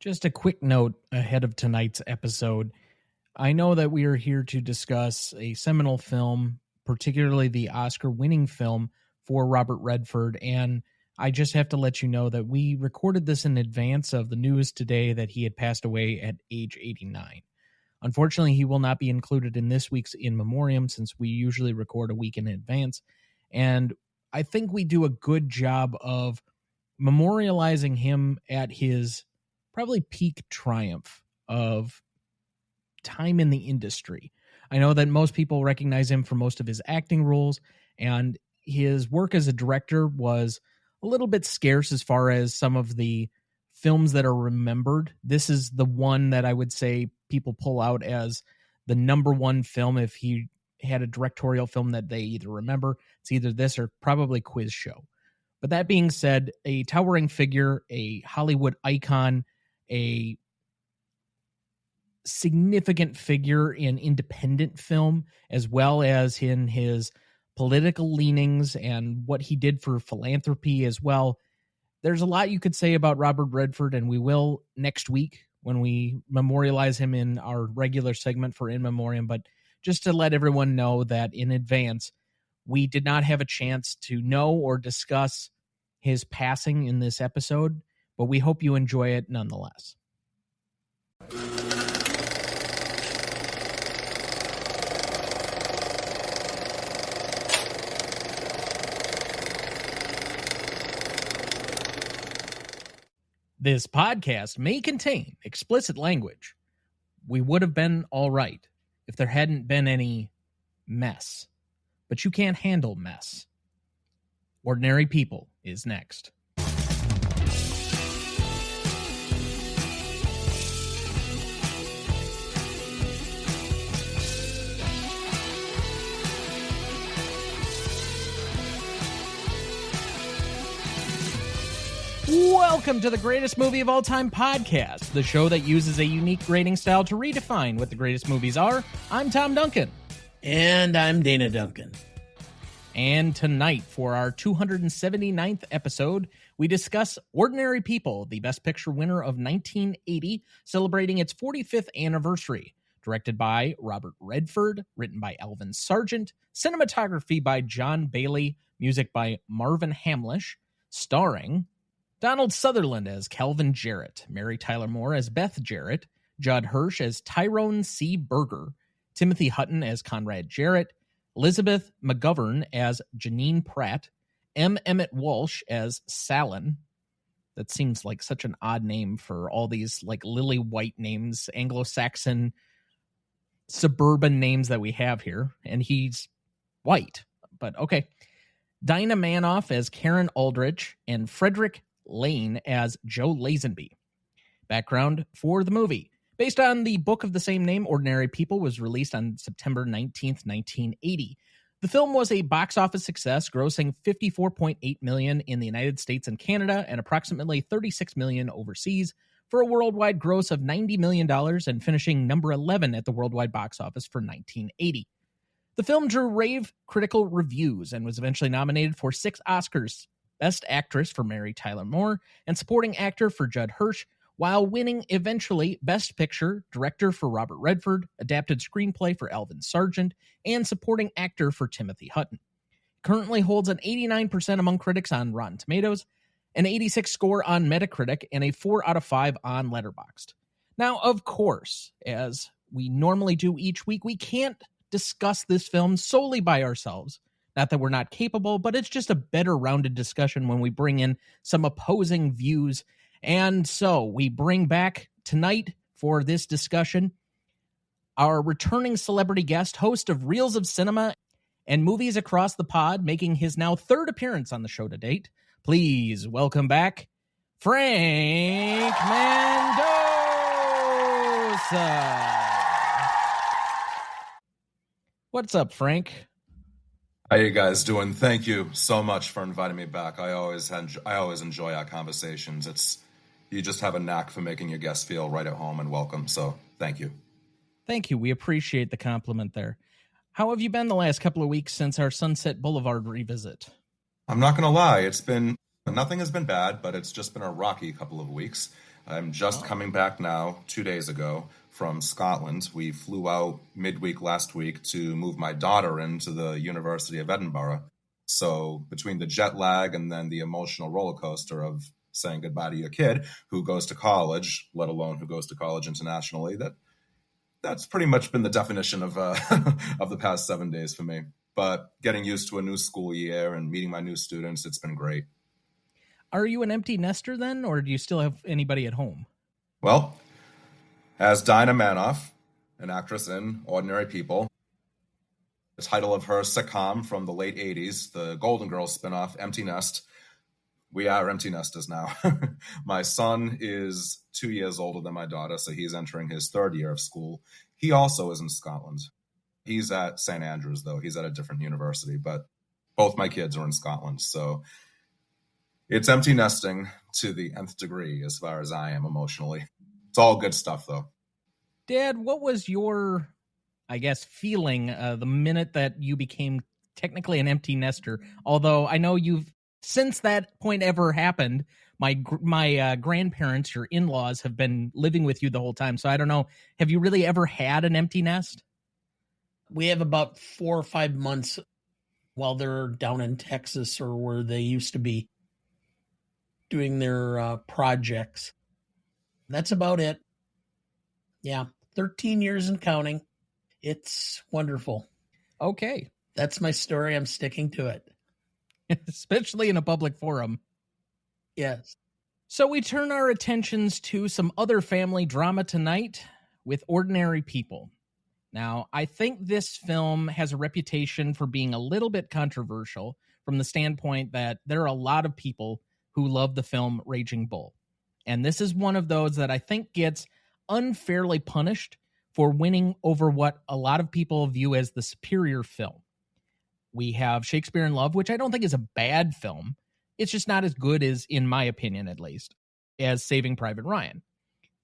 Just a quick note ahead of tonight's episode. I know that we are here to discuss a seminal film, particularly the Oscar-winning film for Robert Redford, and I just have to let you know that we recorded this in advance of the news today that he had passed away at age 89. Unfortunately, he will not be included in this week's In Memoriam since we usually record a week in advance, and I think we do a good job of memorializing him at his probably peak triumph of time in the industry. I know that most people recognize him for most of his acting roles, and his work as a director was a little bit scarce as far as some of the films that are remembered. This is the one that I would say people pull out as the number one film. If he had a directorial film that they either remember, it's either this or probably Quiz Show. But that being said, a towering figure, a Hollywood icon, a significant figure in independent film, as well as in his political leanings and what he did for philanthropy as well. There's a lot you could say about Robert Redford, and we will next week when we memorialize him in our regular segment for In Memoriam. But just to let everyone know that in advance, we did not have a chance to know or discuss his passing in this episode, but we hope you enjoy it nonetheless. This podcast may contain explicit language. We would have been all right if there hadn't been any mess. But you can't handle mess. Ordinary People is next. Welcome to the Greatest Movie of All Time podcast, the show that uses a unique grading style to redefine what the greatest movies are. I'm Tom Duncan. And I'm Dana Duncan. And tonight, for our 279th episode, we discuss Ordinary People, the Best Picture winner of 1980, celebrating its 45th anniversary. Directed by Robert Redford, written by Alvin Sargent, cinematography by John Bailey, music by Marvin Hamlish, starring Donald Sutherland as Calvin Jarrett, Mary Tyler Moore as Beth Jarrett, Judd Hirsch as Tyrone C. Berger, Timothy Hutton as Conrad Jarrett, Elizabeth McGovern as Janine Pratt, M. Emmett Walsh as Salin. That seems like such an odd name for all these like lily white names, Anglo-Saxon suburban names that we have here. And he's white, but okay. Dinah Manoff as Karen Aldrich and Frederick Lane as Joe Lazenby. Background for the movie. Based on the book of the same name, Ordinary People was released on September 19th, 1980. The film was a box office success, grossing $54.8 million in the United States and Canada and approximately $36 million overseas for a worldwide gross of $90 million and finishing number 11 at the worldwide box office for 1980. The film drew rave critical reviews and was eventually nominated for 6 Oscars, Best Actress for Mary Tyler Moore and Supporting Actor for Judd Hirsch, while winning eventually Best Picture, Director for Robert Redford, Adapted Screenplay for Alvin Sargent, and Supporting Actor for Timothy Hutton. Currently holds an 89% among critics on Rotten Tomatoes, an 86 score on Metacritic, and a 4 out of 5 on Letterboxd. Now, of course, as we normally do each week, we can't discuss this film solely by ourselves. Not that we're not capable, but it's just a better rounded discussion when we bring in some opposing views. And so we bring back tonight for this discussion our returning celebrity guest, host of Reels of Cinema and Movies Across the Pod, making his now 3rd appearance on the show to date. Please welcome back Frank Mandosa. What's up, Frank? How you guys doing? Thank you so much for inviting me back. I always enjoy our conversations. You just have a knack for making your guests feel right at home and welcome. So thank you. Thank you. We appreciate the compliment there. How have you been the last couple of weeks since our Sunset Boulevard revisit? I'm not going to lie. Nothing has been bad, but it's just been a rocky couple of weeks. I'm just coming back now, 2 days ago, from Scotland. We flew out midweek last week to move my daughter into the University of Edinburgh. So between the jet lag and then the emotional roller coaster of saying goodbye to your kid who goes to college, let alone who goes to college internationally, that's pretty much been the definition of of the past 7 days for me. But getting used to a new school year and meeting my new students, it's been great. Are you an empty nester then, or do you still have anybody at home? Well, as Dinah Manoff, an actress in Ordinary People, the title of her sitcom from the late 80s, the Golden Girls spinoff, Empty Nest, we are empty nesters now. My son is 2 years older than my daughter, so he's entering his third year of school. He also is in Scotland. He's at St. Andrews, though. He's at a different university, but both my kids are in Scotland, so it's empty nesting to the nth degree as far as I am emotionally. It's all good stuff, though. Dad, what was your, I guess, feeling the minute that you became technically an empty nester? Although I know you've, since that point ever happened, my grandparents, your in-laws, have been living with you the whole time. So I don't know, have you really ever had an empty nest? We have about 4 or 5 months while they're down in Texas or where they used to be doing their projects. That's about it. Yeah, 13 years and counting. It's wonderful. Okay. That's my story. I'm sticking to it. Especially in a public forum. Yes. So we turn our attentions to some other family drama tonight with Ordinary People. Now, I think this film has a reputation for being a little bit controversial from the standpoint that there are a lot of people who love the film Raging Bull. And this is one of those that I think gets unfairly punished for winning over what a lot of people view as the superior film. We have Shakespeare in Love, which I don't think is a bad film. It's just not as good as, in my opinion at least, as Saving Private Ryan.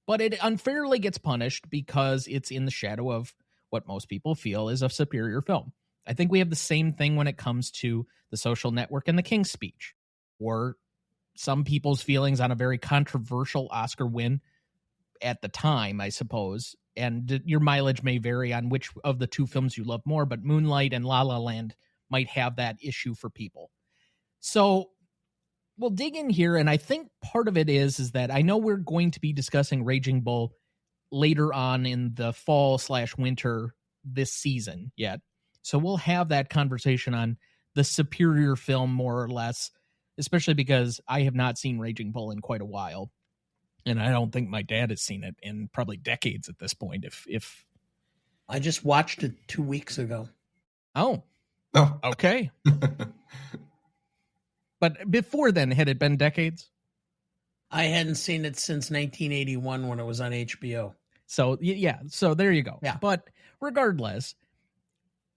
But it unfairly gets punished because it's in the shadow of what most people feel is a superior film. I think we have the same thing when it comes to The Social Network and The King's Speech, or some people's feelings on a very controversial Oscar win at the time, I suppose. And your mileage may vary on which of the two films you love more, but Moonlight and La La Land might have that issue for people. So we'll dig in here, and I think part of it is that I know we're going to be discussing Raging Bull later on in the fall/winter this season yet. So we'll have that conversation on the superior film more or less, especially because I have not seen Raging Bull in quite a while. And I don't think my dad has seen it in probably decades at this point. If I just watched it 2 weeks ago. Oh, okay. But before then, had it been decades? I hadn't seen it since 1981 when it was on HBO. So, yeah. So there you go. Yeah. But regardless,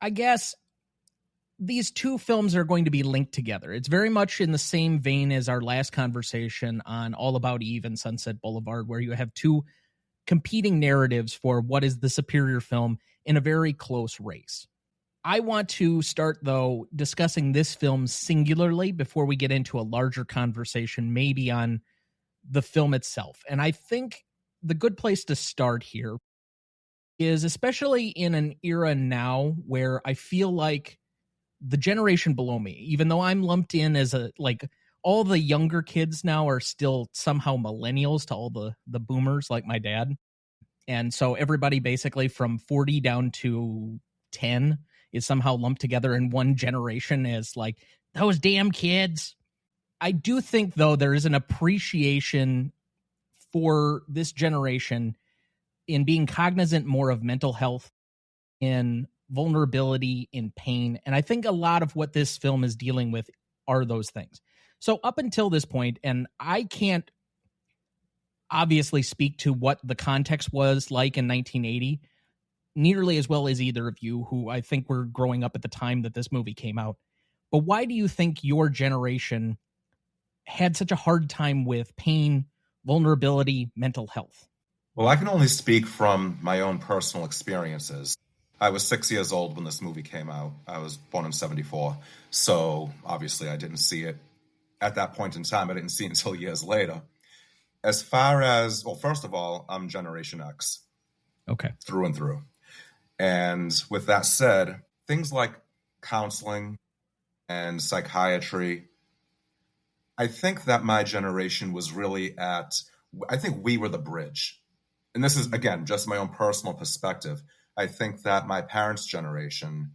I guess these two films are going to be linked together. It's very much in the same vein as our last conversation on All About Eve and Sunset Boulevard, where you have two competing narratives for what is the superior film in a very close race. I want to start, though, discussing this film singularly before we get into a larger conversation, maybe on the film itself. And I think the good place to start here is, especially in an era now where I feel like the generation below me, even though I'm lumped in as all the younger kids now are still somehow millennials to all the boomers like my dad. And so everybody basically from 40 down to 10 is somehow lumped together in one generation as like, those damn kids. I do think, though, there is an appreciation for this generation in being cognizant more of mental health, in vulnerability, in pain. And I think a lot of what this film is dealing with are those things. So up until this point, and I can't obviously speak to what the context was like in 1980 nearly as well as either of you, who I think were growing up at the time that this movie came out. But why do you think your generation had such a hard time with pain, vulnerability, mental health? Well, I can only speak from my own personal experiences. I was 6 years old when this movie came out. I was born in 1974. So obviously I didn't see it at that point in time. I didn't see it until years later. As far as, well, first of all, I'm Generation X. Okay. Through and through. And with that said, things like counseling and psychiatry, I think that my generation was really I think we were the bridge. And this is, again, just my own personal perspective. I think that my parents' generation,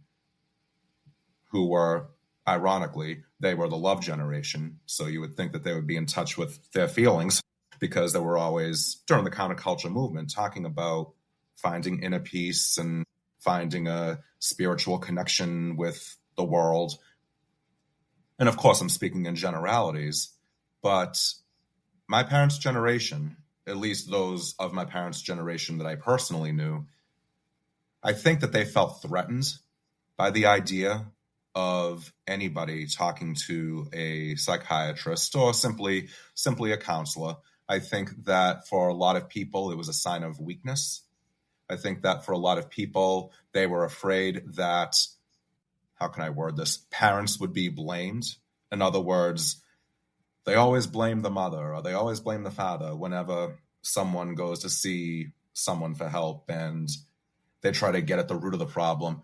who were, ironically, they were the love generation. So you would think that they would be in touch with their feelings because they were always, during the counterculture movement, talking about finding inner peace and finding a spiritual connection with the world. And of course, I'm speaking in generalities, but my parents' generation, at least those of my parents' generation that I personally knew, I think that they felt threatened by the idea of anybody talking to a psychiatrist or simply a counselor. I think that for a lot of people, it was a sign of weakness. I think that for a lot of people, they were afraid that, how can I word this, parents would be blamed. In other words, they always blame the mother or they always blame the father whenever someone goes to see someone for help, and they try to get at the root of the problem.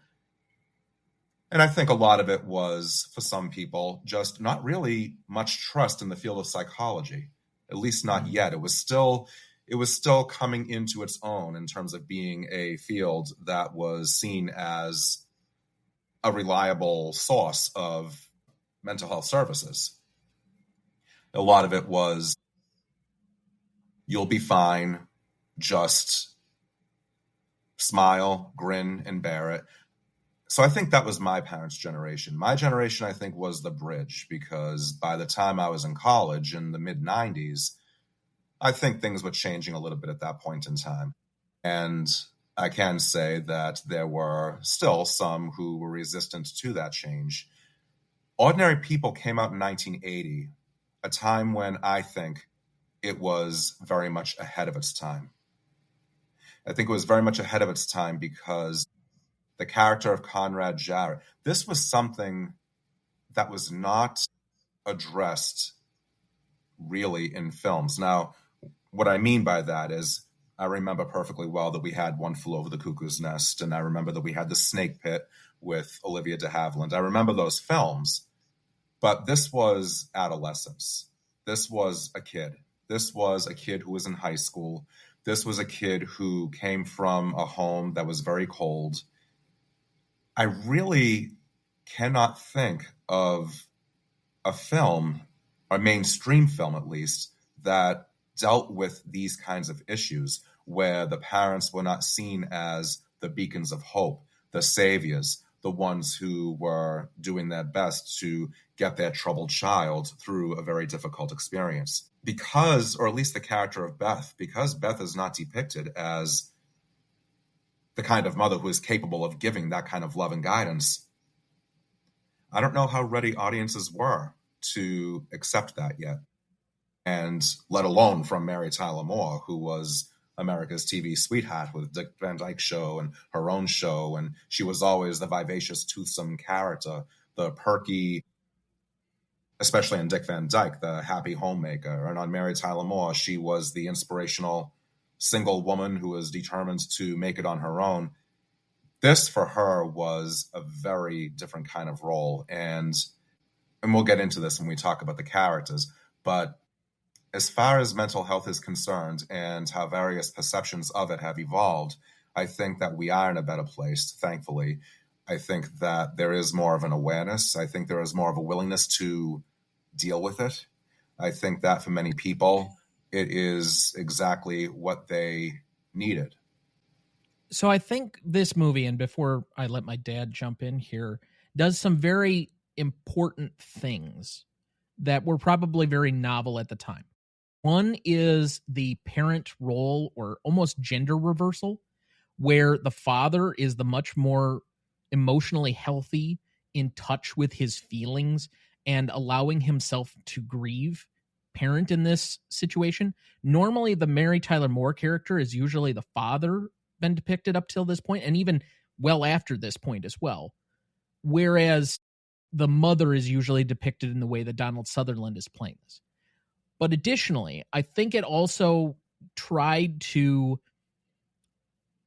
And I think a lot of it was, for some people, just not really much trust in the field of psychology, at least not yet. It was still coming into its own in terms of being a field that was seen as a reliable source of mental health services. A lot of it was, you'll be fine, just smile, grin, and bear it. So I think that was my parents' generation. My generation, I think, was the bridge, because by the time I was in college in the mid-90s, I think things were changing a little bit at that point in time. And I can say that there were still some who were resistant to that change. Ordinary People came out in 1980, a time when I think it was very much ahead of its time. I think it was very much ahead of its time because the character of Conrad Jarrett, this was something that was not addressed really in films. Now, what I mean by that is, I remember perfectly well that we had One Flew Over the Cuckoo's Nest, and I remember that we had The Snake Pit with Olivia de Havilland. I remember those films, but this was adolescence. This was a kid. This was a kid who was in high school. This was a kid who came from a home that was very cold. I really cannot think of a film, a mainstream film at least, that dealt with these kinds of issues, where the parents were not seen as the beacons of hope, the saviors, the ones who were doing their best to get their troubled child through a very difficult experience. Because, or at least the character of Beth, because Beth is not depicted as the kind of mother who is capable of giving that kind of love and guidance, I don't know how ready audiences were to accept that yet. And let alone from Mary Tyler Moore, who was America's TV sweetheart with Dick Van Dyke Show and her own show. And she was always the vivacious, toothsome character, the perky, especially in Dick Van Dyke, the happy homemaker. And on Mary Tyler Moore, she was the inspirational single woman who was determined to make it on her own. This, for her, was a very different kind of role. And we'll get into this when we talk about the characters. But as far as mental health is concerned and how various perceptions of it have evolved, I think that we are in a better place, thankfully. I think that there is more of an awareness. I think there is more of a willingness to deal with it. I think that for many people, it is exactly what they needed. So I think this movie, and before I let my dad jump in here, does some very important things that were probably very novel at the time. One is the parent role, or almost gender reversal, where the father is the much more emotionally healthy, in touch with his feelings, and allowing himself to grieve parent in this situation. Normally, the Mary Tyler Moore character is usually the father been depicted up till this point, and even well after this point as well. Whereas the mother is usually depicted in the way that Donald Sutherland is playing this. But additionally, I think it also tried to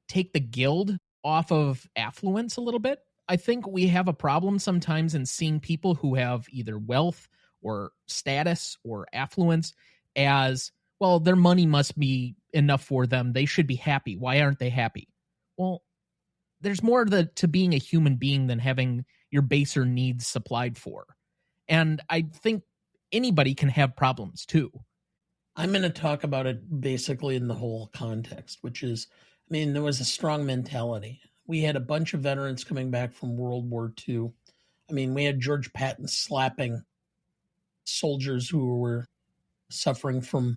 take the guild off of affluence a little bit. I think we have a problem sometimes in seeing people who have either wealth or status or affluence as, well, their money must be enough for them. They should be happy. Why aren't they happy? Well, there's more to being a human being than having your baser needs supplied for. And I think anybody can have problems too. I'm going to talk about it basically in the whole context, which is, I mean, there was a strong mentality. We had a bunch of veterans coming back from World War II. I mean, we had George Patton slapping soldiers who were suffering from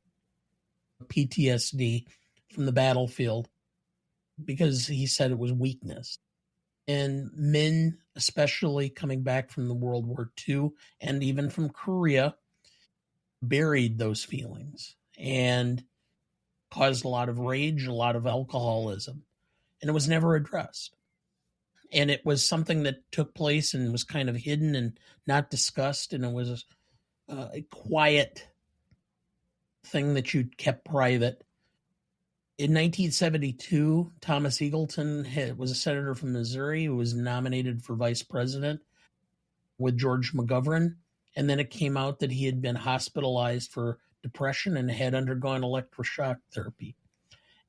PTSD from the battlefield because he said it was weakness. And men, especially coming back from the World War II and even from Korea, buried those feelings and caused a lot of rage, a lot of alcoholism, and it was never addressed. And it was something that took place and was kind of hidden and not discussed, and it was a quiet thing that you kept private. In 1972, Thomas Eagleton was a senator from Missouri who was nominated for vice president with George McGovern. And then it came out that he had been hospitalized for depression and had undergone electroshock therapy.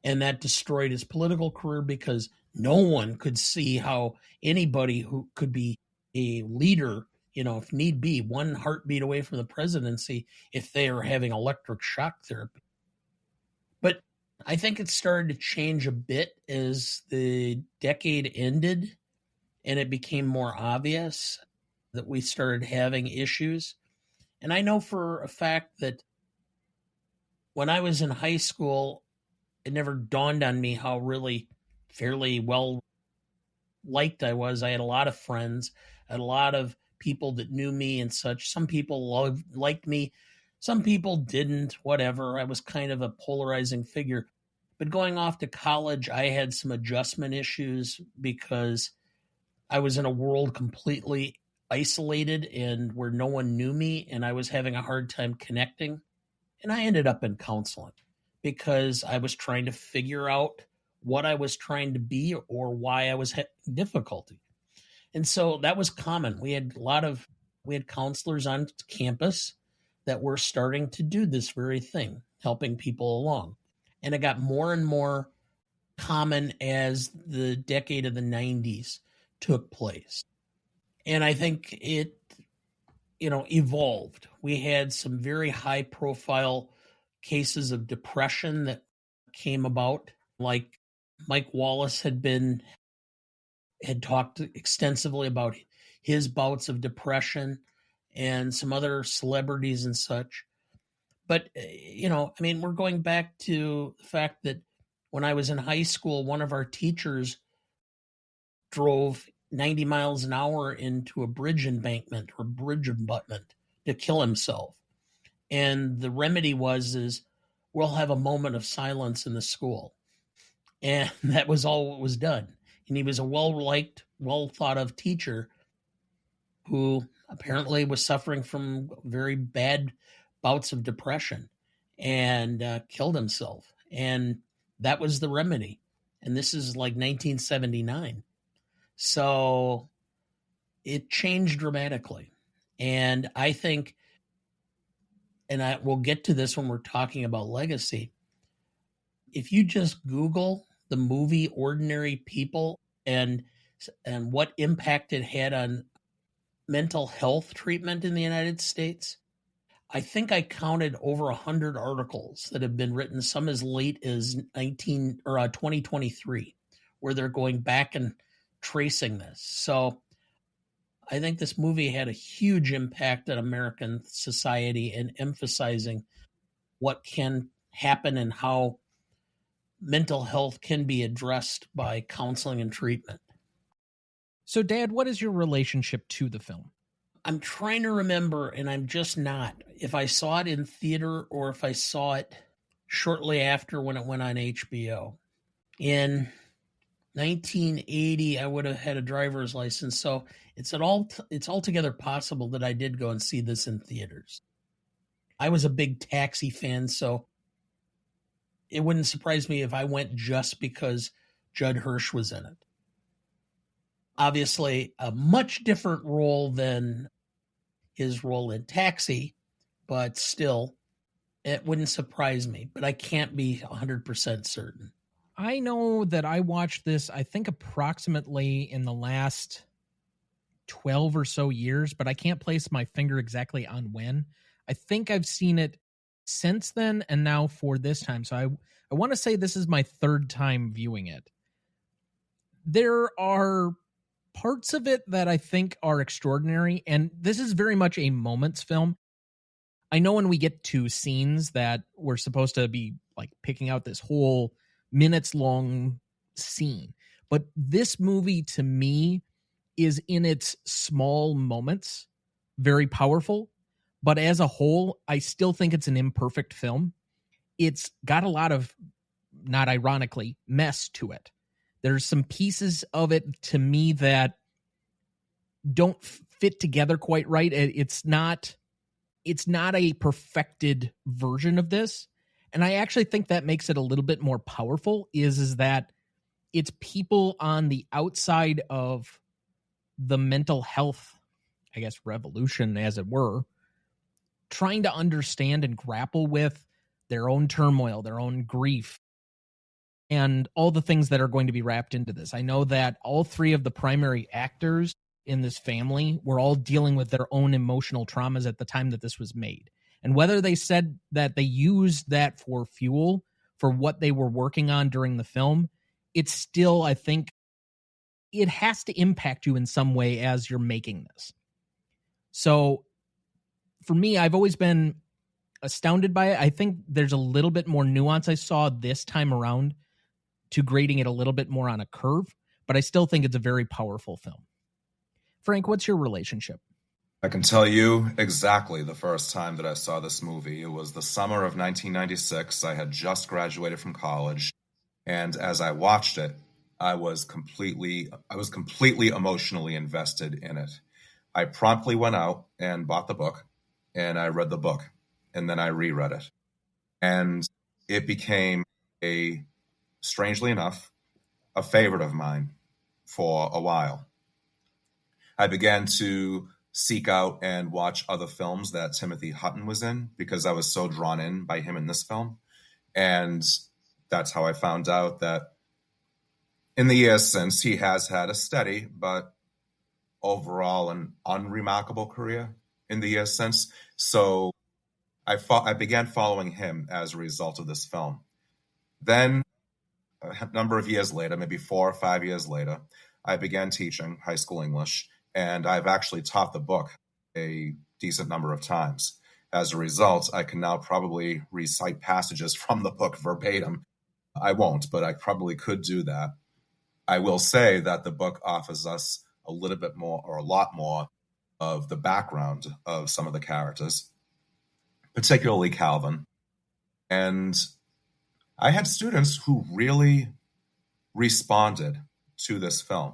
And that destroyed his political career because no one could see how anybody who could be a leader, if need be, one heartbeat away from the presidency, if they are having electric shock therapy. But I think it started to change a bit as the decade ended and it became more obvious that we started having issues. And I know for a fact that when I was in high school, it never dawned on me how really fairly well liked I was. I had a lot of friends, I had a lot of people that knew me and such. Some people liked me, some people didn't, whatever. I was kind of a polarizing figure. But going off to college, I had some adjustment issues because I was in a world completely isolated and where no one knew me, and I was having a hard time connecting. And I ended up in counseling because I was trying to figure out what I was trying to be or why I was having difficulty. And so that was common. We had counselors on campus that were starting to do this very thing, helping people along. And it got more and more common as the decade of the 90s took place. And I think it, evolved. We had some very high profile cases of depression that came about, like Mike Wallace had talked extensively about his bouts of depression and some other celebrities and such. But, we're going back to the fact that when I was in high school, one of our teachers drove 90 miles an hour into a bridge embankment or bridge abutment to kill himself. And the remedy is we'll have a moment of silence in the school. And that was all what was done. And he was a well-liked, well-thought-of teacher who apparently was suffering from very bad bouts of depression and killed himself. And that was the remedy. And this is like 1979. So it changed dramatically. And I think, and we'll get to this when we're talking about legacy, if you just Google the movie Ordinary People and what impact it had on mental health treatment in the United States, I think I counted over 100 articles that have been written, some as late as 2023, where they're going back and tracing this. So I think this movie had a huge impact on American society and emphasizing what can happen and how mental health can be addressed by counseling and treatment. So, Dad, what is your relationship to the film? I'm trying to remember, and I'm just not, if I saw it in theater or if I saw it shortly after when it went on HBO. In 1980, I would have had a driver's license, so it's altogether possible that I did go and see this in theaters. I was a big Taxi fan, so it wouldn't surprise me if I went just because Judd Hirsch was in it. Obviously, a much different role than his role in Taxi, but still, it wouldn't surprise me. But I can't be 100% certain. I know that I watched this, I think, approximately in the last 12 or so years, but I can't place my finger exactly on when. I think I've seen it since then and now for this time. So I want to say this is my third time viewing it. There are parts of it that I think are extraordinary, and this is very much a moments film. I know when we get to scenes that we're supposed to be like picking out this whole minutes long scene, but this movie to me is in its small moments very powerful, but as a whole I still think it's an imperfect film. It's got a lot of, not ironically, mess to it. There's some pieces of it to me that don't fit together quite right. It's not a perfected version of this. And I actually think that makes it a little bit more powerful is that it's people on the outside of the mental health, I guess, revolution, as it were, trying to understand and grapple with their own turmoil, their own grief, and all the things that are going to be wrapped into this. I know that all three of the primary actors in this family were all dealing with their own emotional traumas at the time that this was made. And whether they said that they used that for fuel for what they were working on during the film, it's still, I think, it has to impact you in some way as you're making this. So for me, I've always been astounded by it. I think there's a little bit more nuance I saw this time around to grading it a little bit more on a curve, but I still think it's a very powerful film. Frank, what's your relationship? I can tell you exactly the first time that I saw this movie. It was the summer of 1996. I had just graduated from college, and as I watched it, I was completely emotionally invested in it. I promptly went out and bought the book, and I read the book, and then I reread it. And it became strangely enough, a favorite of mine for a while. I began to seek out and watch other films that Timothy Hutton was in because I was so drawn in by him in this film. And that's how I found out that in the years since, he has had a steady but overall an unremarkable career in the years since. So I began following him as a result of this film. Then a number of years later, maybe 4 or 5 years later, I began teaching high school English, and I've actually taught the book a decent number of times. As a result, I can now probably recite passages from the book verbatim. I won't, but I probably could do that. I will say that the book offers us a little bit more or a lot more of the background of some of the characters, particularly Calvin. And I had students who really responded to this film.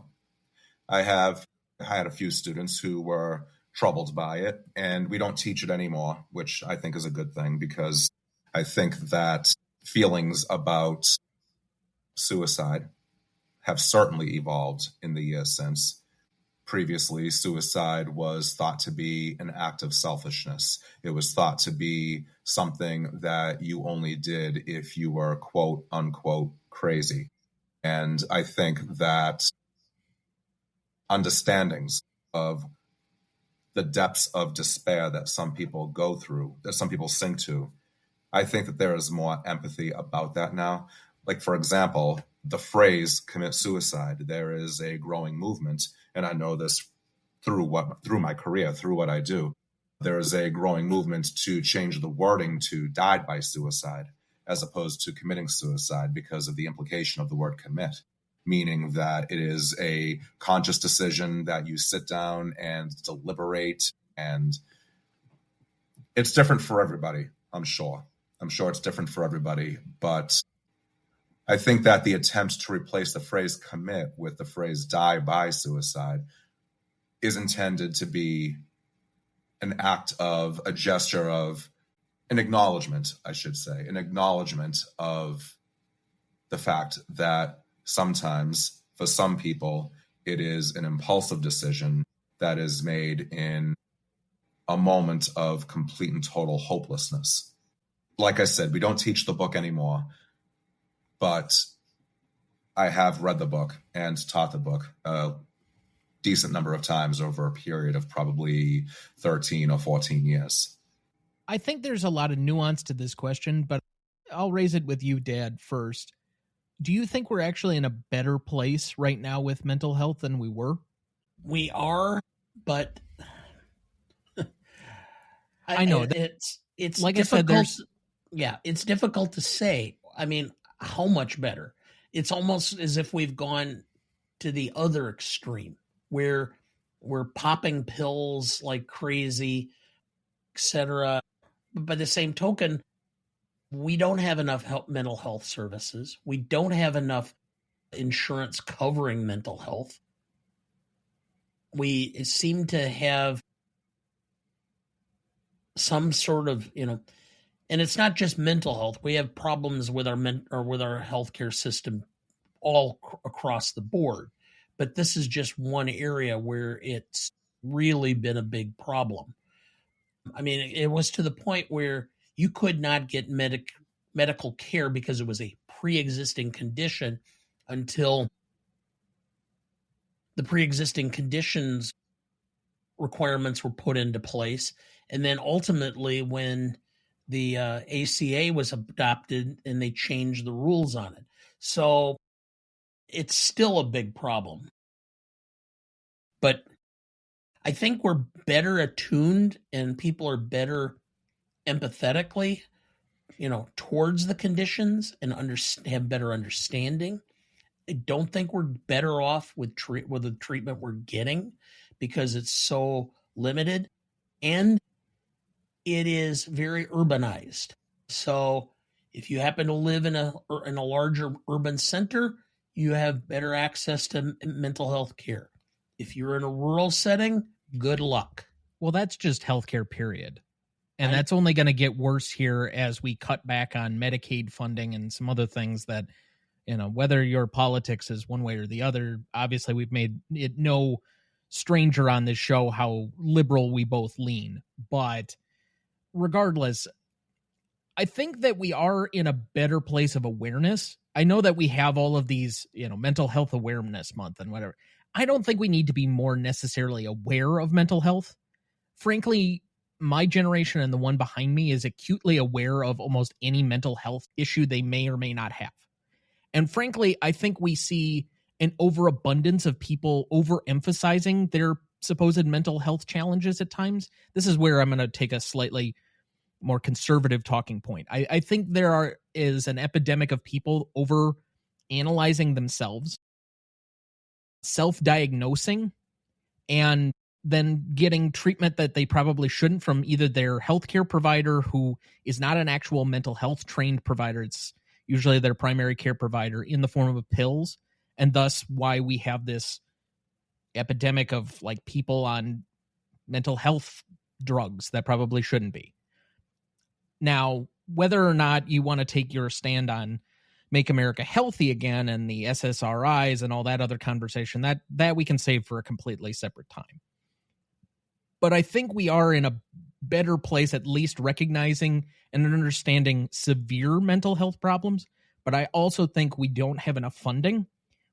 I had a few students who were troubled by it, and we don't teach it anymore, which I think is a good thing because I think that feelings about suicide have certainly evolved in the years since. Previously, suicide was thought to be an act of selfishness. It was thought to be something that you only did if you were, quote unquote, crazy. And I think that understandings of the depths of despair that some people go through, that some people sink to, I think that there is more empathy about that now. Like, for example, the phrase commit suicide, there is a growing movement, and I know this through my career, through what I do. There is a growing movement to change the wording to died by suicide as opposed to committing suicide because of the implication of the word commit, meaning that it is a conscious decision that you sit down and deliberate, and it's different for everybody, I'm sure. I'm sure it's different for everybody, but I think that the attempt to replace the phrase commit with the phrase die by suicide is intended to be an act of a gesture of an acknowledgement, I should say, an acknowledgement of the fact that sometimes for some people, it is an impulsive decision that is made in a moment of complete and total hopelessness. Like I said, we don't teach the book anymore, but I have read the book and taught the book a decent number of times over a period of probably 13 or 14 years. I think there's a lot of nuance to this question, but I'll raise it with you, Dad, first. Do you think we're actually in a better place right now with mental health than we were? We are, but I know it's like difficult. I said, it's difficult to say. I mean, how much better? It's almost as if we've gone to the other extreme where we're popping pills like crazy, etc. But by the same token, we don't have enough mental health services. We don't have enough insurance covering mental health. We seem to have some sort of, and it's not just mental health. We have problems with our healthcare system all across the board. But this is just one area where it's really been a big problem. I mean, it was to the point where you could not get medical care because it was a pre-existing condition until the pre-existing conditions requirements were put into place. And then ultimately when the ACA was adopted and they changed the rules on it. So it's still a big problem. But I think we're better attuned and people are better empathetically, towards the conditions and have better understanding. I don't think we're better off with the treatment we're getting because it's so limited and it is very urbanized. So if you happen to live in a larger urban center, you have better access to mental health care. If you're in a rural setting, good luck. Well, that's just healthcare, period. And that's only going to get worse here as we cut back on Medicaid funding and some other things that, whether your politics is one way or the other, obviously we've made it no stranger on this show how liberal we both lean. But regardless, I think that we are in a better place of awareness. I know that we have all of these, mental health awareness month and whatever. I don't think we need to be more necessarily aware of mental health. Frankly, my generation and the one behind me is acutely aware of almost any mental health issue they may or may not have. And frankly, I think we see an overabundance of people overemphasizing their supposed mental health challenges at times. This is where I'm going to take a slightly more conservative talking point. I think there is an epidemic of people over analyzing themselves, self-diagnosing, and then getting treatment that they probably shouldn't from either their healthcare provider, who is not an actual mental health trained provider. It's usually their primary care provider in the form of pills. And thus why we have this epidemic of like people on mental health drugs that probably shouldn't be. Now, whether or not you want to take your stand on Make America Healthy Again and the SSRIs and all that other conversation, that we can save for a completely separate time. But I think we are in a better place, at least recognizing and understanding severe mental health problems. But I also think we don't have enough funding.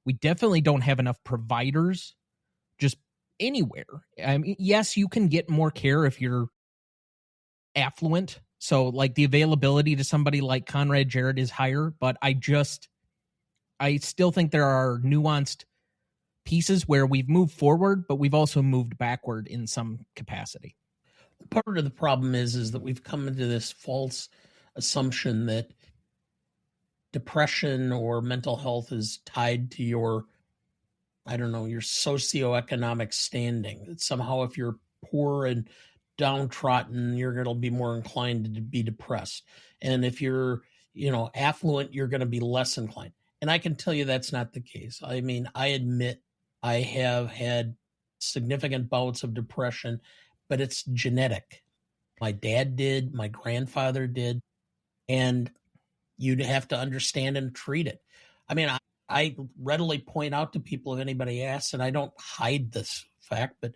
We definitely don't have enough providers just anywhere. I mean, yes, you can get more care if you're affluent. So like the availability to somebody like Conrad Jarrett is higher, but I still think there are nuanced pieces where we've moved forward, but we've also moved backward in some capacity. Part of the problem is that we've come into this false assumption that depression or mental health is tied to your socioeconomic standing. That somehow if you're poor and downtrodden, you're going to be more inclined to be depressed. And if you're, affluent, you're going to be less inclined. And I can tell you that's not the case. I mean, I admit I have had significant bouts of depression, but it's genetic. My dad did, my grandfather did, and you'd have to understand and treat it. I mean, I readily point out to people if anybody asks, and I don't hide this fact, but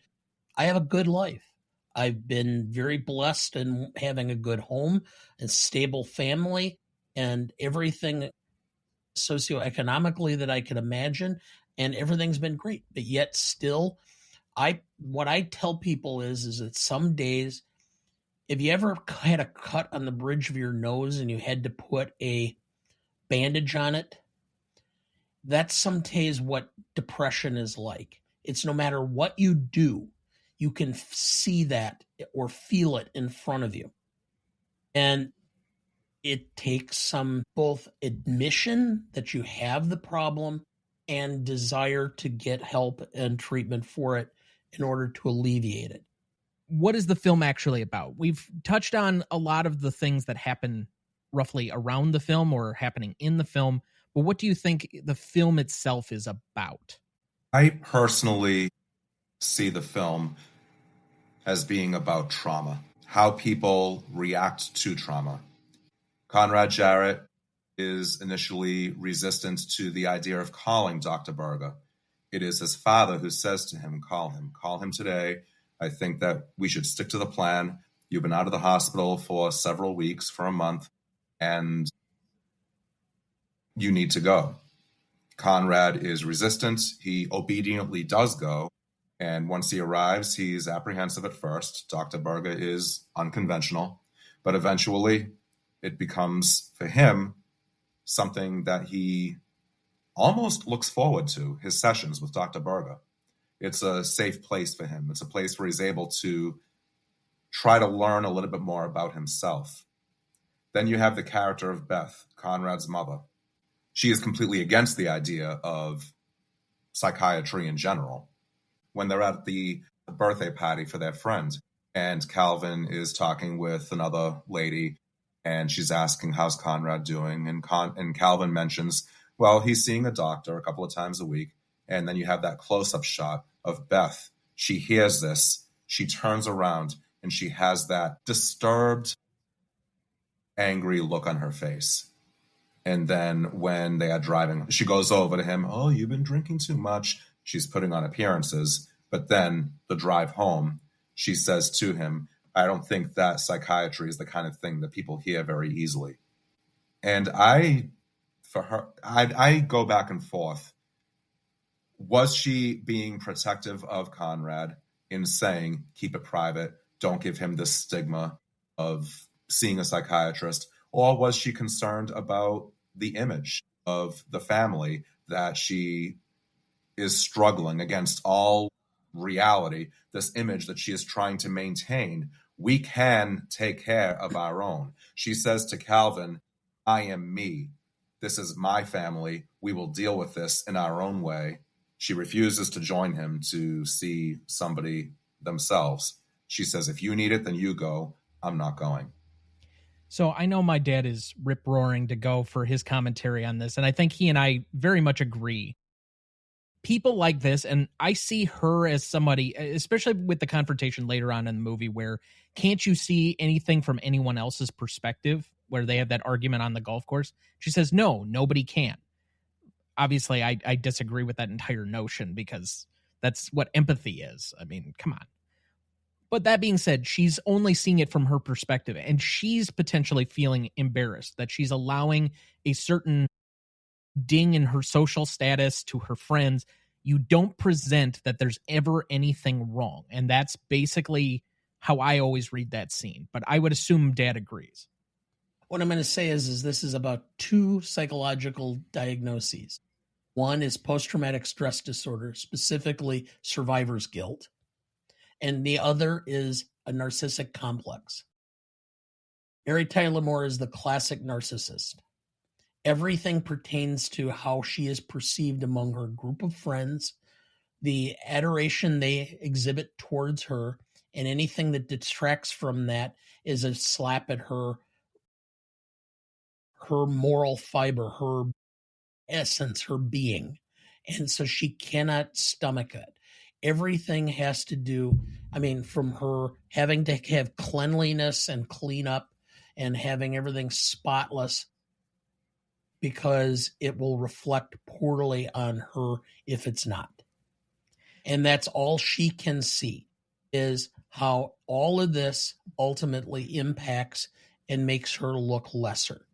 I have a good life. I've been very blessed in having a good home and stable family and everything socioeconomically that I could imagine, and everything's been great. But yet still, what I tell people is that some days, if you ever had a cut on the bridge of your nose and you had to put a bandage on it, that's some days what depression is like. It's no matter what you do, you can see that or feel it in front of you. And it takes some both admission that you have the problem and desire to get help and treatment for it in order to alleviate it. What is the film actually about? We've touched on a lot of the things that happen roughly around the film or happening in the film, but what do you think the film itself is about? I personally see the film as being about trauma, how people react to trauma. Conrad Jarrett is initially resistant to the idea of calling Dr. Berger. It is his father who says to him, call him today. I think that we should stick to the plan. You've been out of the hospital for several weeks, for a month, and you need to go. Conrad is resistant. He obediently does go. And once he arrives, he's apprehensive at first. Dr. Berger is unconventional, but eventually it becomes, for him, something that he almost looks forward to, his sessions with Dr. Berger. It's a safe place for him. It's a place where he's able to try to learn a little bit more about himself. Then you have the character of Beth, Conrad's mother. She is completely against the idea of psychiatry in general. When they're at the birthday party for their friend, and Calvin is talking with another lady, and she's asking, how's Conrad doing? And Calvin mentions, well, he's seeing a doctor a couple of times a week. And then you have that close-up shot of Beth. She hears this. She turns around, and she has that disturbed, angry look on her face. And then when they are driving, she goes over to him. Oh, you've been drinking too much. She's putting on appearances. But then the drive home, she says to him, I don't think that psychiatry is the kind of thing that people hear very easily. And I go back and forth. Was she being protective of Conrad in saying, keep it private, don't give him this stigma of seeing a psychiatrist? Or was she concerned about the image of the family, that she is struggling against all reality, this image that she is trying to maintain? We can take care of our own. She says to Calvin, I am me. This is my family. We will deal with this in our own way. She refuses to join him to see somebody themselves. She says, if you need it, then you go. I'm not going. So I know my dad is rip-roaring to go for his commentary on this, and I think he and I very much agree. People like this, and I see her as somebody, especially with the confrontation later on in the movie, where can't you see anything from anyone else's perspective, where they have that argument on the golf course? She says, no, nobody can. Obviously, I disagree with that entire notion, because that's what empathy is. I mean, come on. But that being said, she's only seeing it from her perspective, and she's potentially feeling embarrassed that she's allowing a certain ding in her social status to her friends. You don't present that there's ever anything wrong. And that's basically how I always read that scene. But I would assume Dad agrees. What I'm going to say is this is about two psychological diagnoses. One is post-traumatic stress disorder, specifically survivor's guilt. And the other is a narcissistic complex. Mary Tyler Moore is the classic narcissist. Everything pertains to how she is perceived among her group of friends, the adoration they exhibit towards her, and anything that detracts from that is a slap at her moral fiber, her essence, her being. And so she cannot stomach it. everything has to do, I mean, from her having to have cleanliness and clean up and having everything spotless, because it will reflect poorly on her if it's not. And that's all she can see, is how all of this ultimately impacts and makes her look lesser.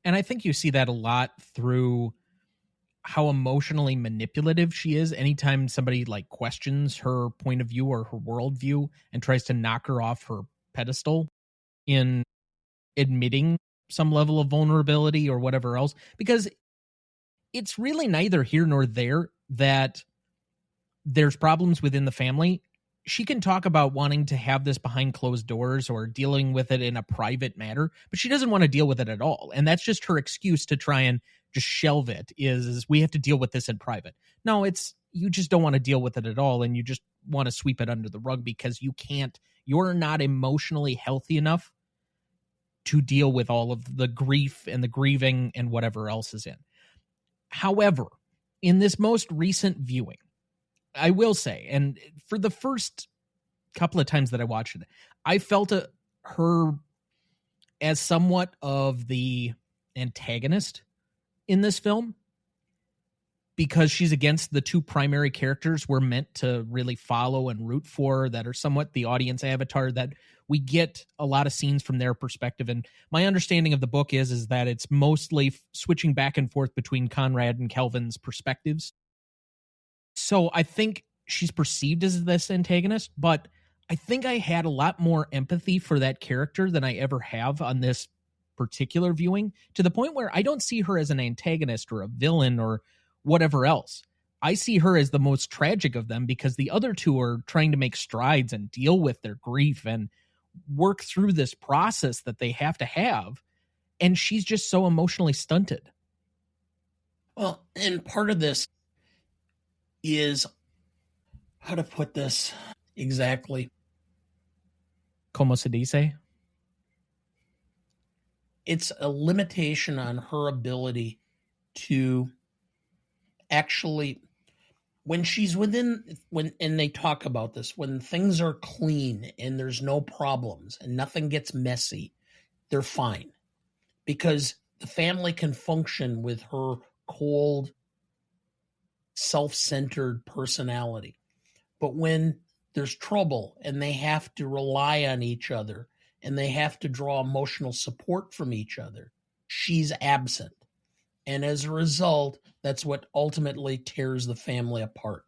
And I think you see that a lot through how emotionally manipulative she is anytime somebody like questions her point of view or her worldview and tries to knock her off her pedestal in admitting some level of vulnerability or whatever else. Because it's really neither here nor there that there's problems within the family. She can talk about wanting to have this behind closed doors or dealing with it in a private matter, but she doesn't want to deal with it at all. And that's just her excuse to try and just shelve it, is we have to deal with this in private. No, it's, you just don't want to deal with it at all. And you just want to sweep it under the rug because you're not emotionally healthy enough to deal with all of the grief and the grieving and whatever else is in. However, in this most recent viewing, I will say, and for the first couple of times that I watched it, I felt her as somewhat of the antagonist in this film, because she's against the two primary characters we're meant to really follow and root for, that are somewhat the audience avatar, that we get a lot of scenes from their perspective. And my understanding of the book is that it's mostly switching back and forth between Conrad and Kelvin's perspectives. So I think she's perceived as this antagonist, but I think I had a lot more empathy for that character than I ever have on this particular viewing, to the point where I don't see her as an antagonist or a villain or whatever else. I see her as the most tragic of them, because the other two are trying to make strides and deal with their grief and work through this process that they have to have. And she's just so emotionally stunted. Well, and part of this is, how to put this exactly? Como se dice? It's a limitation on her ability to actually, when she's and they talk about this, when things are clean and there's no problems and nothing gets messy, they're fine, because the family can function with her cold, self-centered personality. But when there's trouble and they have to rely on each other and they have to draw emotional support from each other, she's absent. And as a result, that's what ultimately tears the family apart,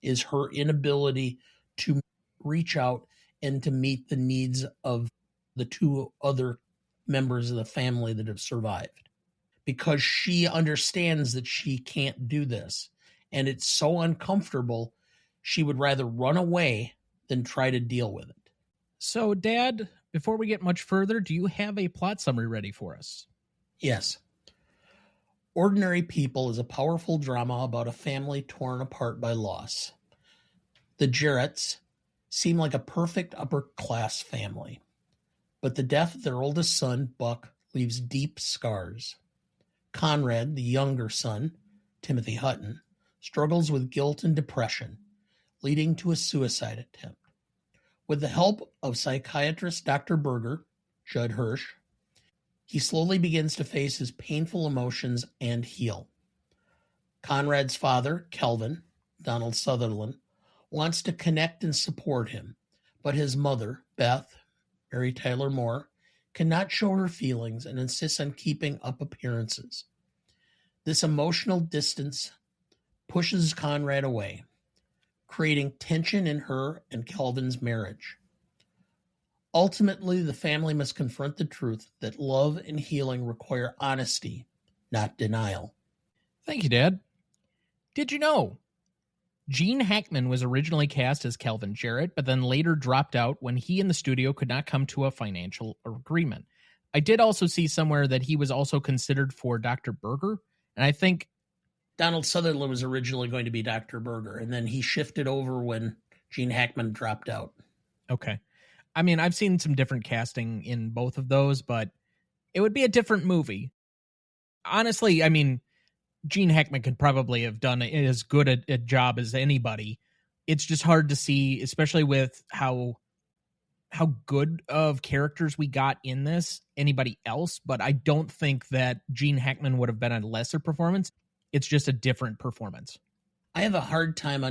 is her inability to reach out and to meet the needs of the two other members of the family that have survived. Because she understands that she can't do this. And it's so uncomfortable, she would rather run away than try to deal with it. So, Dad, before we get much further, do you have a plot summary ready for us? Yes. Ordinary People is a powerful drama about a family torn apart by loss. The Jarretts seem like a perfect upper-class family, but the death of their oldest son, Buck, leaves deep scars. Conrad, the younger son, Timothy Hutton, struggles with guilt and depression, leading to a suicide attempt. With the help of psychiatrist Dr. Berger, Judd Hirsch, he slowly begins to face his painful emotions and heal. Conrad's father, Kelvin, Donald Sutherland, wants to connect and support him, but his mother, Beth, Mary Tyler Moore, cannot show her feelings and insists on keeping up appearances. This emotional distance pushes Conrad away, creating tension in her and Kelvin's marriage. Ultimately, the family must confront the truth that love and healing require honesty, not denial. Thank you, Dad. Did you know Gene Hackman was originally cast as Kelvin Jarrett, but then later dropped out when he and the studio could not come to a financial agreement? I did also see somewhere that he was also considered for Dr. Berger, and I think Donald Sutherland was originally going to be Dr. Berger, and then he shifted over when Gene Hackman dropped out. Okay. I mean, I've seen some different casting in both of those, but it would be a different movie. Honestly, I mean, Gene Hackman could probably have done as good a job as anybody it's just hard to see, especially with how good of characters we got in this, anybody else. But I don't think that Gene Hackman would have been a lesser performance. It's just a different performance. I have a hard time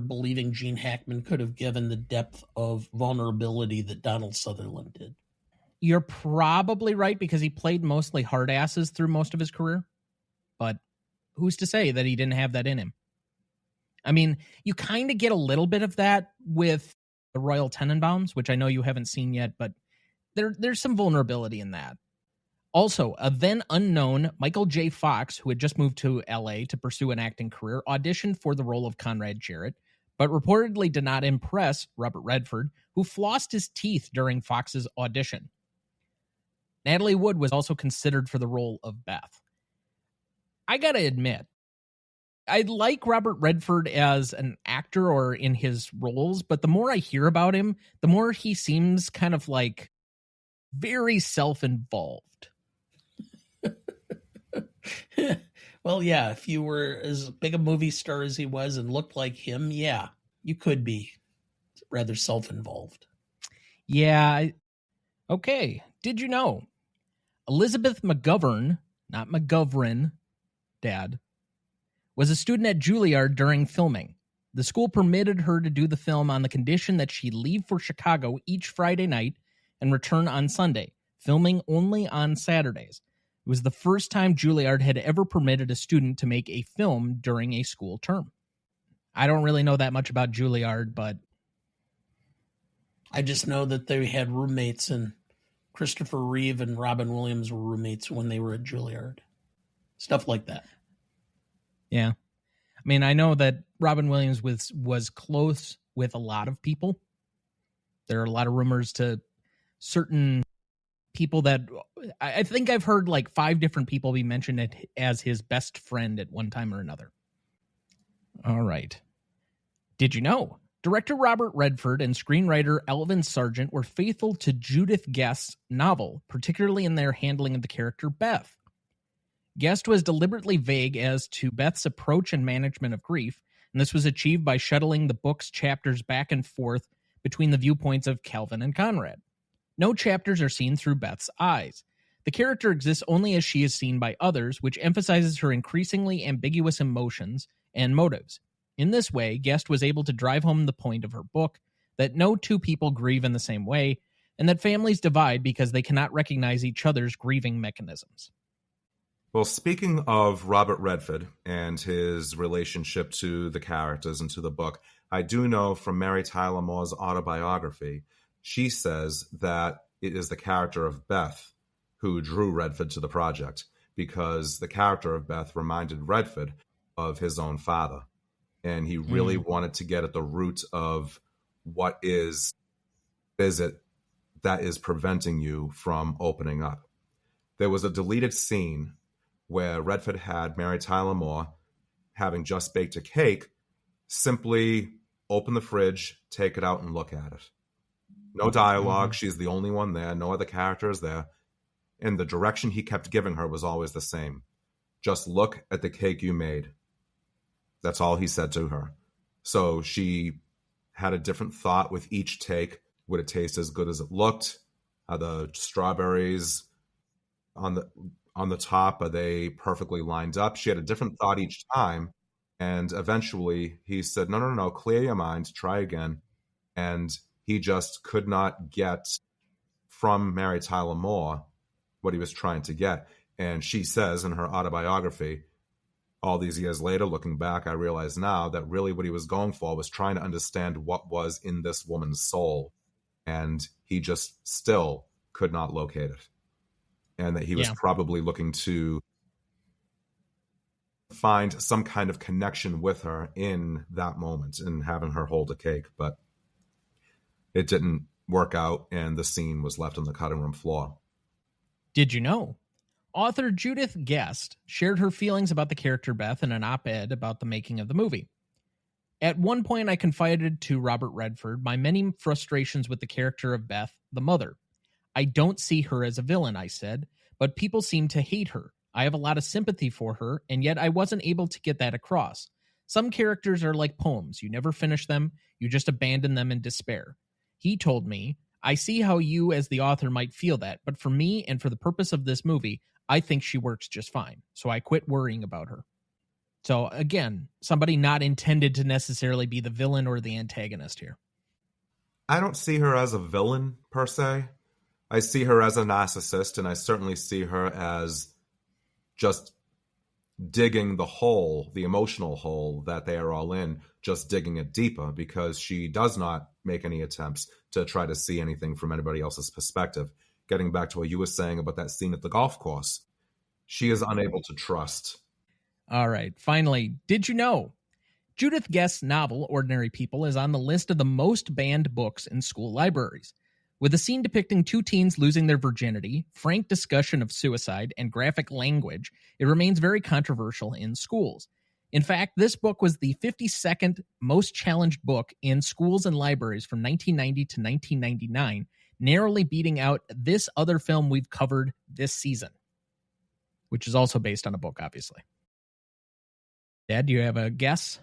believing Gene Hackman could have given the depth of vulnerability that Donald Sutherland did. You're probably right, because he played mostly hard asses through most of his career. But who's to say that he didn't have that in him? I mean, you kind of get a little bit of that with the Royal Tenenbaums, which I know you haven't seen yet, but there's some vulnerability in that. Also, a then unknown Michael J. Fox, who had just moved to LA to pursue an acting career, auditioned for the role of Conrad Jarrett, but reportedly did not impress Robert Redford, who flossed his teeth during Fox's audition. Natalie Wood was also considered for the role of Beth. I gotta admit, I like Robert Redford as an actor or in his roles, but the more I hear about him, the more he seems kind of like very self-involved. Well, yeah, if you were as big a movie star as he was and looked like him, yeah, you could be rather self-involved. Yeah. Okay. Did you know Elizabeth McGovern, not McGovern, Dad, was a student at Juilliard during filming? The school permitted her to do the film on the condition that she leave for Chicago each Friday night and return on Sunday, filming only on Saturdays. It was the first time Juilliard had ever permitted a student to make a film during a school term. I don't really know that much about Juilliard, but I just know that they had roommates, and Christopher Reeve and Robin Williams were roommates when they were at Juilliard. Stuff like that. Yeah. I mean, I know that Robin Williams was close with a lot of people. There are a lot of rumors to certain people that I think I've heard like 5 different people be mentioned as his best friend at one time or another. All right. Did you know director Robert Redford and screenwriter Elvin Sargent were faithful to Judith Guest's novel, particularly in their handling of the character Beth? Guest was deliberately vague as to Beth's approach and management of grief, and this was achieved by shuttling the book's chapters back and forth between the viewpoints of Calvin and Conrad. No chapters are seen through Beth's eyes. The character exists only as she is seen by others, which emphasizes her increasingly ambiguous emotions and motives. In this way, Guest was able to drive home the point of her book, that no two people grieve in the same way, and that families divide because they cannot recognize each other's grieving mechanisms. Well, speaking of Robert Redford and his relationship to the characters and to the book, I do know from Mary Tyler Moore's autobiography, she says that it is the character of Beth who drew Redford to the project, because the character of Beth reminded Redford of his own father. And he really wanted to get at the root of what is it that is preventing you from opening up. There was a deleted scene where Redford had Mary Tyler Moore, having just baked a cake, simply open the fridge, take it out, and look at it. No dialogue. She's the only one there. No other characters there. And the direction he kept giving her was always the same. Just look at the cake you made. That's all he said to her. So she had a different thought with each take. Would it taste as good as it looked? Are the strawberries on the top, are they perfectly lined up? She had a different thought each time. And eventually he said, no, clear your mind, try again. And he just could not get from Mary Tyler Moore what he was trying to get. And she says in her autobiography, all these years later, looking back, I realize now that really what he was going for was trying to understand what was in this woman's soul. And he just still could not locate it. And that he was probably looking to find some kind of connection with her in that moment and having her hold a cake. But it didn't work out, and the scene was left on the cutting room floor. Did you know? Author Judith Guest shared her feelings about the character Beth in an op-ed about the making of the movie. At one point, I confided to Robert Redford my many frustrations with the character of Beth, the mother. I don't see her as a villain, I said, but people seem to hate her. I have a lot of sympathy for her, and yet I wasn't able to get that across. Some characters are like poems. You never finish them. You just abandon them in despair. He told me, I see how you as the author might feel that, but for me and for the purpose of this movie, I think she works just fine. So I quit worrying about her. So again, somebody not intended to necessarily be the villain or the antagonist here. I don't see her as a villain, per se. I see her as a narcissist, and I certainly see her as just digging the hole, the emotional hole that they are all in, just digging it deeper, because she does not make any attempts to try to see anything from anybody else's perspective. Getting back to what you were saying about that scene at the golf course, she is unable to trust. All right, finally, did you know? Judith Guest's novel, Ordinary People, is on the list of the most banned books in school libraries. With a scene depicting two teens losing their virginity, frank discussion of suicide, and graphic language, it remains very controversial in schools. In fact, this book was the 52nd most challenged book in schools and libraries from 1990 to 1999, narrowly beating out this other film we've covered this season, which is also based on a book, obviously. Dad, do you have a guess?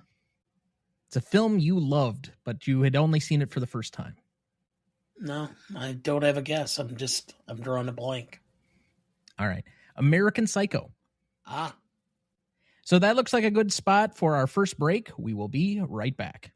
It's a film you loved, but you had only seen it for the first time. No, I don't have a guess. I'm drawing a blank. All right. American Psycho. Ah. So that looks like a good spot for our first break. We will be right back.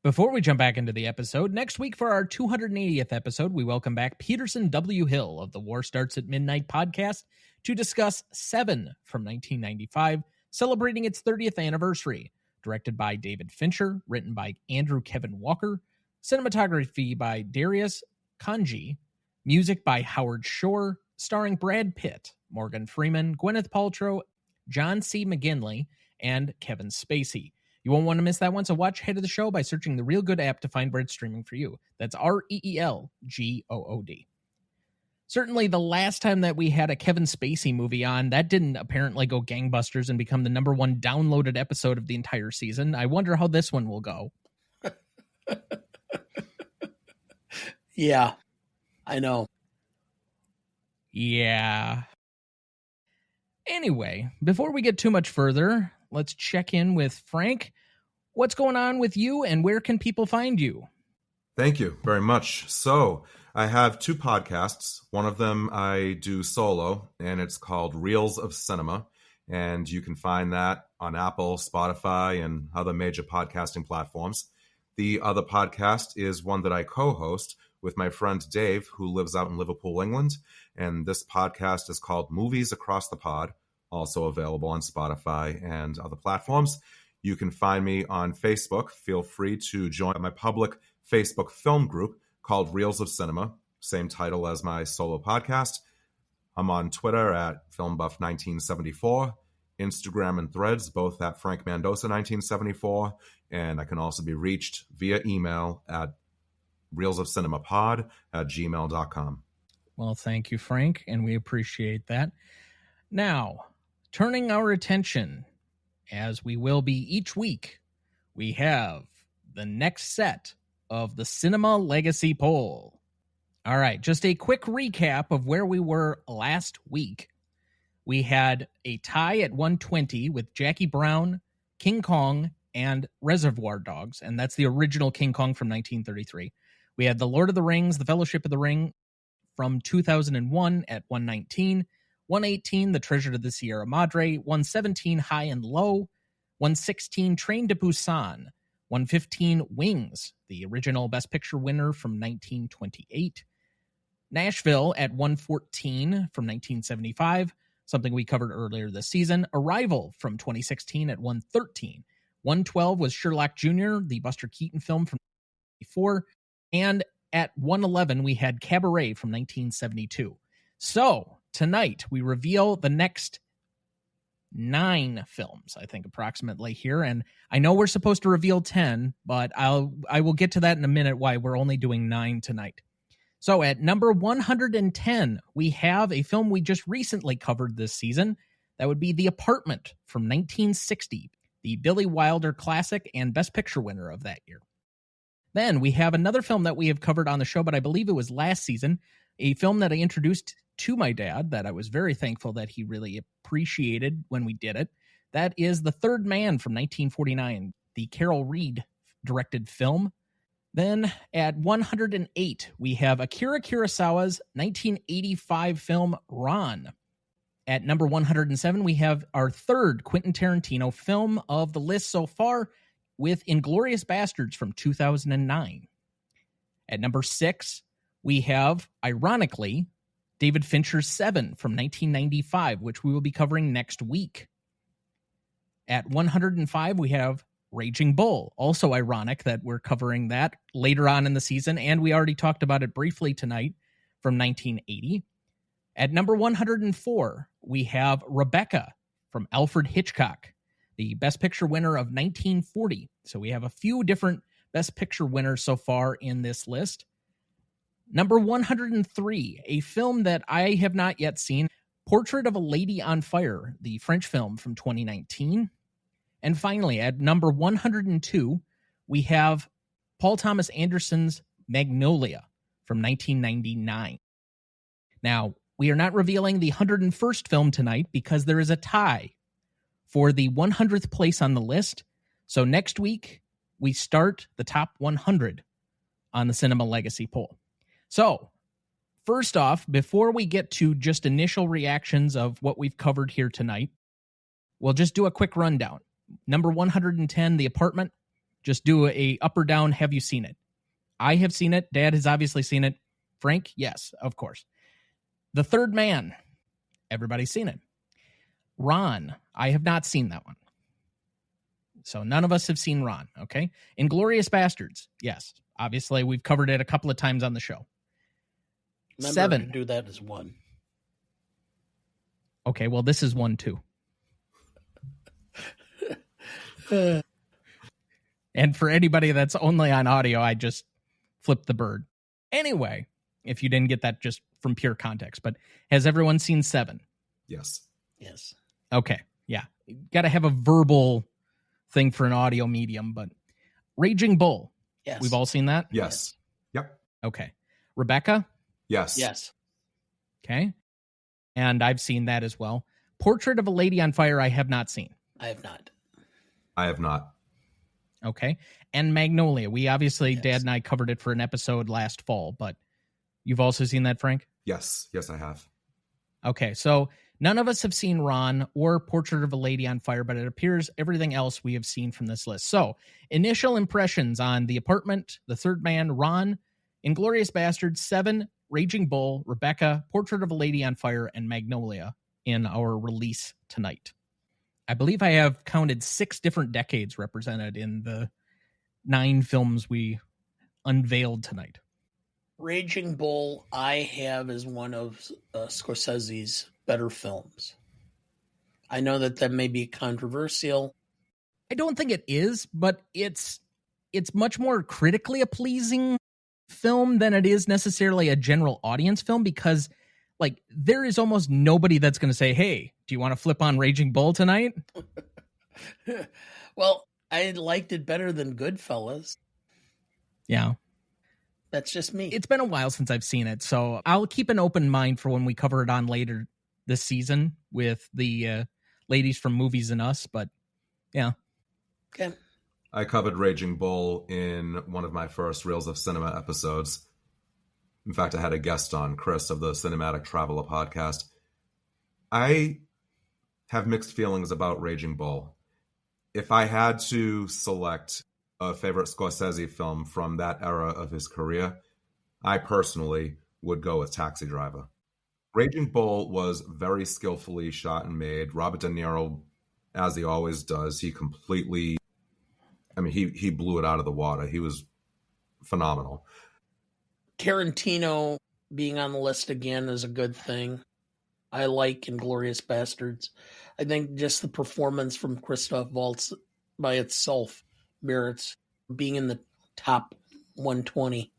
Before we jump back into the episode, next week for our 280th episode, we welcome back Peterson W. Hill of the War Starts at Midnight podcast to discuss Seven from 1995, celebrating its 30th anniversary. Directed by David Fincher, written by Andrew Kevin Walker, cinematography by Darius Kanji, music by Howard Shore, starring Brad Pitt, Morgan Freeman, Gwyneth Paltrow, John C. McGinley, and Kevin Spacey. You won't want to miss that one, so watch ahead of the show by searching the Real Good app to find where it's streaming for you. That's REELGOOD. Certainly the last time that we had a Kevin Spacey movie on, that didn't apparently go gangbusters and become the #1 downloaded episode of the entire season. I wonder how this one will go. Yeah, I know. Yeah. Anyway, before we get too much further, let's check in with Frank. What's going on with you and where can people find you? Thank you very much. So I have two podcasts. One of them I do solo, and it's called Reels of Cinema. And you can find that on Apple, Spotify, and other major podcasting platforms. The other podcast is one that I co-host with my friend Dave, who lives out in Liverpool, England. And this podcast is called Movies Across the Pod, also available on Spotify and other platforms. You can find me on Facebook. Feel free to join my public Facebook film group called Reels of Cinema, same title as my solo podcast. I'm on Twitter at FilmBuff1974, Instagram and Threads, both at Frank Mandosa 1974, and I can also be reached via email at reelsofcinemapod@gmail.com. Well, thank you, Frank, and we appreciate that. Now, turning our attention, as we will be each week, we have the next set of the Cinema Legacy Poll. All right, just a quick recap of where we were last week. We had a tie at 120 with Jackie Brown, King Kong, and Reservoir Dogs, and that's the original King Kong from 1933. We had The Lord of the Rings, The Fellowship of the Ring from 2001 at 119, 118, The Treasure of the Sierra Madre, 117, High and Low, 116, Train to Busan, 115, Wings, the original Best Picture winner from 1928. Nashville at 114 from 1975, something we covered earlier this season. Arrival from 2016 at 113. 112 was Sherlock Jr., the Buster Keaton film from 1994. And at 111, we had Cabaret from 1972. So tonight, we reveal the next 9 films, I think, approximately here. And I know we're supposed to reveal 10, but I will get to that in a minute, why we're only doing 9 tonight. So at number 110, we have a film we just recently covered this season. That would be The Apartment from 1960, the Billy Wilder classic and Best Picture winner of that year. Then we have another film that we have covered on the show, but I believe it was last season, a film that I introduced to my dad that I was very thankful that he really appreciated when we did it. That is The Third Man from 1949, the Carol Reed directed film. Then at 108, we have Akira Kurosawa's 1985 film Ran. At number 107, we have our third Quentin Tarantino film of the list so far with Inglourious Basterds from 2009. At number 6, we have, ironically, David Fincher's Seven from 1995, which we will be covering next week. At 105, we have Raging Bull. Also ironic that we're covering that later on in the season, and we already talked about it briefly tonight from 1980. At number 104, we have Rebecca from Alfred Hitchcock, the Best Picture winner of 1940. So we have a few different Best Picture winners so far in this list. Number 103, a film that I have not yet seen, Portrait of a Lady on Fire, the French film from 2019. And finally, at number 102, we have Paul Thomas Anderson's Magnolia from 1999. Now, we are not revealing the 101st film tonight because there is a tie for the 100th place on the list. So next week, we start the top 100 on the Cinema Legacy poll. So, first off, before we get to just initial reactions of what we've covered here tonight, we'll just do a quick rundown. Number 110, The Apartment. Just do a up or down, have you seen it? I have seen it. Dad has obviously seen it. Frank, yes, of course. The Third Man. Everybody's seen it. Ron, I have not seen that one. So none of us have seen Ron, okay? Inglourious Basterds, yes. Obviously, we've covered it a couple of times on the show. Remember 7. to do that as 1. Okay, well, this is 1 too. And for anybody that's only on audio, I just flipped the bird. Anyway, if you didn't get that just from pure context, but has everyone seen 7? Yes. Yes. Okay, yeah. Got to have a verbal thing for an audio medium, but Raging Bull. Yes. We've all seen that? Yes. Yep. Okay. Rebecca? Yes. Yes. Okay. And I've seen that as well. Portrait of a Lady on Fire, I have not seen. I have not. I have not. Okay. And Magnolia. We obviously, Yes. Dad and I covered it for an episode last fall, but you've also seen that, Frank? Yes. Yes, I have. Okay. So none of us have seen Ron or Portrait of a Lady on Fire, but it appears everything else we have seen from this list. So initial impressions on The Apartment, The Third Man, Ron, Inglourious Basterds, 7, Raging Bull, Rebecca, Portrait of a Lady on Fire, and Magnolia in our release tonight. I believe I have counted 6 different decades represented in the 9 films we unveiled tonight. Raging Bull, I have as one of Scorsese's better films. I know that may be controversial. I don't think it is, but it's much more critically a pleasing film than it is necessarily a general audience film, because like there is almost nobody that's going to say, hey, do you want to flip on Raging Bull tonight? Well, I liked it better than Goodfellas. Yeah. That's just me. It's been a while since I've seen it, so I'll keep an open mind for when we cover it on later this season with the ladies from Movies and Us, but yeah. Okay. I covered Raging Bull in one of my first Reels of Cinema episodes. In fact, I had a guest on, Chris of the Cinematic Traveler podcast. I have mixed feelings about Raging Bull. If I had to select a favorite Scorsese film from that era of his career, I personally would go with Taxi Driver. Raging Bull was very skillfully shot and made. Robert De Niro, as he always does, he completely, he blew it out of the water. He was phenomenal. Tarantino being on the list again is a good thing. I like Inglourious Basterds. I think just the performance from Christoph Waltz by itself merits being in the top 120.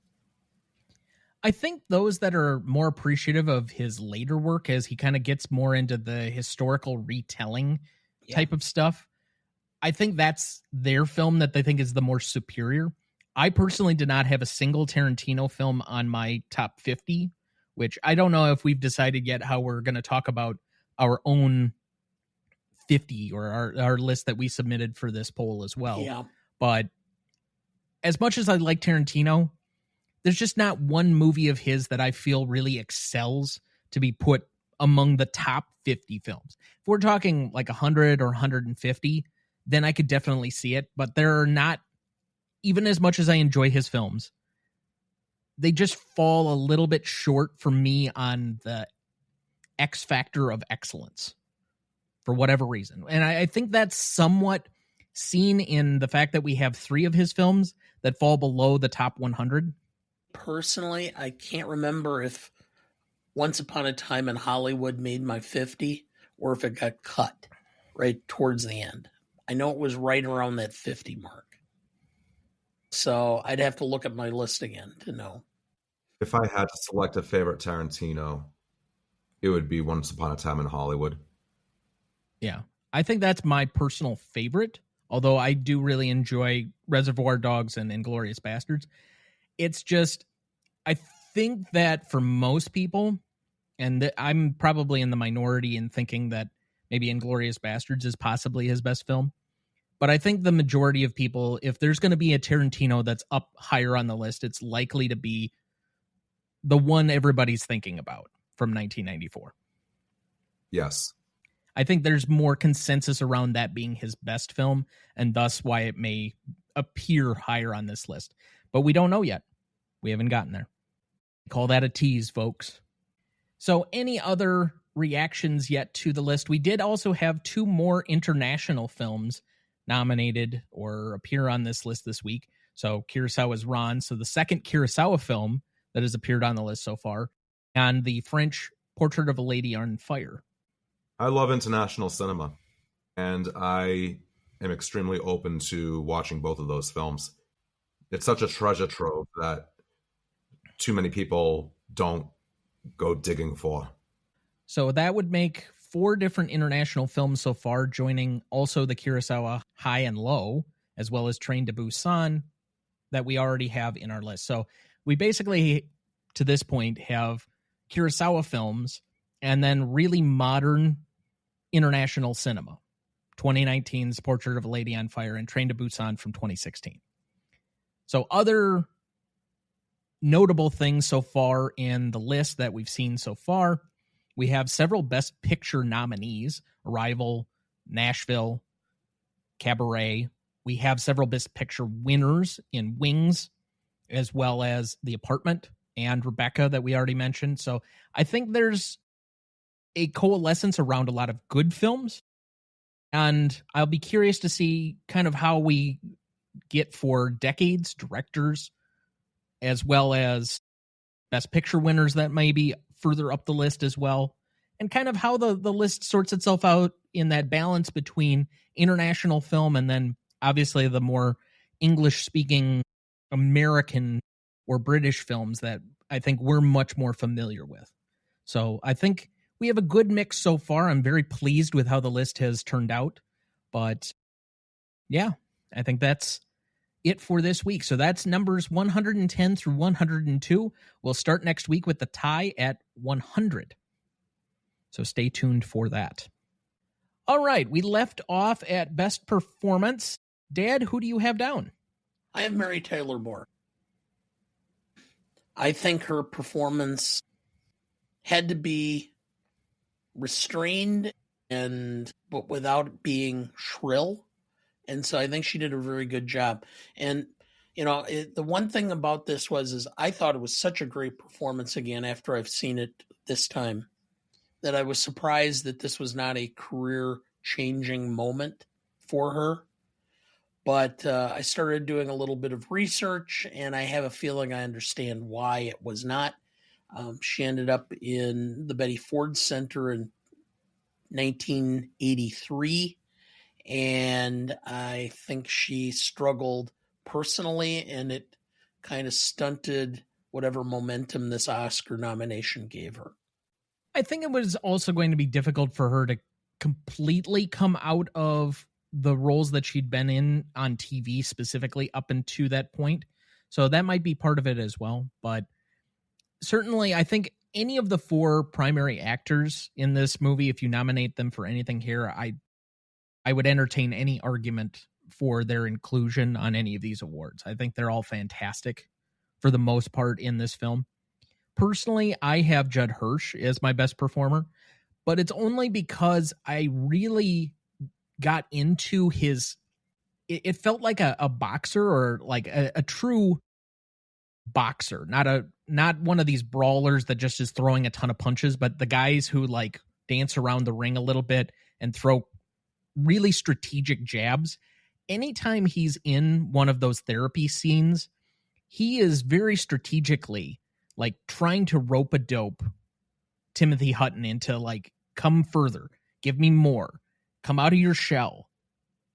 I think those that are more appreciative of his later work, as he kind of gets more into the historical retelling type of stuff, I think that's their film that they think is the more superior. I personally did not have a single Tarantino film on my top 50 which I don't know if we've decided yet how we're going to talk about our own 50 or our list that we submitted for this poll as well. Yeah. But as much as I like Tarantino, there's just not one movie of his that I feel really excels to be put among the top 50 films. If we're talking like 100 or 150, then I could definitely see it. But there are not, even as much as I enjoy his films, they just fall a little bit short for me on the X factor of excellence for whatever reason. And I think that's somewhat seen in the fact that we have 3 of his films that fall below the top 100. Personally, I can't remember if Once Upon a Time in Hollywood made my 50 or if it got cut right towards the end. I know it was right around that 50 mark. So I'd have to look at my list again to know. If I had to select a favorite Tarantino, it would be Once Upon a Time in Hollywood. Yeah, I think that's my personal favorite, although I do really enjoy Reservoir Dogs and Inglourious Bastards. It's just, I think that for most people, and I'm probably in the minority in thinking that maybe Inglourious Bastards is possibly his best film, but I think the majority of people, if there's going to be a Tarantino that's up higher on the list, it's likely to be the one everybody's thinking about from 1994. Yes. I think there's more consensus around that being his best film, and thus why it may appear higher on this list. But we don't know yet. We haven't gotten there. Call that a tease, folks. So any other reactions yet to the list? We did also have 2 more international films nominated or appear on this list this week. So Kurosawa's Ran, so the second Kurosawa film that has appeared on the list so far, and the French Portrait of a Lady on Fire. I love international cinema, and I am extremely open to watching both of those films. It's such a treasure trove that too many people don't go digging for. So that would make 4 different international films so far, joining also the Kurosawa High and Low, as well as Train to Busan, that we already have in our list. So we basically, to this point, have Kurosawa films and then really modern international cinema. 2019's Portrait of a Lady on Fire and Train to Busan from 2016. So other notable things so far in the list that we've seen so far, we have several Best Picture nominees: Arrival, Nashville, Cabaret. We have several Best Picture winners in Wings, as well as The Apartment and Rebecca that we already mentioned. So I think there's a coalescence around a lot of good films, and I'll be curious to see kind of how we get for decades, directors, as well as Best Picture winners that may be further up the list as well, and kind of how the list sorts itself out in that balance between international film and then obviously the more English-speaking American or British films that I think we're much more familiar with. So I think we have a good mix so far. I'm very pleased with how the list has turned out. But yeah, I think that's it for this week. So that's numbers 110 through 102. We'll start next week with the tie at 100. So stay tuned for that. All right, we left off at Best Performance. Dad, who do you have down? I have Mary Tyler Moore. I think her performance had to be restrained but without being shrill. And so I think she did a very good job. And, the one thing about this is I thought it was such a great performance again after I've seen it this time, that I was surprised that this was not a career-changing moment for her. But I started doing a little bit of research, and I have a feeling I understand why it was not. She ended up in the Betty Ford Center in 1983, and I think she struggled personally, and it kind of stunted whatever momentum this Oscar nomination gave her. I think it was also going to be difficult for her to completely come out of the roles that she'd been in on TV specifically up until that point. So that might be part of it as well. But certainly I think any of the four primary actors in this movie, if you nominate them for anything here, I would entertain any argument for their inclusion on any of these awards. I think they're all fantastic for the most part in this film. Personally, I have Judd Hirsch as my best performer, but it's only because I really got into his... It felt like a boxer, or like a true boxer, not one of these brawlers that just is throwing a ton of punches, but the guys who like dance around the ring a little bit and throw really strategic jabs. Anytime he's in one of those therapy scenes, he is very strategically like trying to rope-a-dope Timothy Hutton into like, come further, give me more, come out of your shell,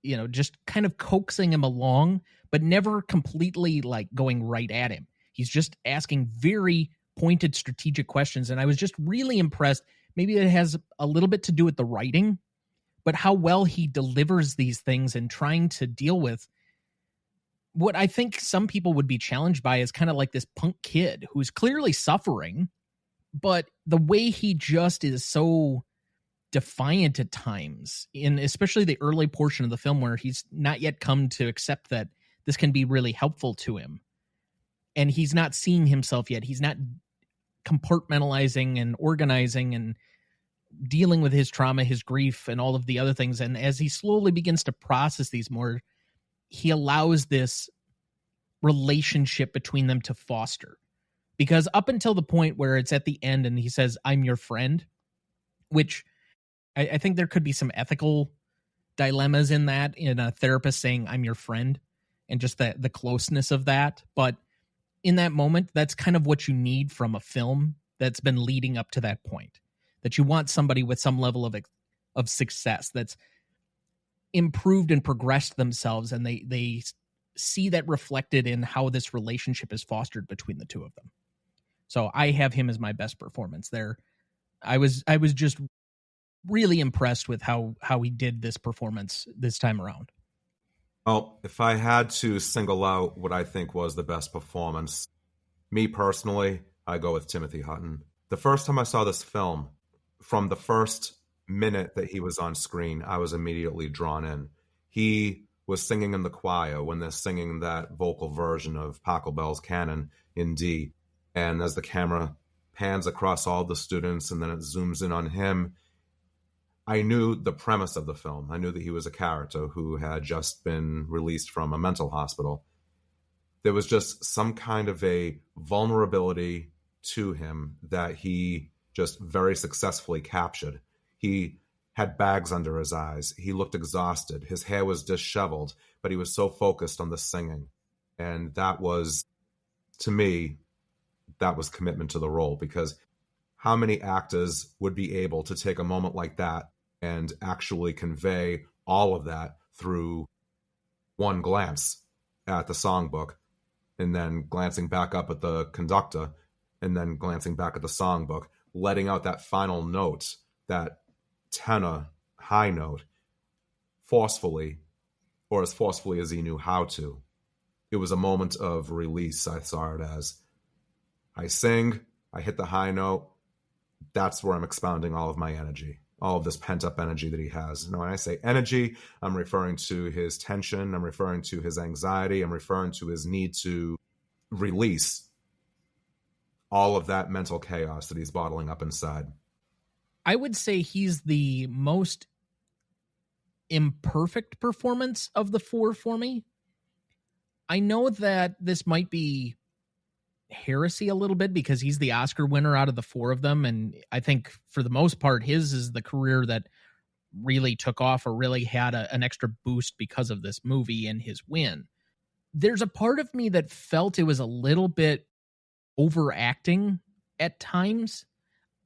you know, just kind of coaxing him along, but never completely like going right at him. He's just asking very pointed strategic questions. And I was just really impressed. Maybe it has a little bit to do with the writing, but how well he delivers these things and trying to deal with what I think some people would be challenged by is kind of like this punk kid who's clearly suffering, but the way he just is so defiant at times, in especially the early portion of the film where he's not yet come to accept that this can be really helpful to him. And he's not seeing himself yet. He's not compartmentalizing and organizing and dealing with his trauma, his grief, and all of the other things. And as he slowly begins to process these more, he allows this relationship between them to foster. Because up until the point where it's at the end and he says, "I'm your friend," which I think there could be some ethical dilemmas in that, in a therapist saying, "I'm your friend," and just the closeness of that. But in that moment, that's kind of what you need from a film that's been leading up to that point. That you want somebody with some level of success that's improved and progressed themselves, and they see that reflected in how this relationship is fostered between the two of them. So I have him as my best performance there. I was just really impressed with how he did this performance this time around. Well, if I had to single out what I think was the best performance, me personally, I go with Timothy Hutton. The first time I saw this film, from the first minute that he was on screen, I was immediately drawn in. He was singing in the choir when they're singing that vocal version of Pachelbel's Canon in D. And as the camera pans across all the students and then it zooms in on him, I knew the premise of the film. I knew that he was a character who had just been released from a mental hospital. There was just some kind of a vulnerability to him that he just very successfully captured. He had bags under his eyes. He looked exhausted. His hair was disheveled, but he was so focused on the singing. And that was, to me, that was commitment to the role, because how many actors would be able to take a moment like that and actually convey all of that through one glance at the songbook, and then glancing back up at the conductor, and then glancing back at the songbook, letting out that final note, that tenor high note, forcefully, or as forcefully as he knew how to. It was a moment of release, I saw it as. I sing, I hit the high note, that's where I'm expounding all of my energy, all of this pent-up energy that he has. And when I say energy, I'm referring to his tension, I'm referring to his anxiety, I'm referring to his need to release all of that mental chaos that he's bottling up inside. I would say he's the most imperfect performance of the four for me. I know that this might be heresy a little bit because he's the Oscar winner out of the four of them, and I think for the most part his is the career that really took off or really had an extra boost because of this movie and his win. There's a part of me that felt it was a little bit overacting at times.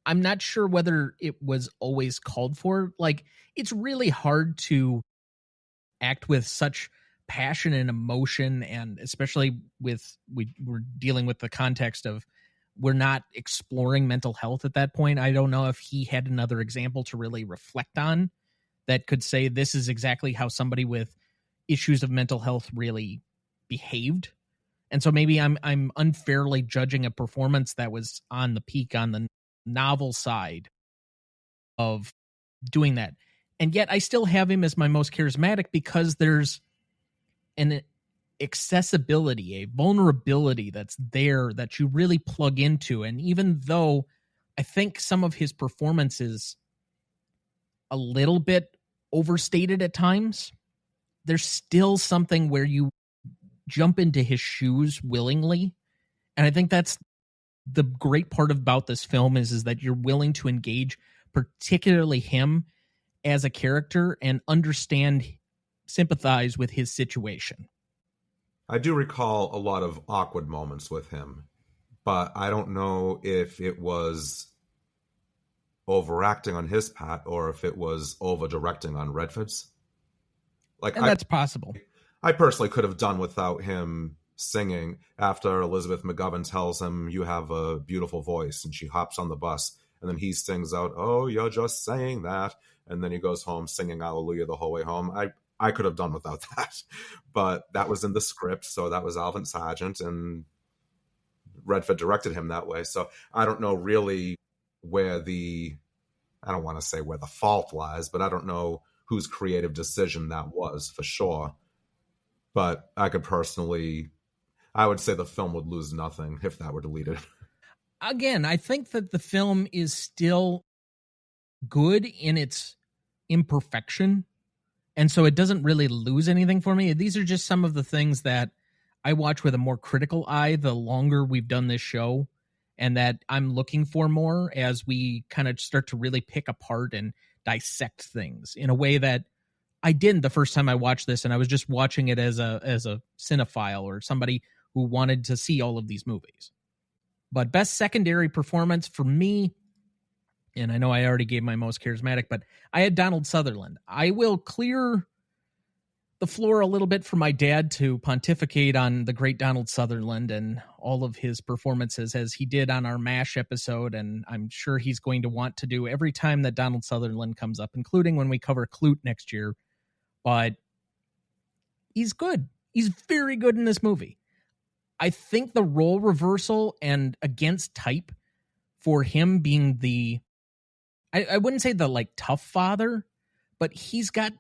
I'm not sure whether it was always called for. Like, it's really hard to act with such passion and emotion, and especially with we're dealing with the context of we're not exploring mental health at that point. I don't know if he had another example to really reflect on that could say this is exactly how somebody with issues of mental health really behaved. And so maybe I'm unfairly judging a performance that was on the peak, on the novel side of doing that. And yet I still have him as my most charismatic because there's an accessibility, a vulnerability that's there that you really plug into. And even though I think some of his performance is a little bit overstated at times, there's still something where you jump into his shoes willingly. And I think that's the great part about this film is that you're willing to engage particularly him as a character and understand, sympathize with his situation. I do recall a lot of awkward moments with him, but I don't know if it was overacting on his part or if it was over-directing on Redford's. And that's possible. I personally could have done without him singing after Elizabeth McGovern tells him, "You have a beautiful voice," and she hops on the bus, and then he sings out, "Oh, you're just saying that," and then he goes home singing Hallelujah the whole way home. I could have done without that, but that was in the script, so that was Alvin Sargent, and Redford directed him that way. So I don't know really where I don't want to say where the fault lies, but I don't know whose creative decision that was for sure. But I would say the film would lose nothing if that were deleted. Again, I think that the film is still good in its imperfection. And so it doesn't really lose anything for me. These are just some of the things that I watch with a more critical eye the longer we've done this show, and that I'm looking for more as we kind of start to really pick apart and dissect things in a way that I didn't the first time I watched this, and I was just watching it as a cinephile or somebody who wanted to see all of these movies. But best secondary performance for me, and I know I already gave my most charismatic, but I had Donald Sutherland. I will clear the floor a little bit for my dad to pontificate on the great Donald Sutherland and all of his performances as he did on our MASH episode, and I'm sure he's going to want to do every time that Donald Sutherland comes up, including when we cover Clute next year. But he's good. He's very good in this movie. I think the role reversal and against type for him being I wouldn't say the like tough father, but he's got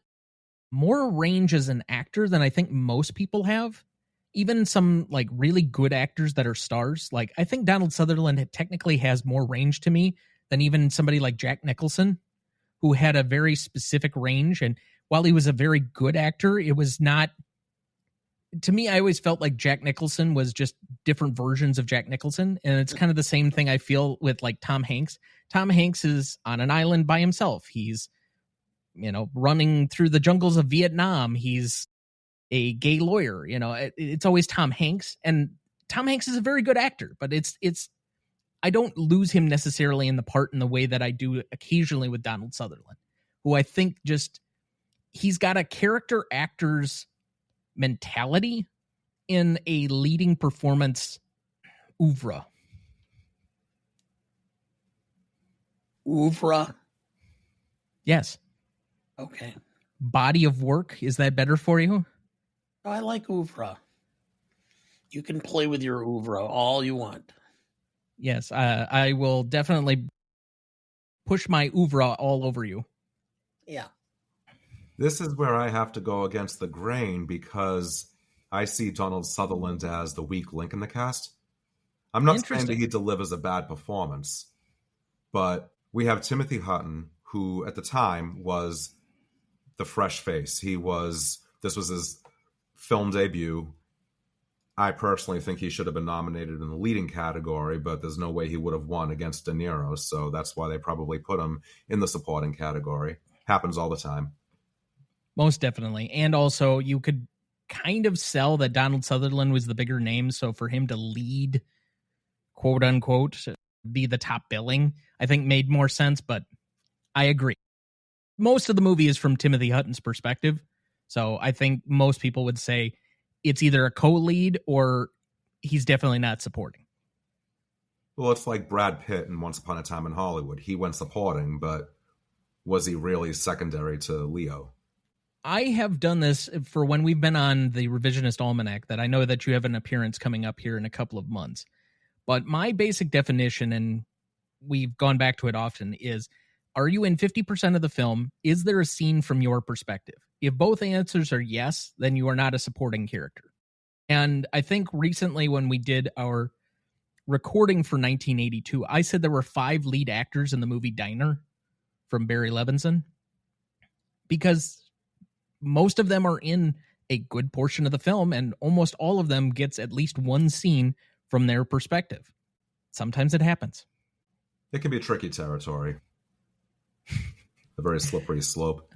more range as an actor than I think most people have. Even some like really good actors that are stars. Like I think Donald Sutherland technically has more range to me than even somebody like Jack Nicholson, who had a very specific range. And while he was a very good actor, it was not, to me, I always felt like Jack Nicholson was just different versions of Jack Nicholson. And it's kind of the same thing I feel with like Tom Hanks. Tom Hanks is on an island by himself. He's, running through the jungles of Vietnam. He's a gay lawyer. It's always Tom Hanks. And Tom Hanks is a very good actor, but I don't lose him necessarily in the part in the way that I do occasionally with Donald Sutherland, who I think just, he's got a character actor's mentality in a leading performance oeuvre. Oeuvre? Yes. Okay. Body of work. Is that better for you? I like oeuvre. You can play with your oeuvre all you want. Yes, I will definitely push my oeuvre all over you. Yeah. This is where I have to go against the grain because I see Donald Sutherland as the weak link in the cast. I'm not saying that he delivers a bad performance, but we have Timothy Hutton, who at the time was the fresh face. This was his film debut. I personally think he should have been nominated in the leading category, but there's no way he would have won against De Niro, so that's why they probably put him in the supporting category. Happens all the time. Most definitely. And also, you could kind of sell that Donald Sutherland was the bigger name, so for him to lead, quote unquote, be the top billing, I think made more sense, but I agree. Most of the movie is from Timothy Hutton's perspective, so I think most people would say it's either a co-lead or he's definitely not supporting. Well, it's like Brad Pitt in Once Upon a Time in Hollywood. He went supporting, but was he really secondary to Leo? I have done this for when we've been on the Revisionist Almanac, that I know that you have an appearance coming up here in a couple of months. But my basic definition, and we've gone back to it often, is, are you in 50% of the film? Is there a scene from your perspective? If both answers are yes, then you are not a supporting character. And I think recently when we did our recording for 1982, I said there were 5 lead actors in the movie Diner from Barry Levinson, because most of them are in a good portion of the film, and almost all of them gets at least one scene from their perspective. Sometimes it happens. It can be tricky territory. A very slippery slope.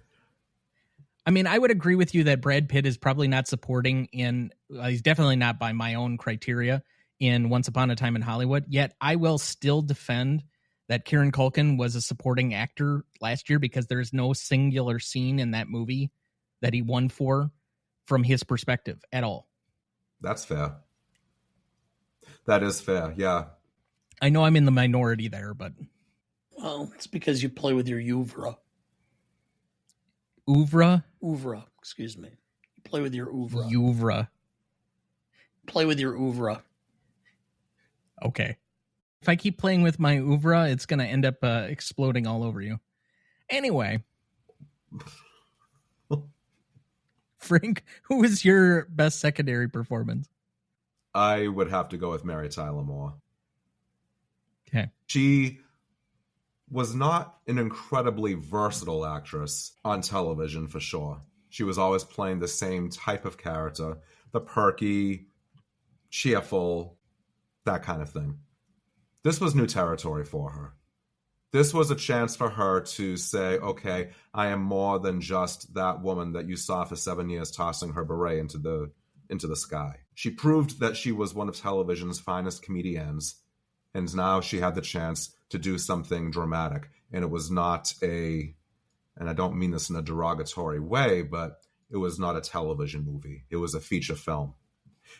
I mean, I would agree with you that Brad Pitt is probably not supporting in, he's definitely not by my own criteria in Once Upon a Time in Hollywood, yet I will still defend that Kieran Culkin was a supporting actor last year, because there's no singular scene in that movie that he won for from his perspective at all. That's fair. That is fair, yeah. I know I'm in the minority there, but... Well, it's because you play with your oeuvre. Oeuvre? Oeuvre, excuse me. You play with your oeuvre. Oeuvre. Play with your oeuvre. Okay. If I keep playing with my oeuvre, it's going to end up exploding all over you. Anyway. Frank, who was your best secondary performance? I would have to go with Mary Tyler Moore. Okay. She was not an incredibly versatile actress on television, for sure. She was always playing the same type of character, the perky, cheerful, that kind of thing. This was new territory for her. This was a chance for her to say, okay, I am more than just that woman that you saw for 7 years tossing her beret into the sky. She proved that she was one of television's finest comedians, and now she had the chance to do something dramatic. And it was not and I don't mean this in a derogatory way, but it was not a television movie. It was a feature film.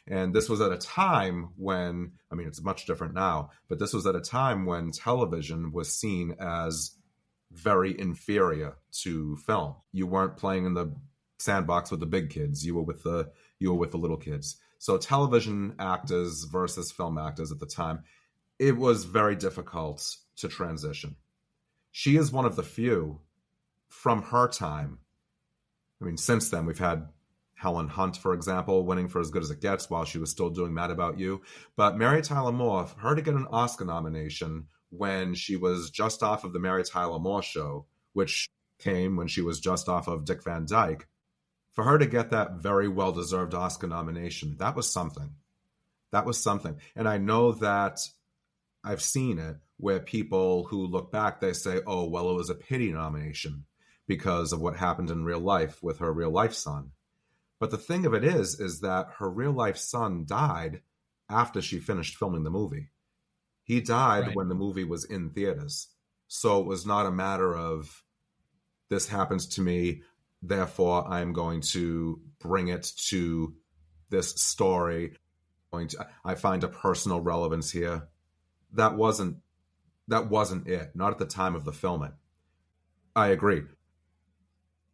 And this was at a time when, I mean, it's much different now, but this was at a time when television was seen as very inferior to film. You weren't playing in the sandbox with the big kids. You were with the little kids. So television actors versus film actors at the time, it was very difficult to transition. She is one of the few from her time. I mean, since then, we've had Helen Hunt, for example, winning for As Good as It Gets while she was still doing Mad About You. But Mary Tyler Moore, for her to get an Oscar nomination when she was just off of the Mary Tyler Moore Show, which came when she was just off of Dick Van Dyke, for her to get that very well-deserved Oscar nomination, that was something. That was something. And I know that I've seen it where people who look back, they say, oh, well, it was a pity nomination because of what happened in real life with her real life son. But the thing of it is that her real life son died after she finished filming the movie. He died when the movie was in theaters. So it was not a matter of, this happens to me, therefore I'm going to bring it to this story. I find a personal relevance here. That wasn't it. Not at the time of the filming. I agree.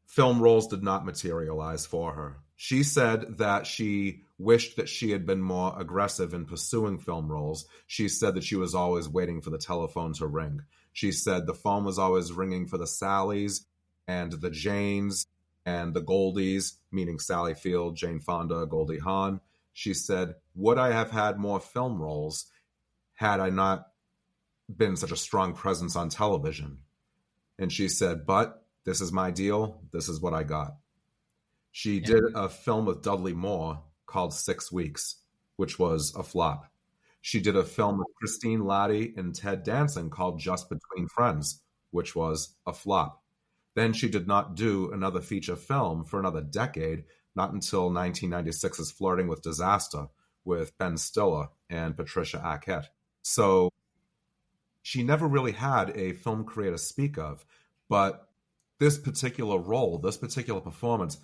Film roles did not materialize for her. She said that she wished that she had been more aggressive in pursuing film roles. She said that she was always waiting for the telephone to ring. She said the phone was always ringing for the Sallys and the Janes and the Goldies, meaning Sally Field, Jane Fonda, Goldie Hawn. She said, would I have had more film roles had I not been such a strong presence on television? And she said, but this is my deal. This is what I got. She did a film with Dudley Moore called 6 Weeks, which was a flop. She did a film with Christine Laddie and Ted Danson called Just Between Friends, which was a flop. Then she did not do another feature film for another decade, not until 1996's Flirting with Disaster with Ben Stiller and Patricia Arquette. So she never really had a film career to speak of, but this particular role, this particular performance,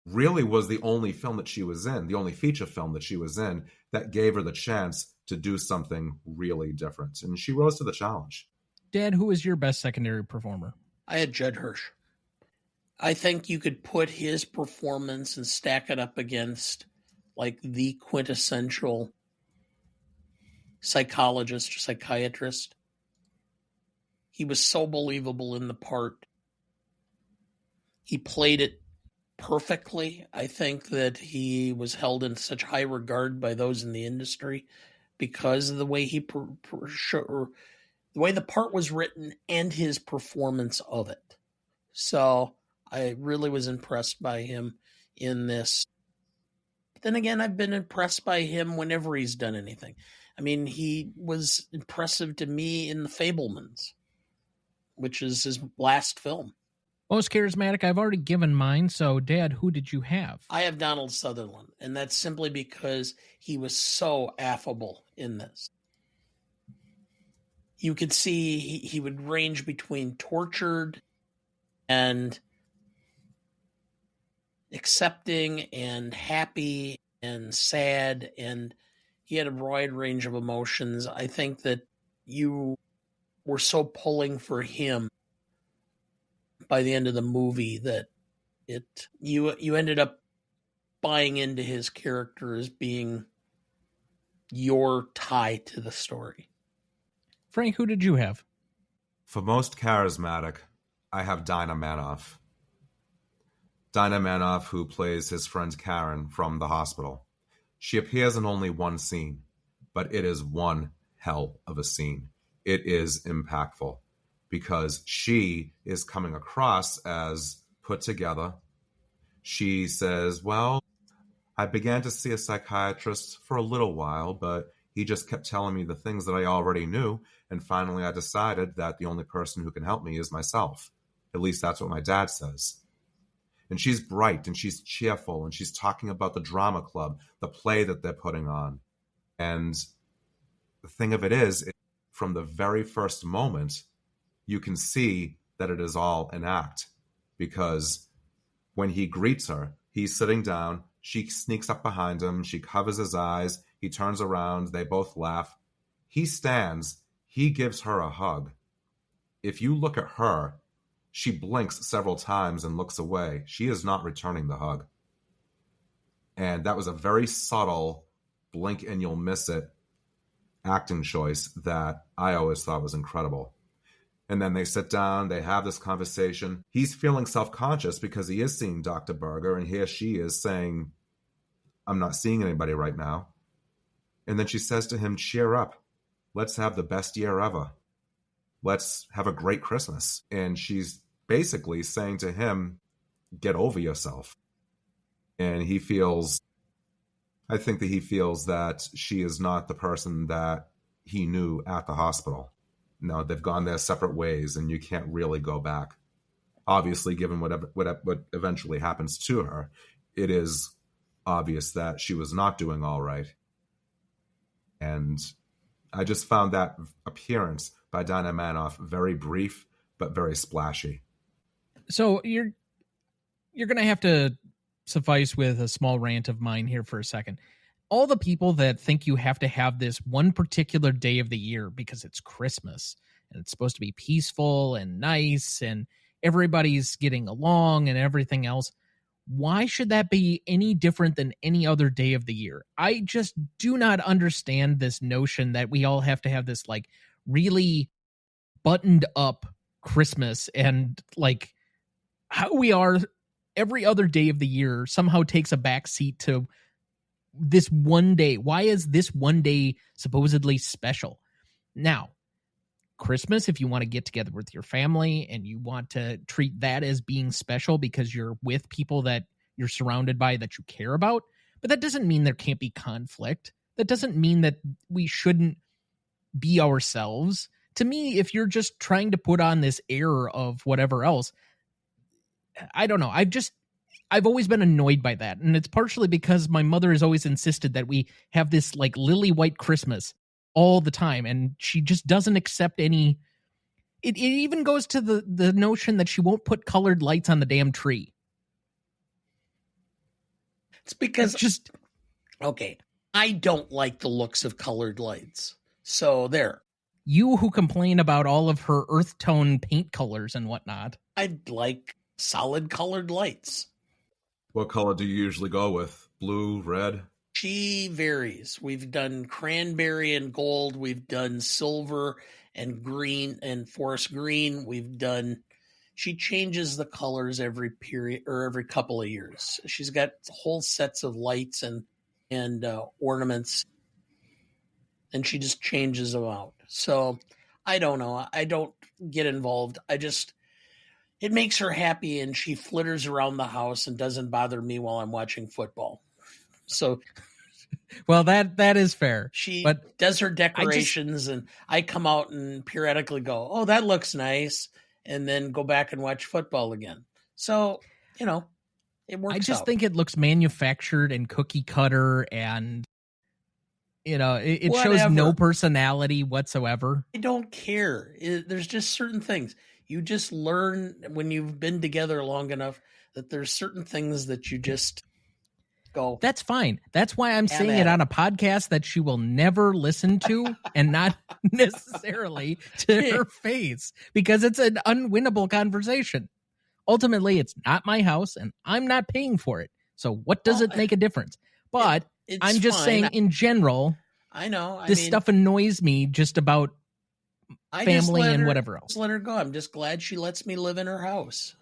really was the only film that she was in, the only feature film that she was in, that gave her the chance to do something really different. And she rose to the challenge. Dad, who is your best secondary performer? I had Judd Hirsch. I think you could put his performance and stack it up against like the quintessential psychologist or psychiatrist. He was so believable in the part. He played it perfectly. I think that he was held in such high regard by those in the industry because of the way the way the part was written and his performance of it. So I really was impressed by him in this. But then again, I've been impressed by him whenever he's done anything. I mean, he was impressive to me in The Fabelmans, which is his last film. Most charismatic, I've already given mine. So, Dad, who did you have? I have Donald Sutherland, and that's simply because he was so affable in this. You could see he would range between tortured and accepting and happy and sad, and he had a wide range of emotions. I think that you were so pulling for him by the end of the movie that you ended up buying into his character as being your tie to the story. Frank, who did you have? For most charismatic, I have Dinah Manoff. Dinah Manoff, who plays his friend Karen from the hospital. She appears in only one scene, but it is one hell of a scene. It is impactful because she is coming across as put together. She says, well, I began to see a psychiatrist for a little while, but he just kept telling me the things that I already knew. And finally, I decided that the only person who can help me is myself. At least that's what my dad says. And she's bright and she's cheerful and she's talking about the drama club, the play that they're putting on. And the thing of it is, from the very first moment, you can see that it is all an act. Because when he greets her, he's sitting down, she sneaks up behind him, she covers his eyes, he turns around, they both laugh. He stands, he gives her a hug. If you look at her, she blinks several times and looks away. She is not returning the hug. And that was a very subtle blink and you'll miss it acting choice that I always thought was incredible. And then they sit down, they have this conversation. He's feeling self-conscious because he is seeing Dr. Berger, and here she is saying, I'm not seeing anybody right now. And then she says to him, cheer up. Let's have the best year ever. Let's have a great Christmas. And she's basically saying to him, get over yourself. And he feels, I think that he feels that she is not the person that he knew at the hospital. No, they've gone their separate ways and you can't really go back. Obviously, given what eventually happens to her, it is obvious that she was not doing all right. And I just found that appearance by Dinah Manoff very brief, but very splashy. So you're going to have to suffice with a small rant of mine here for a second. All the people that think you have to have this one particular day of the year because it's Christmas and it's supposed to be peaceful and nice and everybody's getting along and everything else, why should that be any different than any other day of the year? I just do not understand this notion that we all have to have this like really buttoned up Christmas, and like how we are every other day of the year somehow takes a backseat to this one day. Why is this one day supposedly special? Now, Christmas, if you want to get together with your family and you want to treat that as being special because you're with people that you're surrounded by that you care about, but that doesn't mean there can't be conflict. That doesn't mean that we shouldn't be ourselves. To me, if you're just trying to put on this air of whatever else, I don't know. I've always been annoyed by that. And it's partially because my mother has always insisted that we have this like lily white Christmas all the time. And she just doesn't accept any. It even goes to the notion that she won't put colored lights on the damn tree. It's because okay, I don't like the looks of colored lights. So there. You who complain about all of her earth tone paint colors and whatnot. I'd like solid colored lights. What color do you usually go with? Blue, red? She varies. We've done cranberry and gold. We've done silver and green and forest green. She changes the colors every period or every couple of years. She's got whole sets of lights and ornaments, and she just changes them out. So I don't know. I don't get involved. It makes her happy, and she flitters around the house and doesn't bother me while I'm watching football. So, well, that is fair. She but does her decorations, and I come out and periodically go, "Oh, that looks nice," and then go back and watch football again. So, it works. I just out. think it looks manufactured and cookie cutter, and it shows no personality whatsoever. I don't care. There's just certain things. You just learn when you've been together long enough that there's certain things that you just go. That's fine. That's why I'm saying it on a podcast that she will never listen to and not necessarily to her face, because it's an unwinnable conversation. Ultimately, it's not my house and I'm not paying for it. So what does it make a difference? But I'm just saying in general, I know this stuff annoys me just about family and whatever else. Just let her go. I'm just glad she lets me live in her house.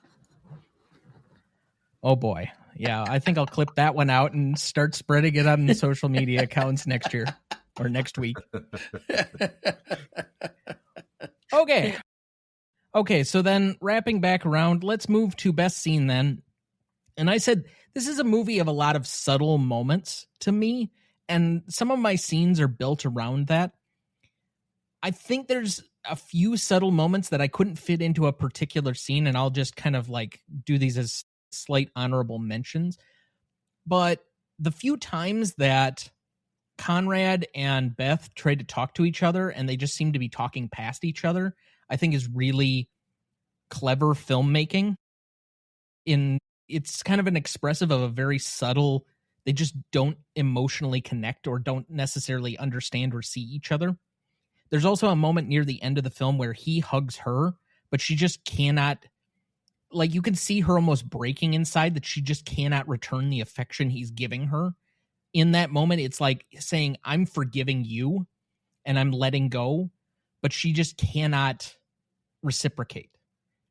Oh boy. Yeah, I think I'll clip that one out and start spreading it on the social media accounts next year or next week. Okay, so then wrapping back around, let's move to best scene then. And I said, this is a movie of a lot of subtle moments to me, and some of my scenes are built around that. I think there's a few subtle moments that I couldn't fit into a particular scene, and I'll just kind of like do these as slight honorable mentions. But the few times that Conrad and Beth tried to talk to each other and they just seem to be talking past each other, I think is really clever filmmaking. It's kind of an expressive of a very subtle, they just don't emotionally connect or don't necessarily understand or see each other. There's also a moment near the end of the film where he hugs her, but she just cannot, like, you can see her almost breaking inside, that she just cannot return the affection he's giving her. In that moment, it's like saying, I'm forgiving you and I'm letting go, but she just cannot reciprocate.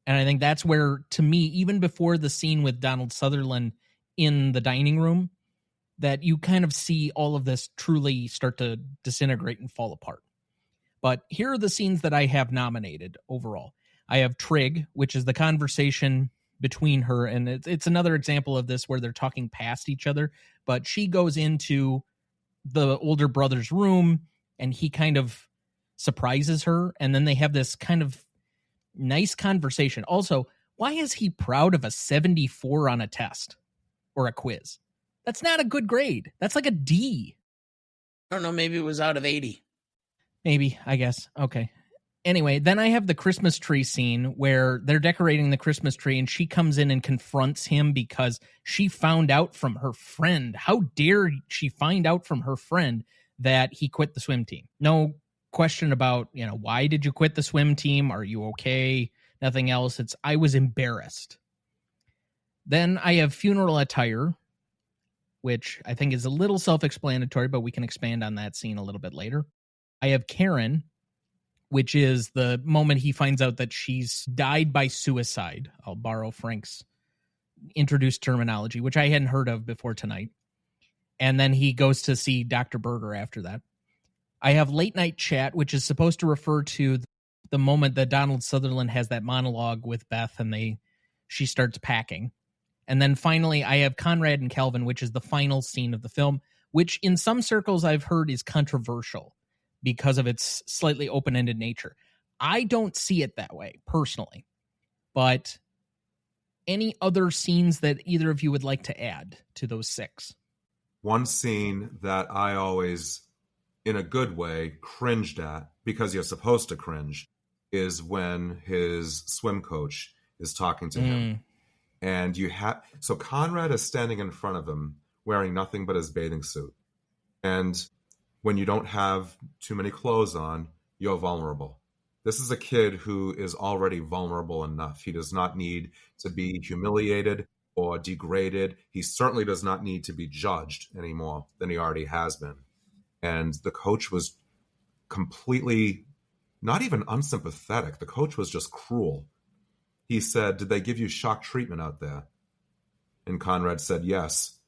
And I think that's where, to me, even before the scene with Donald Sutherland in the dining room, that you kind of see all of this truly start to disintegrate and fall apart. But here are the scenes that I have nominated overall. I have Trig, which is the conversation between her, and it's another example of this where they're talking past each other, but she goes into the older brother's room and he kind of surprises her, and then they have this kind of nice conversation. Also, why is he proud of a 74 on a test or a quiz? That's not a good grade. That's like a D. I don't know, maybe it was out of 80. Maybe, I guess. Okay. Anyway, then I have the Christmas tree scene where they're decorating the Christmas tree and she comes in and confronts him because she found out from her friend. How dare she find out from her friend that he quit the swim team? No question about, why did you quit the swim team? Are you okay? Nothing else. It's, I was embarrassed. Then I have funeral attire, which I think is a little self-explanatory, but we can expand on that scene a little bit later. I have Karen, which is the moment he finds out that she's died by suicide. I'll borrow Frank's introduced terminology, which I hadn't heard of before tonight. And then he goes to see Dr. Berger after that. I have late night chat, which is supposed to refer to the moment that Donald Sutherland has that monologue with Beth and she starts packing. And then finally, I have Conrad and Calvin, which is the final scene of the film, which in some circles I've heard is controversial because of its slightly open-ended nature. I don't see it that way, personally. But any other scenes that either of you would like to add to those six? One scene that I always, in a good way, cringed at, because you're supposed to cringe, is when his swim coach is talking to him. And so Conrad is standing in front of him wearing nothing but his bathing suit. And when you don't have too many clothes on, you're vulnerable. This is a kid who is already vulnerable enough. He does not need to be humiliated or degraded. He certainly does not need to be judged any more than he already has been. And the coach was completely not even unsympathetic. The coach was just cruel. He said, "Did they give you shock treatment out there?" And Conrad said, "Yes."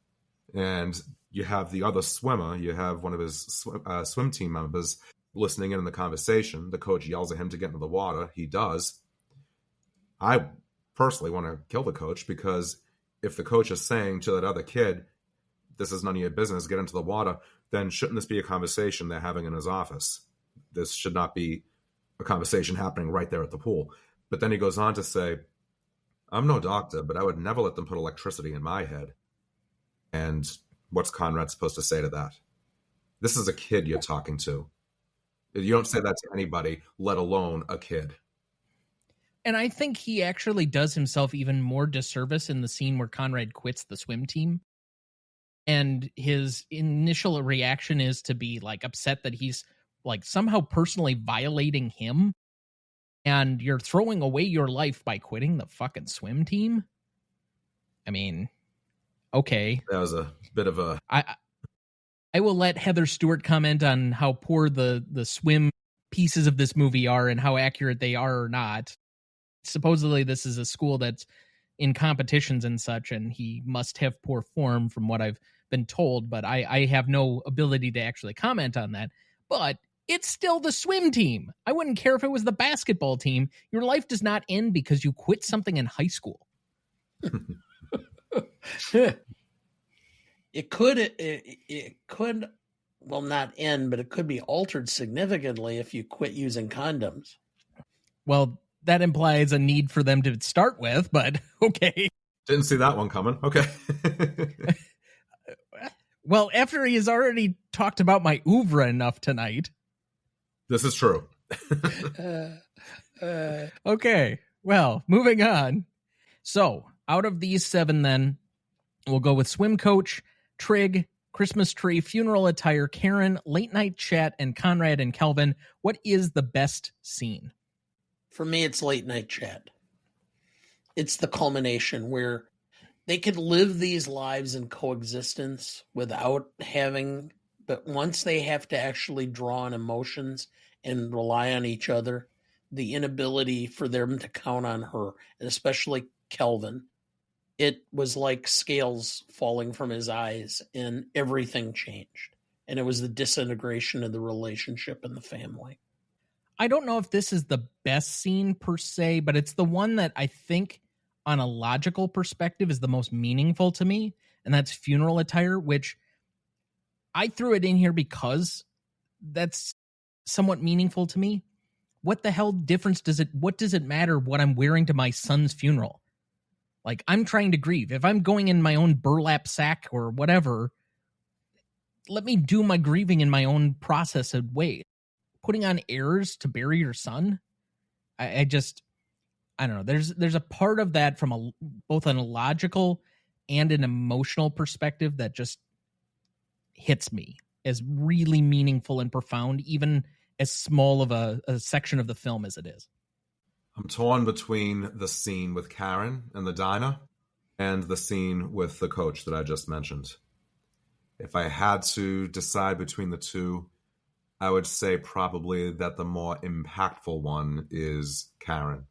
And you have the other swimmer, you have one of his swim team members listening in on the conversation. The coach yells at him to get into the water. He does. I personally want to kill the coach, because if the coach is saying to that other kid, "This is none of your business, get into the water," then shouldn't this be a conversation they're having in his office? This should not be a conversation happening right there at the pool. But then he goes on to say, "I'm no doctor, but I would never let them put electricity in my head." And what's Conrad supposed to say to that? This is a kid you're talking to. You don't say that to anybody, let alone a kid. And I think he actually does himself even more disservice in the scene where Conrad quits the swim team. And his initial reaction is to be like upset that he's like somehow personally violating him. And you're throwing away your life by quitting the fucking swim team? I mean, okay. That was a bit of a... I will let Heather Stewart comment on how poor the swim pieces of this movie are and how accurate they are or not. Supposedly this is a school that's in competitions and such, and he must have poor form from what I've been told, but I have no ability to actually comment on that. But it's still the swim team. I wouldn't care if it was the basketball team. Your life does not end because you quit something in high school. It could, well, not end, but it could be altered significantly if you quit using condoms. Well, that implies a need for them to start with, but okay. Didn't see that one coming. Okay. Well, after he has already talked about my oeuvre enough tonight. This is true. Okay. Well, moving on. So, out of these 7 then, we'll go with swim coach, Trig, Christmas tree, funeral attire, Karen, late night chat, and Conrad and Kelvin. What is the best scene? For me, it's late night chat. It's the culmination where they could live these lives in coexistence without having, but once they have to actually draw on emotions and rely on each other, the inability for them to count on her, and especially Kelvin, it was like scales falling from his eyes and everything changed. And it was the disintegration of the relationship and the family. I don't know if this is the best scene per se, but it's the one that I think on a logical perspective is the most meaningful to me. And that's funeral attire, which I threw it in here because that's somewhat meaningful to me. What the hell difference what does it matter what I'm wearing to my son's funeral? Like, I'm trying to grieve. If I'm going in my own burlap sack or whatever, let me do my grieving in my own process of way. Putting on airs to bury your son, I don't know. There's a part of that from both on a logical and an emotional perspective that just hits me as really meaningful and profound, even as small of a section of the film as it is. I'm torn between the scene with Karen in the diner and the scene with the coach that I just mentioned. If I had to decide between the two, I would say probably that the more impactful one is Karen.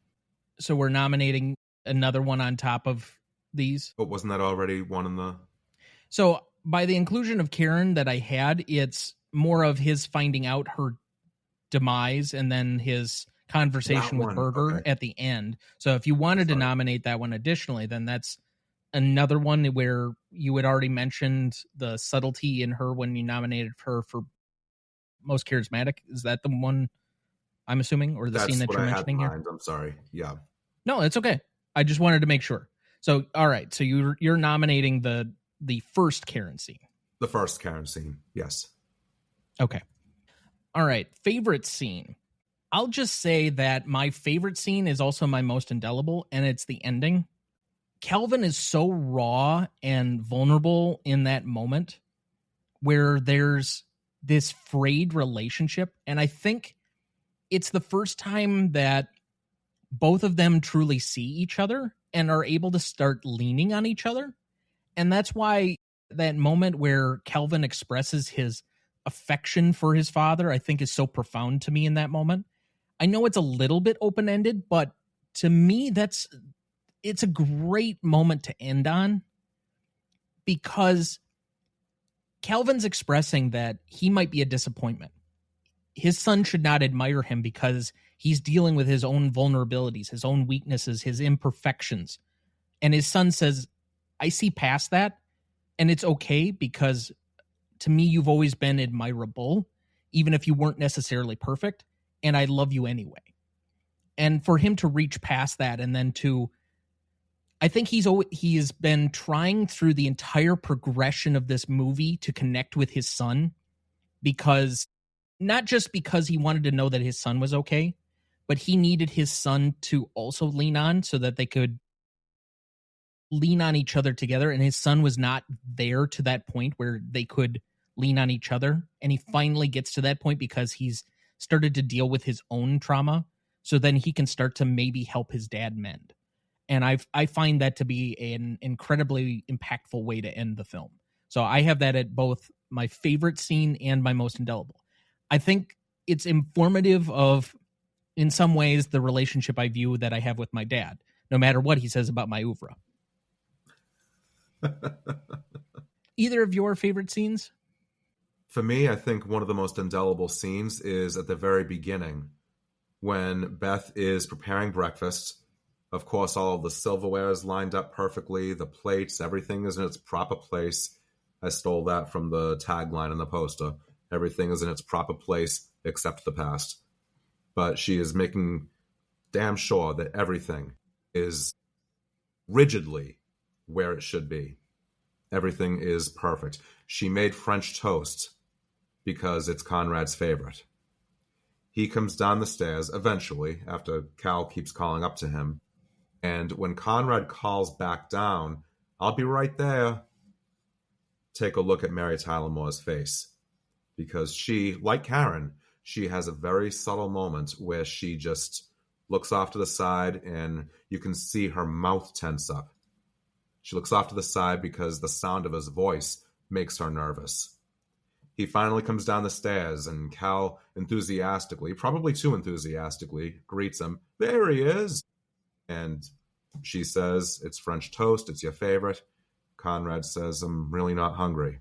So we're nominating another one on top of these? But wasn't that already one in the... So by the inclusion of Karen that I had, it's more of his finding out her demise and then his conversation with Berger at the end. So if you wanted to nominate that one additionally, then that's another one where you had already mentioned the subtlety in her when you nominated her for most charismatic. Is that the one I'm assuming, or the scene that you're mentioning here? I'm sorry. Yeah. No, it's okay. I just wanted to make sure. So, all right. So you're nominating the first Karen scene. The first Karen scene. Yes. Okay. All right. Favorite scene. I'll just say that my favorite scene is also my most indelible, and it's the ending. Kelvin is so raw and vulnerable in that moment where there's this frayed relationship. And I think it's the first time that both of them truly see each other and are able to start leaning on each other. And that's why that moment where Kelvin expresses his affection for his father, I think is so profound to me in that moment. I know it's a little bit open-ended, but to me, it's a great moment to end on, because Calvin's expressing that he might be a disappointment. His son should not admire him because he's dealing with his own vulnerabilities, his own weaknesses, his imperfections. And his son says, I see past that, and it's okay, because to me, you've always been admirable, even if you weren't necessarily perfect, and I love you anyway. And for him to reach past that, and then I think he has been trying through the entire progression of this movie to connect with his son, because not just because he wanted to know that his son was okay, but he needed his son to also lean on so that they could lean on each other together. And his son was not there to that point where they could lean on each other. And he finally gets to that point because he's started to deal with his own trauma. So then he can start to maybe help his dad mend. And I find that to be an incredibly impactful way to end the film. So I have that at both my favorite scene and my most indelible. I think it's informative of, in some ways, the relationship I view that I have with my dad, no matter what he says about my oeuvre. Either of your favorite scenes? For me, I think one of the most indelible scenes is at the very beginning when Beth is preparing breakfast. Of course, all of the silverware is lined up perfectly, the plates, everything is in its proper place. I stole that from the tagline in the poster. Everything is in its proper place except the past. But she is making damn sure that everything is rigidly where it should be. Everything is perfect. She made French toast because it's Conrad's favorite. He comes down the stairs eventually after Cal keeps calling up to him. And when Conrad calls back down, I'll be right there. Take a look at Mary Tyler Moore's face. Because she, like Karen, she has a very subtle moment where she just looks off to the side and you can see her mouth tense up. She looks off to the side because the sound of his voice makes her nervous. He finally comes down the stairs and Cal enthusiastically, probably too enthusiastically, greets him. There he is. And she says, it's French toast. It's your favorite. Conrad says, I'm really not hungry.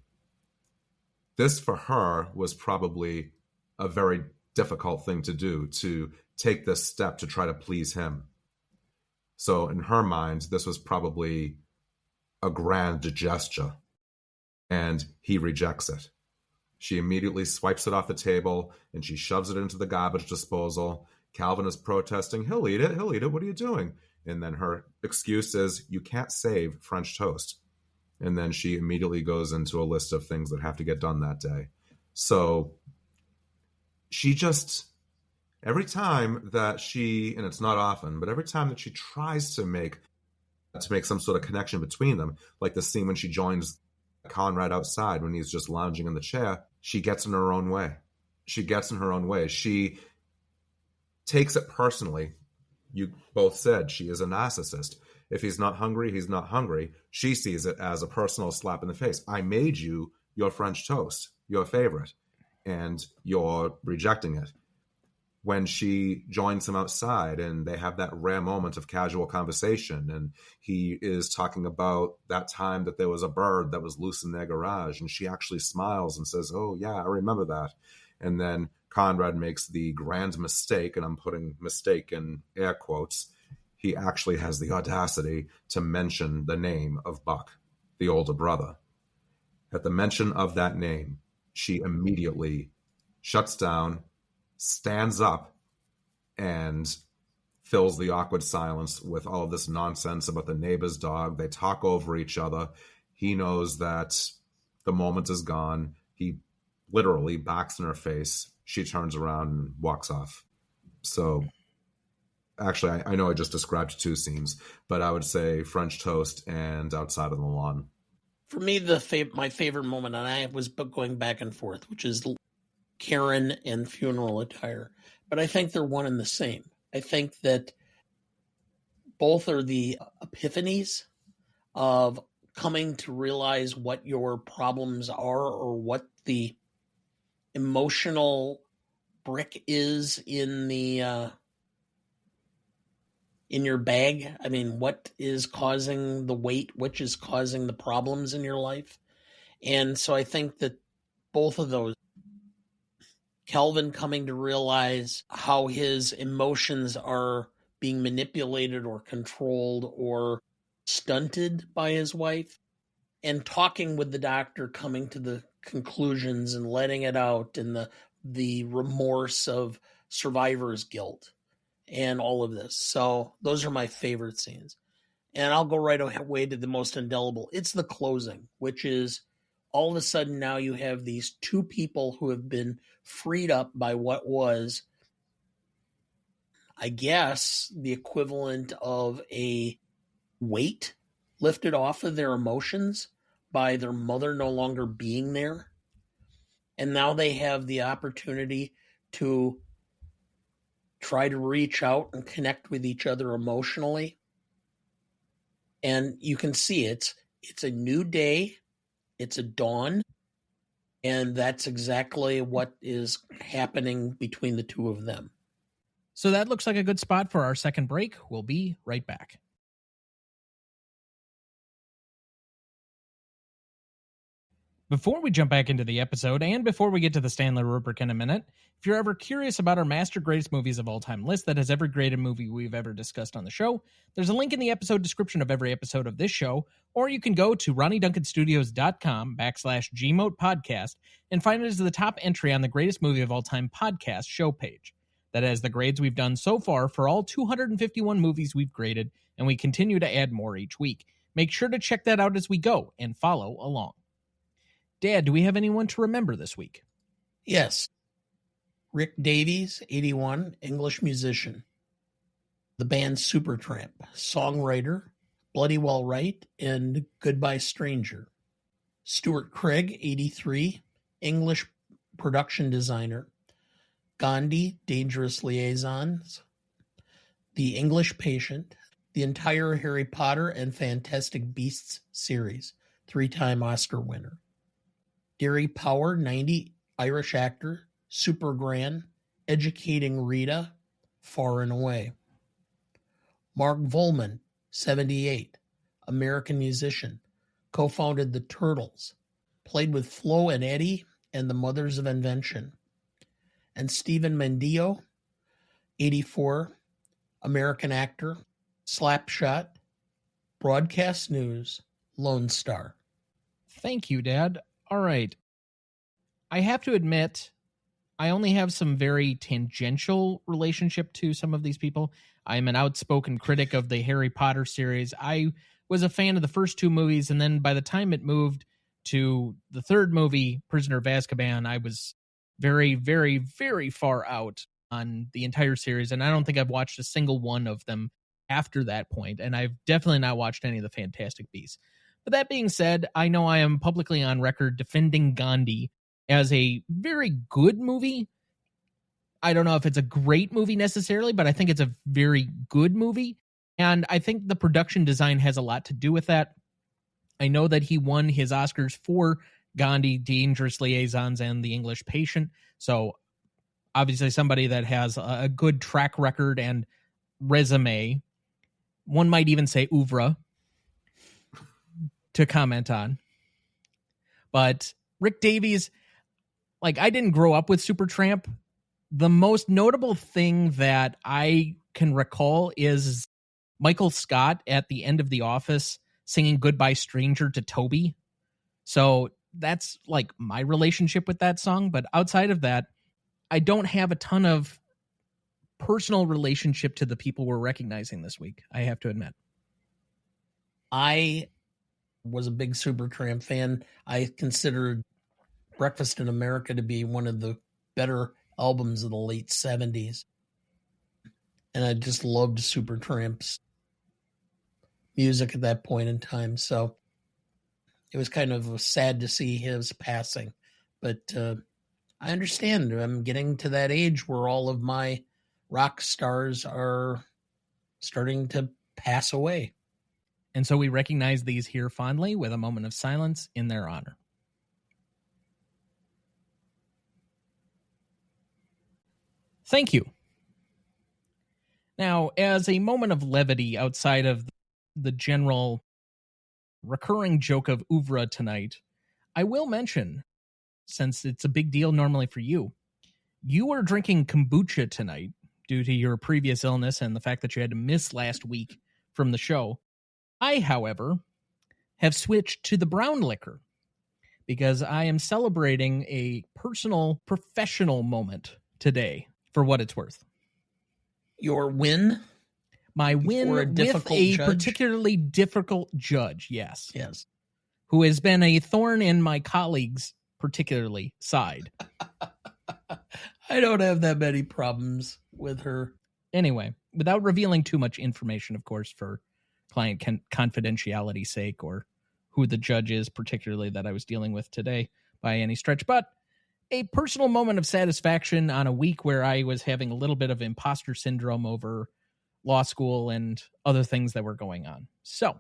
This for her was probably a very difficult thing to do, to take this step to try to please him. So in her mind, this was probably a grand gesture, and he rejects it. She immediately swipes it off the table and she shoves it into the garbage disposal. Calvin is protesting, he'll eat it, what are you doing? And then her excuse is, you can't save French toast. And then she immediately goes into a list of things that have to get done that day. So she just, every time that she, and it's not often, but every time that she tries to make some sort of connection between them, like the scene when she joins Conrad outside when he's just lounging in the chair, she gets in her own way. She takes it personally. You both said she is a narcissist. If he's not hungry, he's not hungry. She sees it as a personal slap in the face. I made you your French toast, your favorite, and you're rejecting it. When she joins him outside and they have that rare moment of casual conversation, and he is talking about that time that there was a bird that was loose in their garage, and she actually smiles and says, oh yeah, I remember that. And then Conrad makes the grand mistake, and I'm putting mistake in air quotes. He actually has the audacity to mention the name of Buck, the older brother. At the mention of that name, she immediately shuts down, stands up, and fills the awkward silence with all of this nonsense about the neighbor's dog. They talk over each other. He knows that the moment is gone. He literally backs in her face. She turns around and walks off. So actually, I know I just described two scenes, but I would say French toast and outside on the lawn. For me, my favorite moment, and I was going back and forth, which is Karen and funeral attire. But I think they're one and the same. I think that both are the epiphanies of coming to realize what your problems are, or what the emotional brick is in the in your bag. I mean, what is causing the weight, which is causing the problems in your life. And so I think that both of those, Calvin coming to realize how his emotions are being manipulated or controlled or stunted by his wife, and talking with the doctor, coming to the conclusions and letting it out, and the remorse of survivor's guilt and all of this. So those are my favorite scenes. And I'll go right away to the most indelible. It's the closing, which is all of a sudden now you have these two people who have been freed up by what was, I guess, the equivalent of a weight lifted off of their emotions by their mother no longer being there. And now they have the opportunity to try to reach out and connect with each other emotionally. And you can see it's a new day. It's a dawn. And that's exactly what is happening between the two of them. So that looks like a good spot for our second break. We'll be right back. Before we jump back into the episode, and before we get to the Stanley Rubric in a minute, if you're ever curious about our Master Greatest Movies of All Time list that has every graded movie we've ever discussed on the show, there's a link in the episode description of every episode of this show, or you can go to RonnieDuncanStudios.com/GMOTE podcast and find it as the top entry on the Greatest Movie of All Time podcast show page. That has the grades we've done so far for all 251 movies we've graded, and we continue to add more each week. Make sure to check that out as we go and follow along. Dad, do we have anyone to remember this week? Yes. Rick Davies, 81, English musician. The band Supertramp, songwriter, Bloody Well Right, and Goodbye Stranger. Stuart Craig, 83, English production designer. Gandhi, Dangerous Liaisons. The English Patient. The entire Harry Potter and Fantastic Beasts series. 3-time Oscar winner. Derry Power, 90, Irish actor, Super Gran, Educating Rita, Far and Away. Mark Volman, 78, American musician, co-founded the Turtles, played with Flo and Eddie and the Mothers of Invention. And Stephen Mendio, 84, American actor, Slapshot, Broadcast News, Lone Star. Thank you, Dad. All right. I have to admit, I only have some very tangential relationship to some of these people. I'm an outspoken critic of the Harry Potter series. I was a fan of the first two movies, and then by the time it moved to the third movie, Prisoner of Azkaban, I was very, very, very far out on the entire series, and I don't think I've watched a single one of them after that point, and I've definitely not watched any of the Fantastic Beasts. But that being said, I know I am publicly on record defending Gandhi as a very good movie. I don't know if it's a great movie necessarily, but I think it's a very good movie. And I think the production design has a lot to do with that. I know that he won his Oscars for Gandhi, Dangerous Liaisons, and The English Patient. So obviously somebody that has a good track record and resume. One might even say oeuvre to comment on. But Rick Davies, like, I didn't grow up with Supertramp. The most notable thing that I can recall is Michael Scott at the end of The Office singing Goodbye Stranger to Toby. So that's like my relationship with that song. But outside of that, I don't have a ton of personal relationship to the people we're recognizing this week, I have to admit. I was a big Supertramp fan. I considered Breakfast in America to be one of the better albums of the late 70s. And I just loved Supertramp's music at that point in time. So it was kind of sad to see his passing. But I understand. I'm getting to that age where all of my rock stars are starting to pass away. And so we recognize these here fondly with a moment of silence in their honor. Thank you. Now, as a moment of levity outside of the general recurring joke of oeuvre tonight, I will mention, since it's a big deal normally for you, you were drinking kombucha tonight due to your previous illness and the fact that you had to miss last week from the show. I, however, have switched to the brown liquor because I am celebrating a personal, professional moment today, for what it's worth. Your win? My win with a particularly difficult judge, yes. Yes. Who has been a thorn in my colleagues' particularly side. I don't have that many problems with her. Anyway, without revealing too much information, of course, for client confidentiality sake, or who the judge is particularly that I was dealing with today by any stretch, but a personal moment of satisfaction on a week where I was having a little bit of imposter syndrome over law school and other things that were going on. So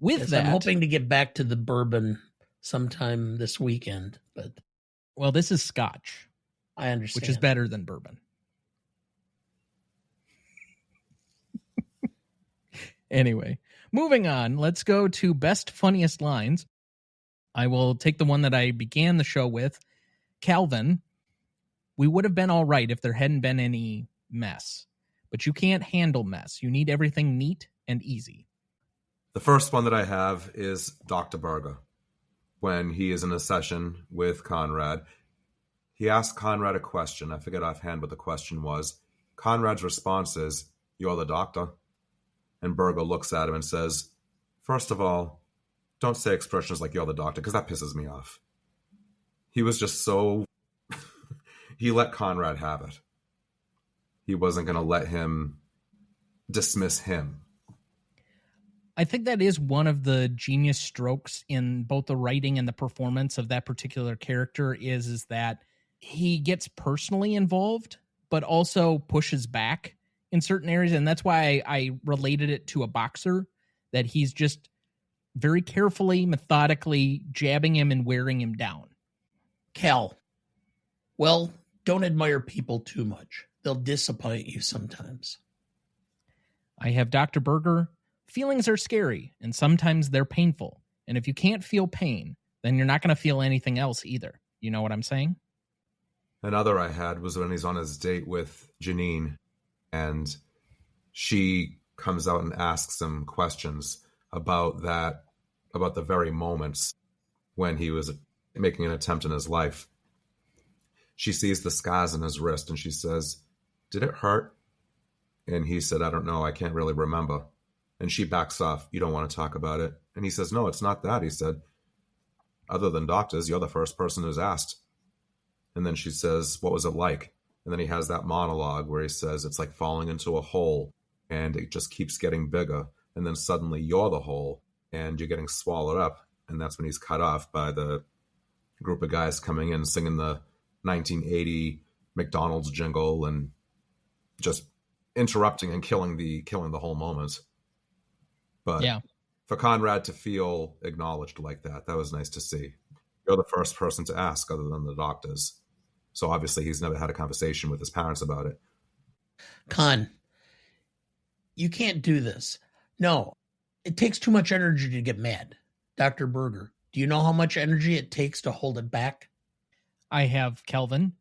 with that, I'm hoping to get back to the bourbon sometime this weekend, but well, this is Scotch. I understand. Which is better than bourbon. Anyway, moving on, let's go to best funniest lines. I will take the one that I began the show with. Calvin, we would have been all right if there hadn't been any mess, but you can't handle mess. You need everything neat and easy. The first one that I have is Dr. Berger. When he is in a session with Conrad, he asks Conrad a question. I forget offhand what the question was. Conrad's response is, "You're the doctor." And Berger looks at him and says, "First of all, don't say expressions like 'you're the doctor,' because that pisses me off." He was just so... he let Conrad have it. He wasn't going to let him dismiss him. I think that is one of the genius strokes in both the writing and the performance of that particular character is that he gets personally involved, but also pushes back in certain areas. And that's why I related it to a boxer, that he's just very carefully, methodically jabbing him and wearing him down. Cal, well, don't admire people too much. They'll disappoint you sometimes. I have Dr. Berger. Feelings are scary, and sometimes they're painful. And if you can't feel pain, then you're not going to feel anything else either. You know what I'm saying? Another I had was when he's on his date with Janine, and she comes out and asks him questions about the very moments when he was making an attempt in his life. She sees the scars in his wrist, and she says, "Did it hurt?" And he said, "I don't know. I can't really remember." And she backs off. "You don't want to talk about it." And he says, "No, it's not that." He said, "Other than doctors, you're the first person who's asked." And then she says, "What was it like?" And then he has that monologue where he says, "It's like falling into a hole and it just keeps getting bigger. And then suddenly you're the hole and you're getting swallowed up." And that's when he's cut off by the group of guys coming in singing the 1980 McDonald's jingle and just interrupting and killing the whole moment. But yeah, for Conrad to feel acknowledged like that was nice to see. You're the first person to ask other than the doctors. So obviously he's never had a conversation with his parents about it. Con, you can't do this. No, it takes too much energy to get mad. Dr. Berger, do you know how much energy it takes to hold it back? I have Kelvin.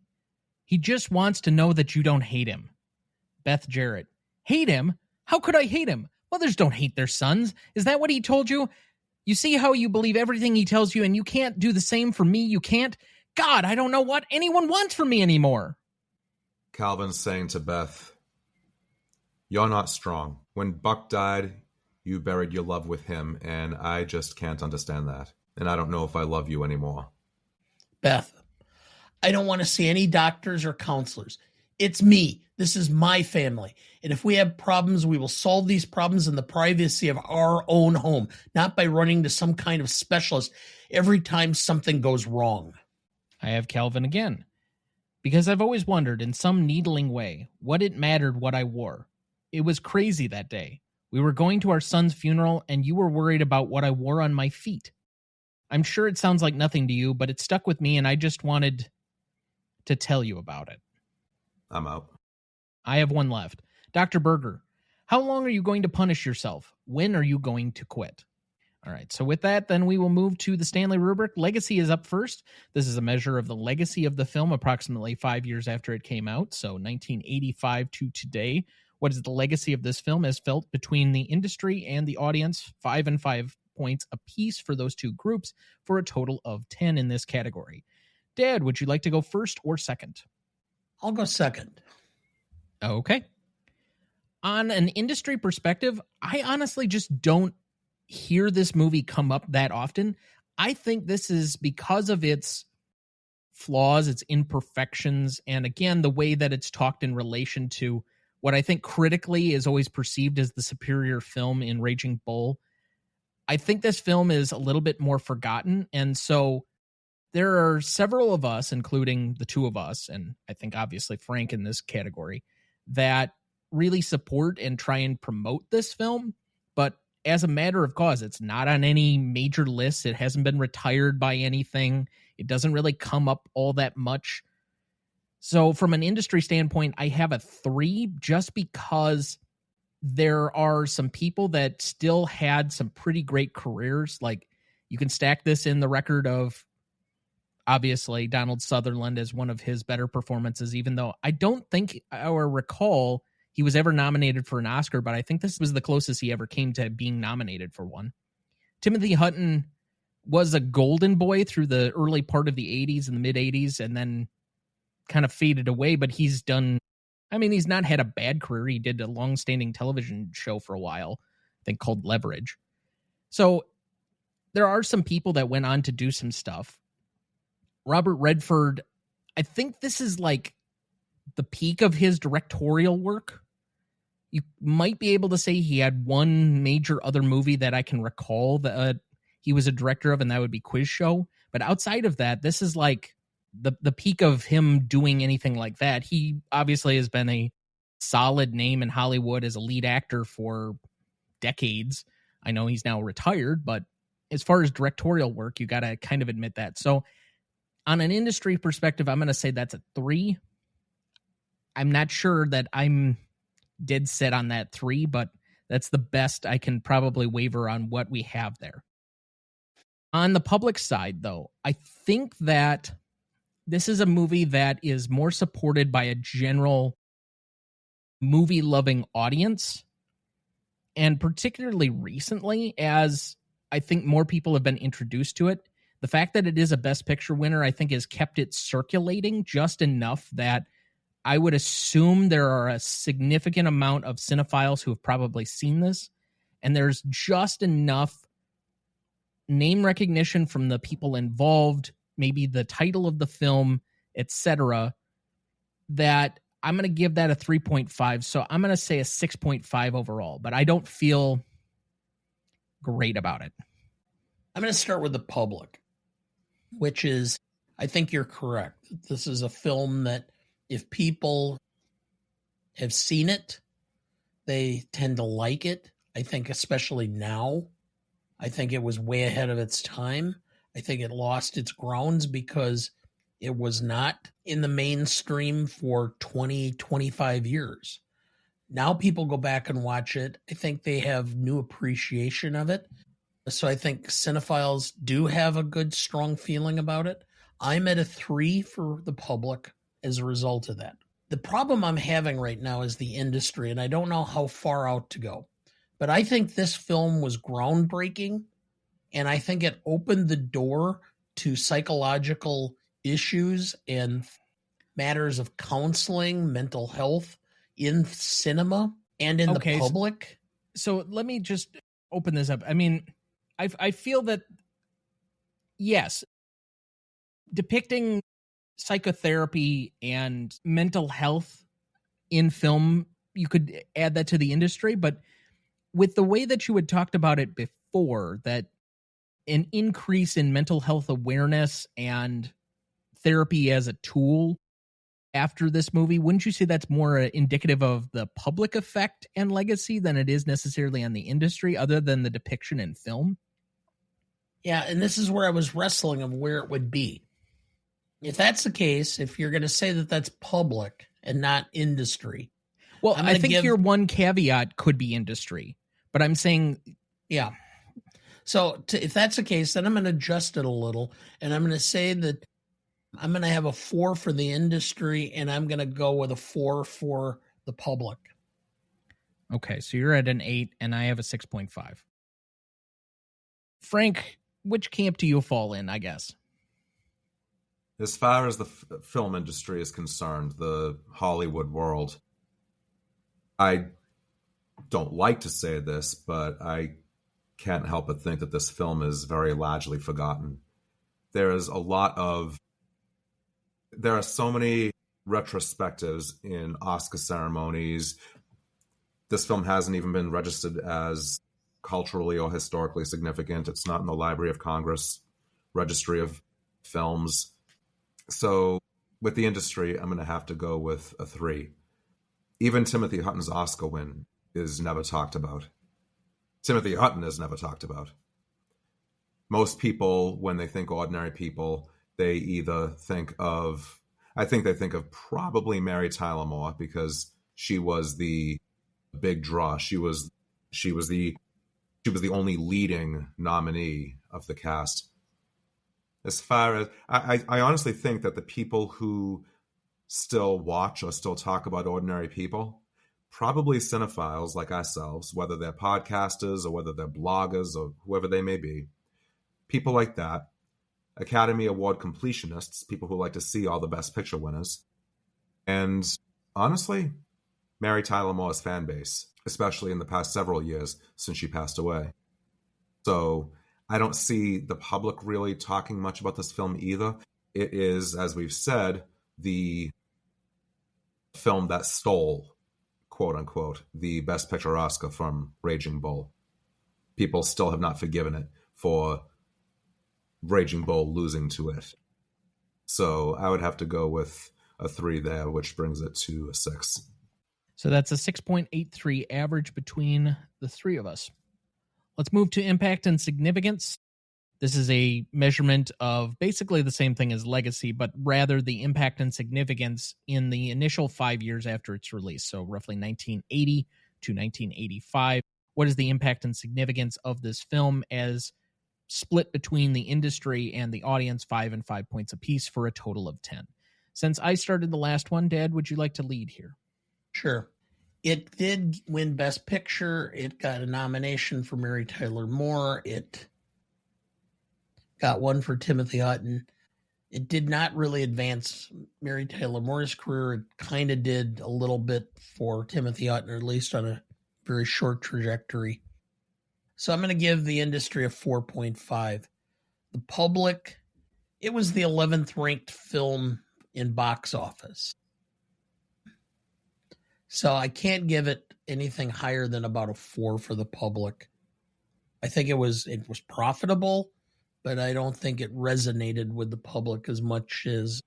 He just wants to know that you don't hate him. Beth Jarrett. Hate him? How could I hate him? Mothers don't hate their sons. Is that what he told you? You see how you believe everything he tells you and you can't do the same for me? You can't? God, I don't know what anyone wants from me anymore. Calvin's saying to Beth, "You're not strong. When Buck died, you buried your love with him, and I just can't understand that. And I don't know if I love you anymore." Beth, I don't want to see any doctors or counselors. It's me. This is my family. And if we have problems, we will solve these problems in the privacy of our own home, not by running to some kind of specialist every time something goes wrong. I have Calvin again. Because I've always wondered in some needling way what it mattered what I wore. It was crazy that day. We were going to our son's funeral and you were worried about what I wore on my feet. I'm sure it sounds like nothing to you, but it stuck with me and I just wanted to tell you about it. I'm out. I have one left. Dr. Berger, how long are you going to punish yourself? When are you going to quit? All right, so with that, then we will move to the Stanley Rubric. Legacy is up first. This is a measure of the legacy of the film approximately 5 years after it came out, so 1985 to today. What is the legacy of this film as felt between the industry and the audience? 5 and 5 points apiece for those two groups for a total of 10 in this category. Dad, would you like to go first or second? I'll go second. Okay. On an industry perspective, I honestly just don't hear this movie come up that often. I think this is because of its flaws, its imperfections, and again, the way that it's talked in relation to what I think critically is always perceived as the superior film in Raging Bull. I think this film is a little bit more forgotten, and so there are several of us, including the two of us, and I think obviously Frank in this category, that really support and try and promote this film, but as a matter of cause, it's not on any major lists. It hasn't been retired by anything. It doesn't really come up all that much. So from an industry standpoint, I have a 3 just because there are some people that still had some pretty great careers. Like you can stack this in the record of obviously Donald Sutherland as one of his better performances, even though I don't think or recall he was ever nominated for an Oscar, but I think this was the closest he ever came to being nominated for one. Timothy Hutton was a golden boy through the early part of the 80s and the mid-80s and then kind of faded away, but he's not had a bad career. He did a long-standing television show for a while, I think called Leverage. So there are some people that went on to do some stuff. Robert Redford, I think this is like the peak of his directorial work. You might be able to say he had one major other movie that I can recall that he was a director of, and that would be Quiz Show. But outside of that, this is like the peak of him doing anything like that. He obviously has been a solid name in Hollywood as a lead actor for decades. I know he's now retired, but as far as directorial work, you got to kind of admit that. So on an industry perspective, I'm going to say that's a 3. I'm not sure that I'm dead set on that 3, but that's the best I can probably waver on what we have there. On the public side, though, I think that this is a movie that is more supported by a general movie-loving audience, and particularly recently, as I think more people have been introduced to it. The fact that it is a Best Picture winner, I think, has kept it circulating just enough that I would assume there are a significant amount of cinephiles who have probably seen this, and there's just enough name recognition from the people involved, maybe the title of the film, etc., that I'm going to give that a 3.5. So I'm going to say a 6.5 overall, but I don't feel great about it. I'm going to start with the public, which is, I think you're correct. This is a film that if people have seen it, they tend to like it. I think especially now, I think it was way ahead of its time. I think it lost its grounds because it was not in the mainstream for 20, 25 years. Now people go back and watch it. I think they have new appreciation of it. So I think cinephiles do have a good, strong feeling about it. I'm at a 3 for the public as a result of that. The problem I'm having right now is the industry, and I don't know how far out to go. But I think this film was groundbreaking, and I think it opened the door to psychological issues and matters of counseling, mental health in cinema and in the public. So let me just open this up. I mean, I feel that, yes, depicting psychotherapy and mental health in film, you could add that to the industry, but with the way that you had talked about it before, that an increase in mental health awareness and therapy as a tool after this movie, wouldn't you say that's more indicative of the public effect and legacy than it is necessarily on the industry, other than the depiction in film? Yeah, and this is where I was wrestling of where it would be. If that's the case, if you're going to say that that's public and not industry, Well, I think your one caveat could be industry, but I'm saying... Yeah. So if that's the case, then I'm going to adjust it a little, and I'm going to say that I'm going to have a 4 for the industry, and I'm going to go with a 4 for the public. Okay, so you're at an 8, and I have a 6.5. Frank, which camp do you fall in, I guess? As far as the film industry is concerned, the Hollywood world, I don't like to say this, but I can't help but think that this film is very largely forgotten. There are so many retrospectives in Oscar ceremonies. This film hasn't even been registered as culturally or historically significant. It's not in the Library of Congress registry of films. So with the industry, I'm going to have to go with a 3. Even Timothy Hutton's Oscar win is never talked about. Timothy Hutton is never talked about. Most people, when they think Ordinary People, they either think of, I think they think of probably Mary Tyler Moore, because she was the big draw. She was the only leading nominee of the cast. As far as I honestly think that the people who still watch or still talk about Ordinary People, probably cinephiles like ourselves, whether they're podcasters or whether they're bloggers or whoever they may be, people like that, Academy Award completionists, people who like to see all the Best Picture winners, and honestly, Mary Tyler Moore's fan base, especially in the past several years since she passed away. So I don't see the public really talking much about this film either. It is, as we've said, the film that stole, quote unquote, the Best Picture Oscar from Raging Bull. People still have not forgiven it for Raging Bull losing to it. So I would have to go with a 3 there, which brings it to a 6. So that's a 6.83 average between the three of us. Let's move to impact and significance. This is a measurement of basically the same thing as legacy, but rather the impact and significance in the initial 5 years after its release. So roughly 1980 to 1985. What is the impact and significance of this film as split between the industry and the audience, 5 and 5 points apiece for a total of 10. Since I started the last one, Dad, would you like to lead here? Sure. It did win Best Picture. It got a nomination for Mary Tyler Moore. It got one for Timothy Hutton. It did not really advance Mary Tyler Moore's career. It kind of did a little bit for Timothy Hutton, or at least on a very short trajectory. So I'm going to give the industry a 4.5. The public, it was the 11th ranked film in box office. So I can't give it anything higher than about a 4 for the public. I think it was profitable, but I don't think it resonated with the public as much as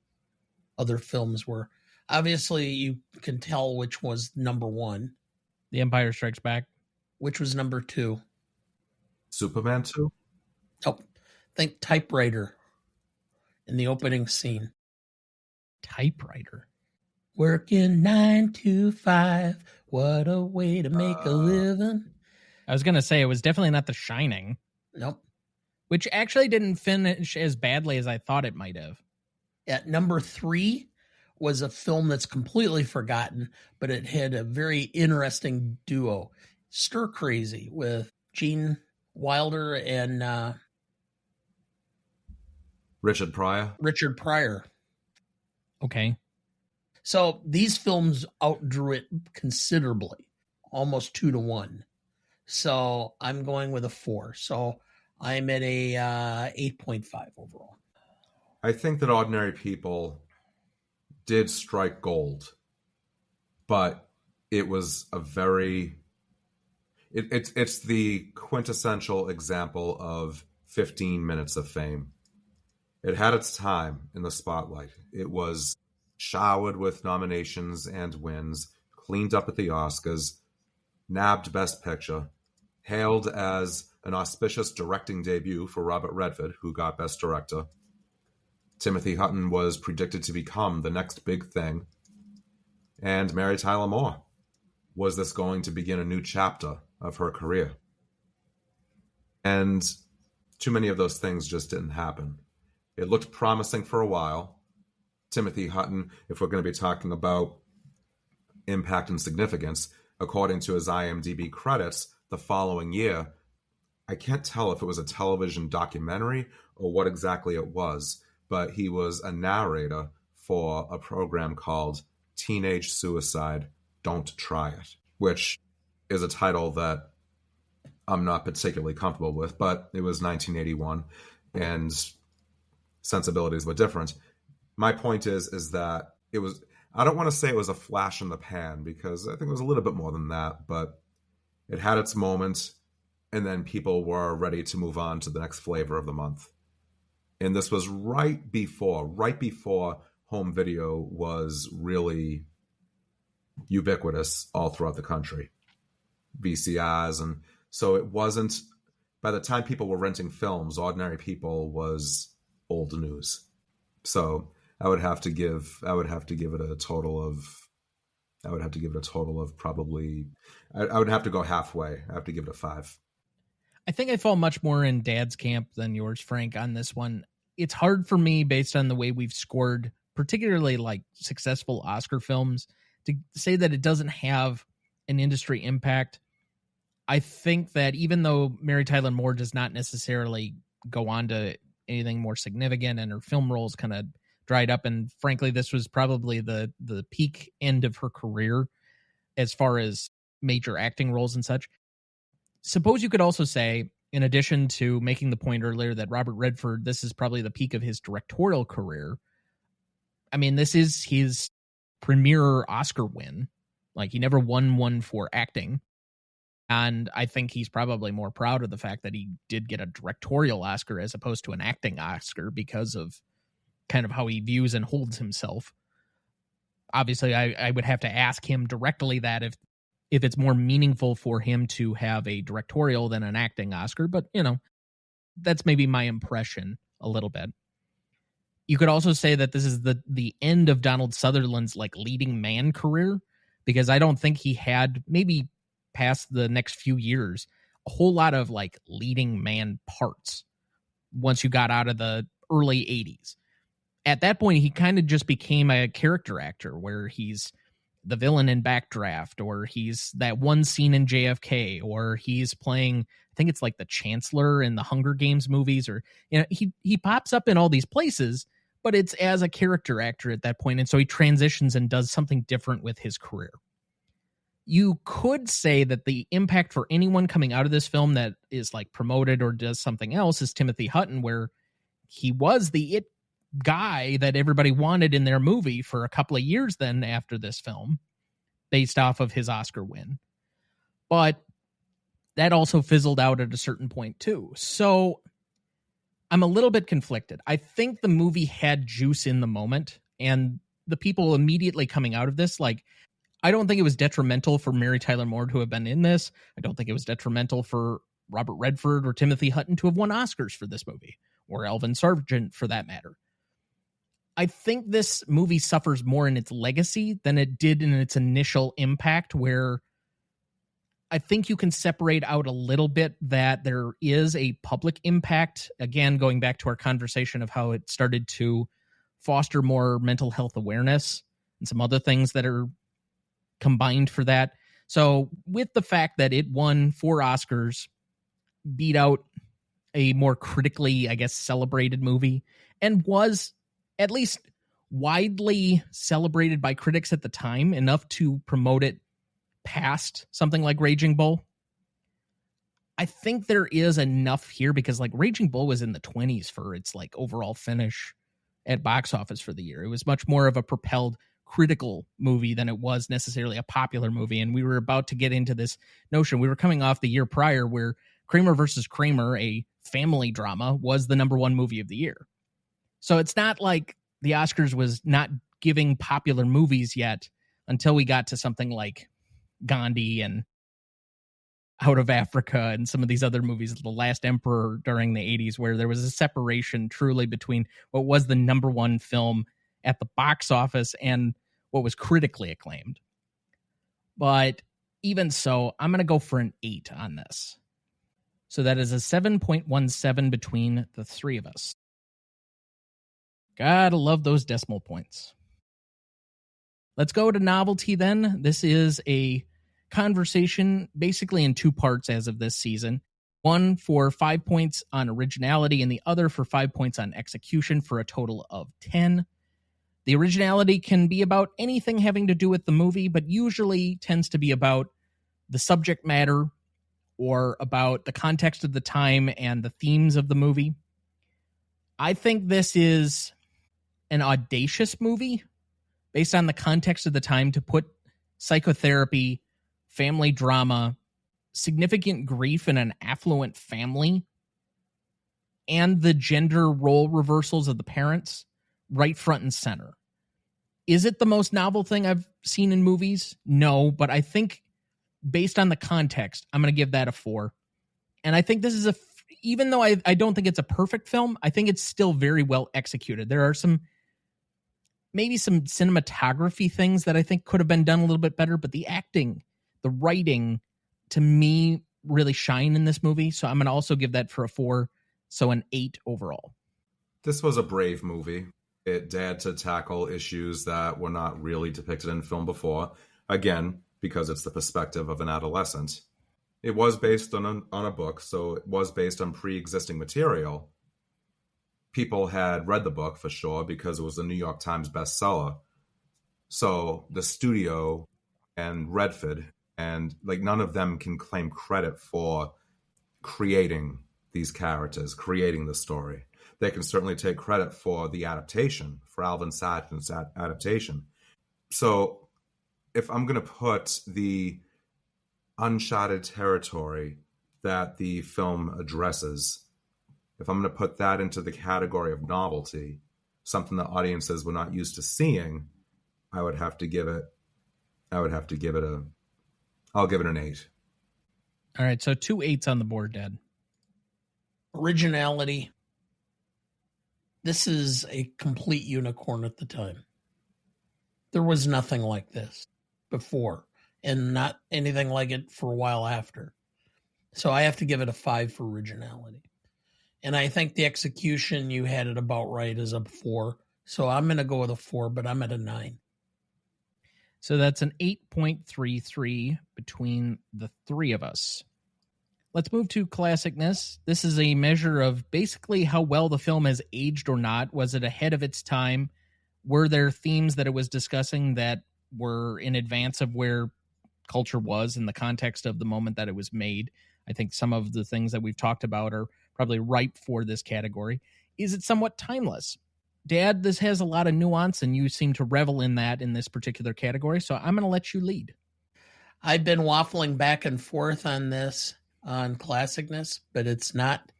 other films were. Obviously, you can tell which was number 1. The Empire Strikes Back. Which was number 2. Superman 2? Oh, think Typewriter in the opening scene. Typewriter? Working 9 to 5. What a way to make a living. I was going to say, it was definitely not The Shining. Nope. Which actually didn't finish as badly as I thought it might have. At number 3 was a film that's completely forgotten, but it had a very interesting duo. Stir Crazy with Gene Wilder and Richard Pryor. Okay. So these films outdrew it considerably, almost 2-1. So I'm going with a 4. So I'm at a 8.5 overall. I think that Ordinary People did strike gold, but it was a very... It's the quintessential example of 15 minutes of fame. It had its time in the spotlight. It was showered with nominations and wins, cleaned up at the Oscars, nabbed Best Picture, hailed as an auspicious directing debut for Robert Redford, who got Best Director. Timothy Hutton was predicted to become the next big thing. And Mary Tyler Moore. Was this going to begin a new chapter of her career? And too many of those things just didn't happen. It looked promising for a while. Timothy Hutton, if we're going to be talking about impact and significance, according to his IMDb credits, the following year, I can't tell if it was a television documentary or what exactly it was, but he was a narrator for a program called Teenage Suicide, Don't Try It, which is a title that I'm not particularly comfortable with, but it was 1981 and sensibilities were different. My point is that it was, I don't want to say it was a flash in the pan, because I think it was a little bit more than that, but it had its moment, and then people were ready to move on to the next flavor of the month. And this was right before home video was really ubiquitous all throughout the country. VCRs, and so it wasn't, by the time people were renting films, Ordinary People was old news. So I would have to give it a total of probably, I would have to go halfway. I have to give it a 5. I think I fall much more in Dad's camp than yours, Frank, on this one. It's hard for me, based on the way we've scored, particularly like successful Oscar films, to say that it doesn't have an industry impact. I think that even though Mary Tyler Moore does not necessarily go on to anything more significant, and her film roles kind of dried up, and frankly, this was probably the peak end of her career as far as major acting roles and such. Suppose you could also say, in addition to making the point earlier that Robert Redford, this is probably the peak of his directorial career. I mean, this is his premier Oscar win. Like, he never won one for acting. And I think he's probably more proud of the fact that he did get a directorial Oscar as opposed to an acting Oscar, because of kind of how he views and holds himself. Obviously, I would have to ask him directly that if it's more meaningful for him to have a directorial than an acting Oscar, but, you know, that's maybe my impression a little bit. You could also say that this is the end of Donald Sutherland's like leading man career, because I don't think he had, maybe past the next few years, a whole lot of like leading man parts once you got out of the early 80s. At that point, he kind of just became a character actor where he's the villain in Backdraft, or he's that one scene in JFK, or he's playing, I think it's like the Chancellor in the Hunger Games movies, or, you know, he pops up in all these places, but it's as a character actor at that point. And so he transitions and does something different with his career. You could say that the impact for anyone coming out of this film that is like promoted or does something else is Timothy Hutton, where he was the it guy that everybody wanted in their movie for a couple of years then after this film, based off of his Oscar win. But that also fizzled out at a certain point too. So I'm a little bit conflicted. I think the movie had juice in the moment, and the people immediately coming out of this, like, I don't think it was detrimental for Mary Tyler Moore to have been in this. I don't think it was detrimental for Robert Redford or Timothy Hutton to have won Oscars for this movie, or Alvin Sargent for that matter. I think this movie suffers more in its legacy than it did in its initial impact, where I think you can separate out a little bit that there is a public impact. Again, going back to our conversation of how it started to foster more mental health awareness and some other things that are combined for that. So with the fact that it won 4 Oscars, beat out a more critically, I guess, celebrated movie, and was at least widely celebrated by critics at the time, enough to promote it past something like Raging Bull. I think there is enough here, because like Raging Bull was in the 20s for its like overall finish at box office for the year. It was much more of a propelled critical movie than it was necessarily a popular movie. And we were about to get into this notion. We were coming off the year prior where Kramer versus Kramer, a family drama, was the #1 movie of the year. So it's not like the Oscars was not giving popular movies yet until we got to something like Gandhi and Out of Africa and some of these other movies, The Last Emperor during the 80s, where there was a separation truly between what was the #1 film at the box office and what was critically acclaimed. But Even so, I'm going to go for an 8 on this. So that is a 7.17 between the three of us. Gotta love those decimal points. Let's go to Novelty then. This is a conversation basically in 2 parts as of this season. One for 5 points on originality and the other for 5 points on execution for a total of 10. The originality can be about anything having to do with the movie, but usually tends to be about the subject matter or about the context of the time and the themes of the movie. I think this is an audacious movie based on the context of the time to put psychotherapy, family drama, significant grief in an affluent family, and the gender role reversals of the parents right front and center. Is it the most novel thing I've seen in movies? No, but I think based on the context, I'm going to give that a 4. And I think this is even though I don't think it's a perfect film, I think it's still very well executed. There are maybe some cinematography things that I think could have been done a little bit better, but the acting, the writing, to me, really shine in this movie. So I'm going to also give that for a 4, so an 8 overall. This was a brave movie. It dared to tackle issues that were not really depicted in film before. Again, because it's the perspective of an adolescent. It was based on a book, so it was based on pre-existing material. People had read the book for sure because it was a New York Times bestseller. So the studio and Redford and none of them can claim credit for creating these characters, creating the story. They can certainly take credit for the adaptation, for Alvin Satin's adaptation. So if I'm going to put the uncharted territory that the film addresses, if I'm going to put that into the category of novelty, something that audiences were not used to seeing, I'll give it an 8. All right, so 2 8s on the board, Dad. Originality. This is a complete unicorn at the time. There was nothing like this before, and not anything like it for a while after. So I have to give it a 5 for originality. And I think the execution, you had it about right, is a 4. So I'm going to go with a 4, but I'm at a 9. So that's an 8.33 between the three of us. Let's move to classicness. This is a measure of basically how well the film has aged or not. Was it ahead of its time? Were there themes that it was discussing that were in advance of where culture was in the context of the moment that it was made? I think some of the things that we've talked about are probably ripe for this category. Is it somewhat timeless? Dad, this has a lot of nuance, and you seem to revel in that in this particular category, so I'm going to let you lead. I've been waffling back and forth on this, on classicness, but it's not,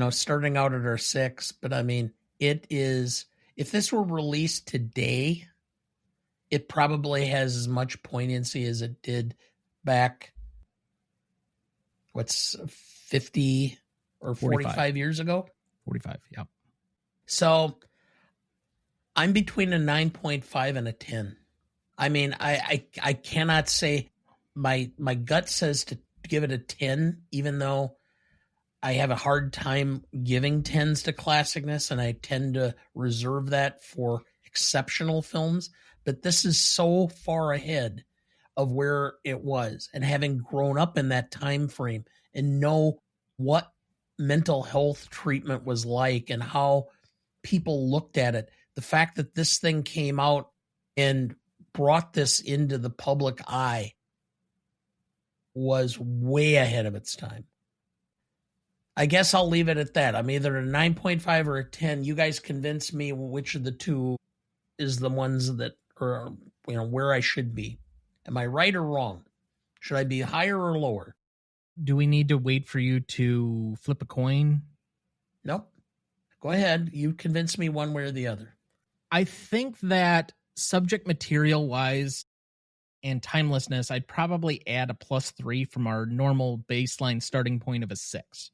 starting out at our 6, but I mean, it is, if this were released today, it probably has as much poignancy as it did back, 50 or 45 years ago? 45, yeah. So I'm between a 9.5 and a 10. I mean, I cannot say, my gut says to give it a 10, even though I have a hard time giving 10s to classicness, and I tend to reserve that for exceptional films. But this is so far ahead of where it was, and having grown up in that time frame and know what mental health treatment was like and how people looked at it, the fact that this thing came out and brought this into the public eye was way ahead of its time. I guess I'll leave it at that. I'm either a 9.5 or a 10. You guys convince me which of the two is the ones that are, where I should be. Am I right or wrong? Should I be higher or lower? Do we need to wait for you to flip a coin? Nope. Go ahead. You convince me one way or the other. I think that subject material wise and timelessness, I'd probably add a +3 from our normal baseline starting point of a 6.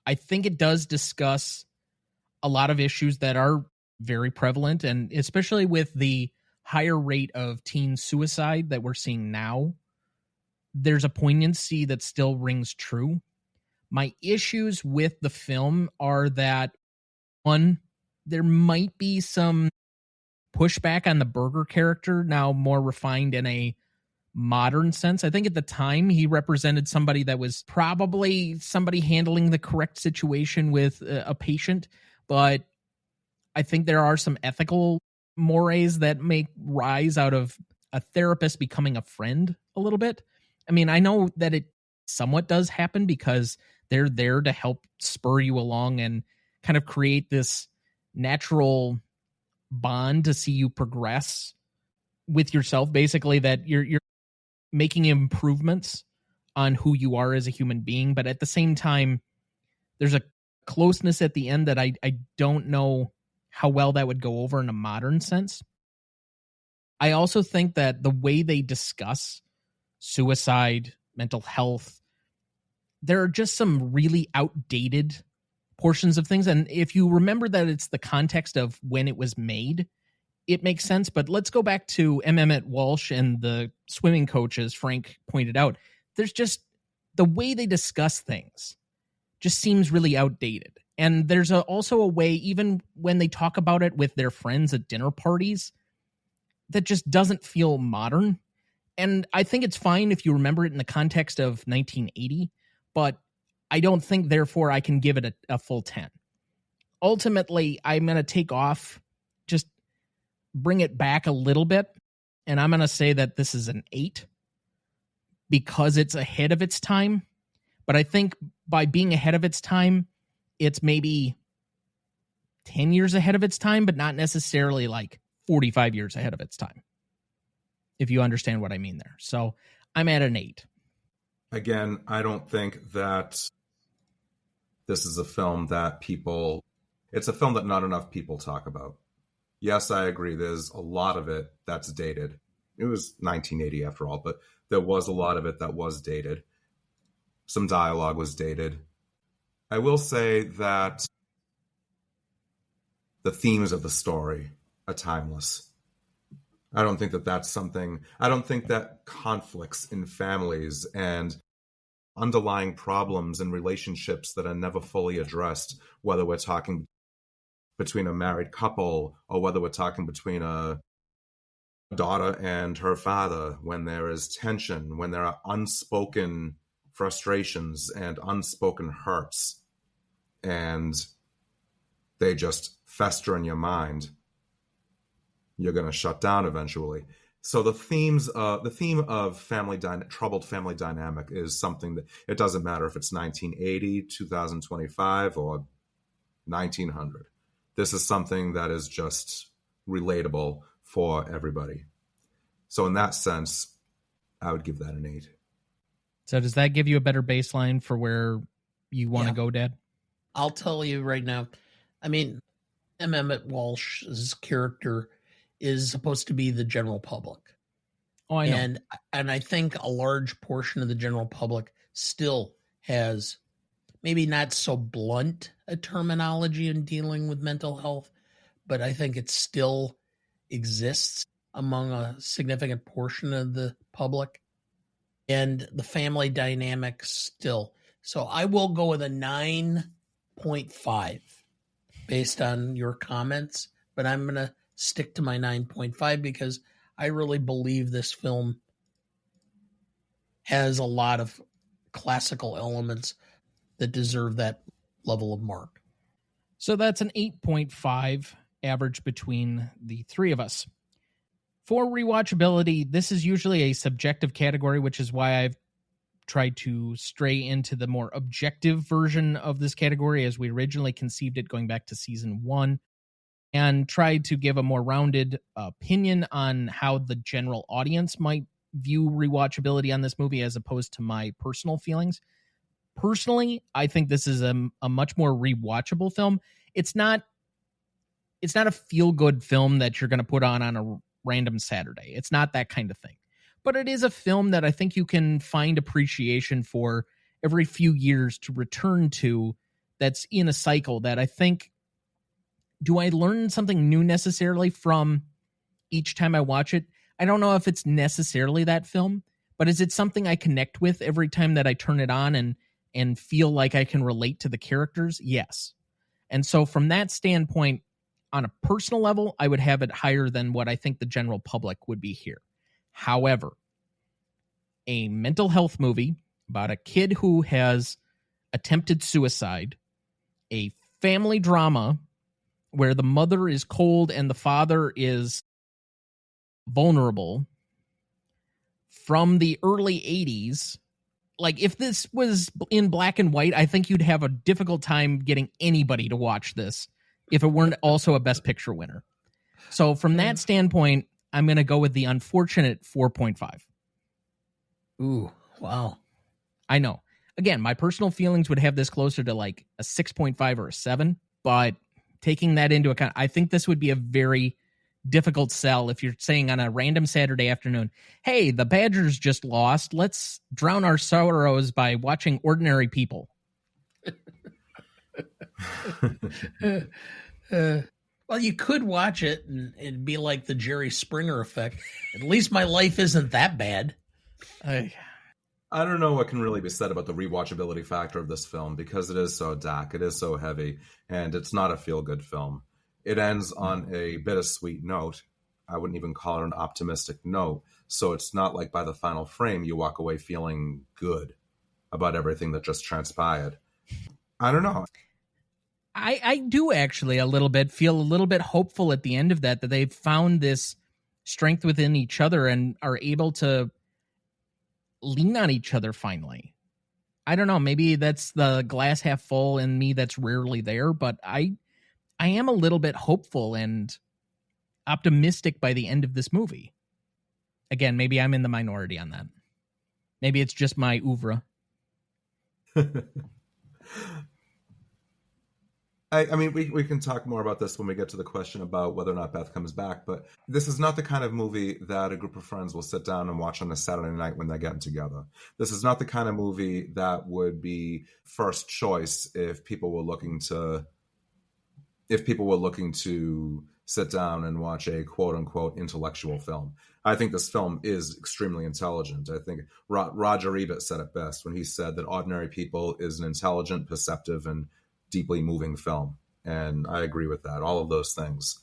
I think it does discuss a lot of issues that are very prevalent, and especially with the higher rate of teen suicide that we're seeing now, there's a poignancy that still rings true. My issues with the film are that, one, there might be some pushback on the Berger character, now more refined in a modern sense. I think at the time he represented somebody that was probably somebody handling the correct situation with a patient, but I think there are some ethical mores that may rise out of a therapist becoming a friend a little bit. I mean, I know that it somewhat does happen because they're there to help spur you along and kind of create this natural bond to see you progress with yourself, basically, that you're making improvements on who you are as a human being. But at the same time, there's a closeness at the end that I don't know how well that would go over in a modern sense. I also think that the way they discuss suicide, mental health, there are just some really outdated portions of things. And if you remember that it's the context of when it was made, it makes sense. But let's go back to Emmett Walsh and the swimming coaches. Frank pointed out, there's just the way they discuss things just seems really outdated. And there's also a way, even when they talk about it with their friends at dinner parties, that just doesn't feel modern. And I think it's fine if you remember it in the context of 1980, but I don't think, therefore, I can give it a full 10. Ultimately, I'm going to take off, just bring it back a little bit, and I'm going to say that this is an 8 because it's ahead of its time. But I think by being ahead of its time, it's maybe 10 years ahead of its time, but not necessarily like 45 years ahead of its time, if you understand what I mean there. So I'm at an 8. Again, I don't think that this is a film that it's a film that not enough people talk about. Yes, I agree. There's a lot of it that's dated. It was 1980 after all, but there was a lot of it that was dated. Some dialogue was dated. I will say that the themes of the story are timeless. I don't think that that's something, I don't think that conflicts in families and underlying problems and relationships that are never fully addressed, whether we're talking between a married couple or whether we're talking between a daughter and her father, when there is tension, when there are unspoken frustrations and unspoken hurts, and they just fester in your mind, you're going to shut down eventually. So the theme of troubled family dynamic is something that it doesn't matter if it's 1980, 2025, or 1900. This is something that is just relatable for everybody. So in that sense, I would give that an 8. So does that give you a better baseline for where you want to go, Dad? I'll tell you right now. I mean, Emmett Walsh's character is supposed to be the general public. Oh, I know. And I think a large portion of the general public still has maybe not so blunt a terminology in dealing with mental health, but I think it still exists among a significant portion of the public, and the family dynamics still. So I will go with a 9.5 based on your comments, but I'm going to stick to my 9.5 because I really believe this film has a lot of classical elements that deserve that level of mark. So that's an 8.5 average between the three of us. For rewatchability, this is usually a subjective category, which is why I've tried to stray into the more objective version of this category as we originally conceived it going back to season 1, and tried to give a more rounded opinion on how the general audience might view rewatchability on this movie as opposed to my personal feelings. Personally, I think this is a much more rewatchable film. It's not a feel-good film that you're going to put on a random Saturday. It's not that kind of thing. But it is a film that I think you can find appreciation for every few years to return to, that's in a cycle that I think, do I learn something new necessarily from each time I watch it. I don't know if it's necessarily that film, but is it something I connect with every time that I turn it on and feel like I can relate to the characters? Yes. And so from that standpoint, on a personal level, I would have it higher than what I think the general public would be here. However, a mental health movie about a kid who has attempted suicide, a family drama where the mother is cold and the father is vulnerable, from the early 80s. Like, if this was in black and white, I think you'd have a difficult time getting anybody to watch this if it weren't also a Best Picture winner. So from that standpoint, I'm going to go with the unfortunate 4.5. Ooh, wow. I know. Again, my personal feelings would have this closer to like a 6.5 or a 7, but taking that into account, I think this would be a very difficult sell if you're saying on a random Saturday afternoon, hey, the Badgers just lost. Let's drown our sorrows by watching Ordinary People. Well, you could watch it and it'd be like the Jerry Springer effect. At least my life isn't that bad. I don't know what can really be said about the rewatchability factor of this film because it is so dark, it is so heavy, and it's not a feel-good film. It ends on a bittersweet note. I wouldn't even call it an optimistic note. So it's not like by the final frame you walk away feeling good about everything that just transpired. I don't know. I do actually a little bit feel a little bit hopeful at the end of that they've found this strength within each other and are able to lean on each other finally. I don't know. Maybe that's the glass half full in me that's rarely there, but I am a little bit hopeful and optimistic by the end of this movie. Again, maybe I'm in the minority on that. Maybe it's just my oeuvre. I mean, we can talk more about this when we get to the question about whether or not Beth comes back, but this is not the kind of movie that a group of friends will sit down and watch on a Saturday night when they're getting together. This is not the kind of movie that would be first choice if people were looking to sit down and watch a quote-unquote intellectual film. I think this film is extremely intelligent. I think Roger Ebert said it best when he said that Ordinary People is an intelligent, perceptive, and deeply moving film. And I agree with that, all of those things.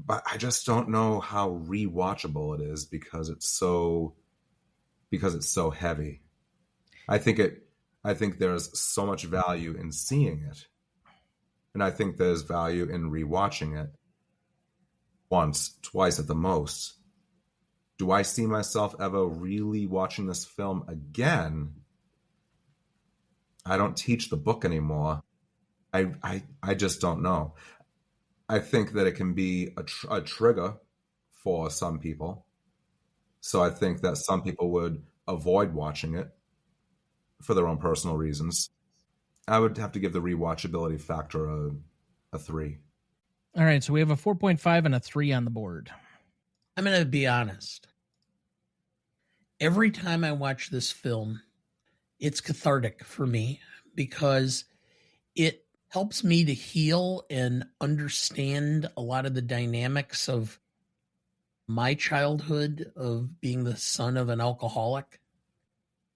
But I just don't know how rewatchable it is because it's so heavy. I think there's so much value in seeing it. And I think there's value in rewatching it once, twice at the most. Do I see myself ever really watching this film again? I don't teach the book anymore. I just don't know. I think that it can be a trigger for some people. So I think that some people would avoid watching it for their own personal reasons. I would have to give the rewatchability factor a 3. All right, so we have a 4.5 and a 3 on the board. I'm going to be honest. Every time I watch this film, it's cathartic for me because it helps me to heal and understand a lot of the dynamics of my childhood of being the son of an alcoholic.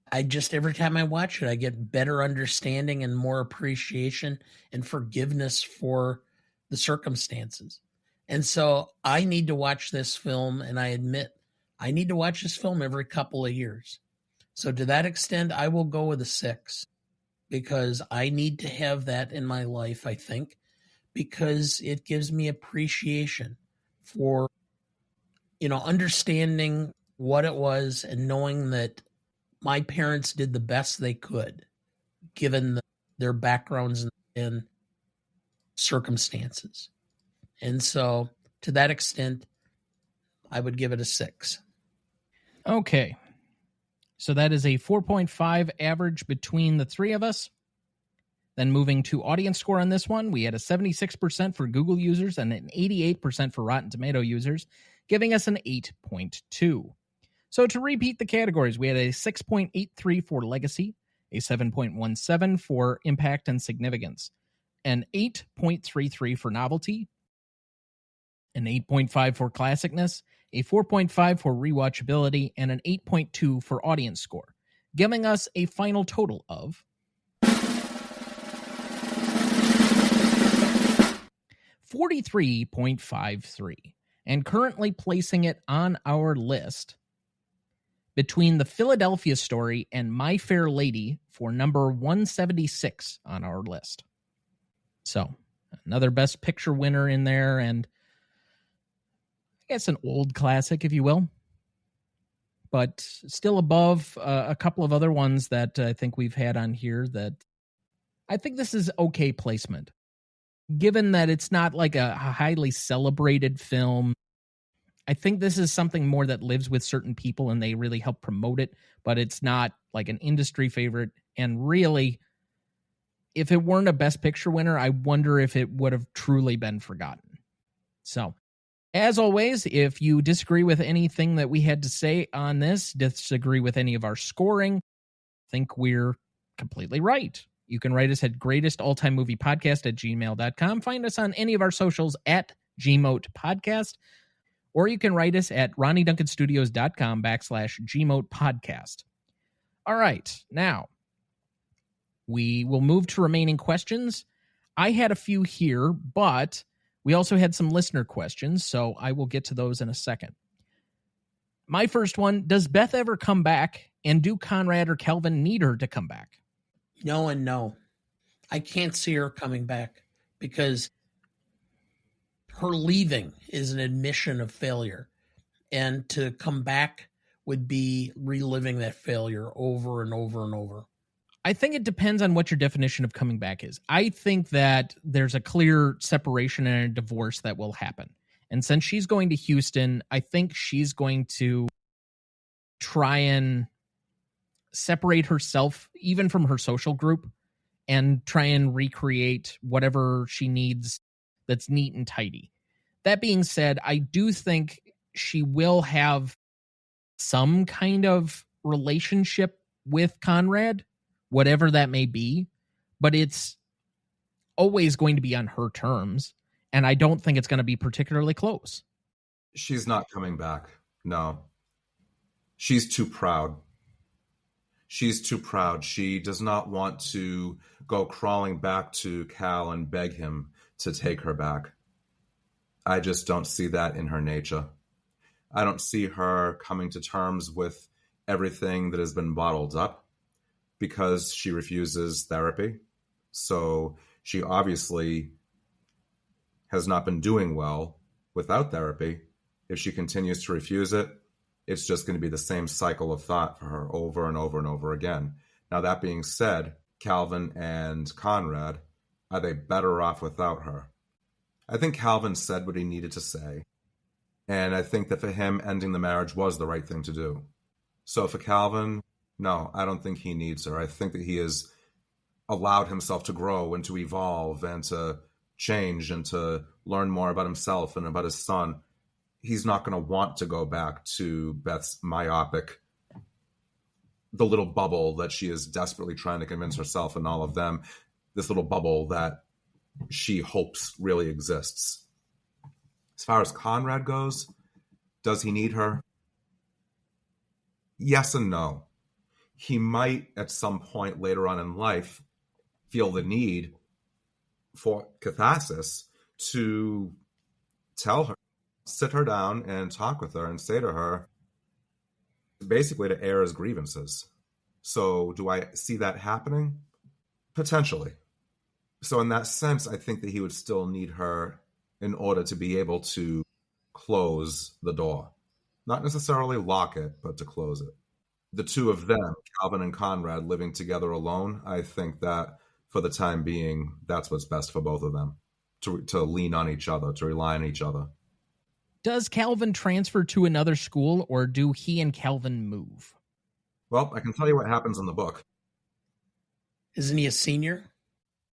Every time I watch it, I get better understanding and more appreciation and forgiveness for the circumstances. And so I need to watch this film, and I admit I need to watch this film every couple of years. So to that extent, I will go with a 6 because I need to have that in my life, I think, because it gives me appreciation for, understanding what it was and knowing that my parents did the best they could given their backgrounds and circumstances. And so to that extent, I would give it a 6. Okay. So that is a 4.5 average between the three of us. Then moving to audience score on this one, we had a 76% for Google users and an 88% for Rotten Tomato users, giving us an 8.2. So to repeat the categories, we had a 6.83 for legacy, a 7.17 for impact and significance, an 8.33 for novelty, an 8.5 for classicness, a 4.5 for rewatchability, and an 8.2 for audience score, giving us a final total of 43.53, and currently placing it on our list between The Philadelphia Story and My Fair Lady for number 176 on our list. So, another Best Picture winner in there, and I guess an old classic, if you will, but still above a couple of other ones that I think we've had on here that I think this is okay placement. Given that it's not like a highly celebrated film, I think this is something more that lives with certain people and they really help promote it, but it's not like an industry favorite. And really, if it weren't a Best Picture winner, I wonder if it would have truly been forgotten. So, as always, if you disagree with anything that we had to say on this, disagree with any of our scoring, think we're completely right, you can write us at greatestaltimemoviepodcast@gmail.com. Find us on any of our socials at GMOTPodcast, or you can write us at RonnieDuncanStudios.com/GMOTPodcast. All right, now we will move to remaining questions. I had a few here, but we also had some listener questions, so I will get to those in a second. My first one, does Beth ever come back, and do Conrad or Calvin need her to come back? No and no. I can't see her coming back because her leaving is an admission of failure. And to come back would be reliving that failure over and over and over. I think it depends on what your definition of coming back is. I think that there's a clear separation and a divorce that will happen. And since she's going to Houston, I think she's going to try and separate herself even from her social group and try and recreate whatever she needs that's neat and tidy. That being said, I do think she will have some kind of relationship with Conrad, whatever that may be, but it's always going to be on her terms, and I don't think it's going to be particularly close. She's not coming back. No. She's too proud. She's too proud. She does not want to go crawling back to Cal and beg him to take her back. I just don't see that in her nature. I don't see her coming to terms with everything that has been bottled up because she refuses therapy. So she obviously has not been doing well without therapy. If she continues to refuse it, it's just going to be the same cycle of thought for her over and over and over again. Now, that being said, Calvin and Conrad, are they better off without her? I think Calvin said what he needed to say. And I think that for him, ending the marriage was the right thing to do. So for Calvin, no, I don't think he needs her. I think that he has allowed himself to grow and to evolve and to change and to learn more about himself and about his son. He's not going to want to go back to Beth's myopic, the little bubble that she is desperately trying to convince herself and all of them, this little bubble that she hopes really exists. As far as Conrad goes, does he need her? Yes and no. He might at some point later on in life feel the need for catharsis to tell her, sit her down and talk with her and say to her, basically to air his grievances. So do I see that happening? Potentially. So in that sense, I think that he would still need her in order to be able to close the door. Not necessarily lock it, but to close it. The two of them, Calvin and Conrad, living together alone, I think that for the time being, that's what's best for both of them, to lean on each other, to rely on each other. Does Calvin transfer to another school, or do he and Calvin move? Well, I can tell you what happens in the book. Isn't he a senior?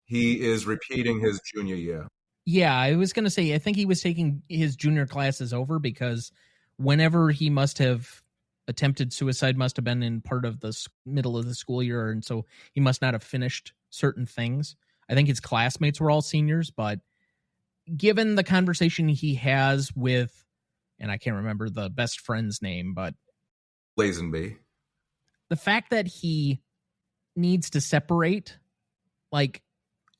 He is repeating his junior year. Yeah, I was going to say, I think he was taking his junior classes over because whenever he must have attempted suicide must have been in part of the middle of the school year, and so he must not have finished certain things. I think his classmates were all seniors, but given the conversation he has with, and I can't remember the best friend's name, but Lazenby. The fact that he needs to separate, like,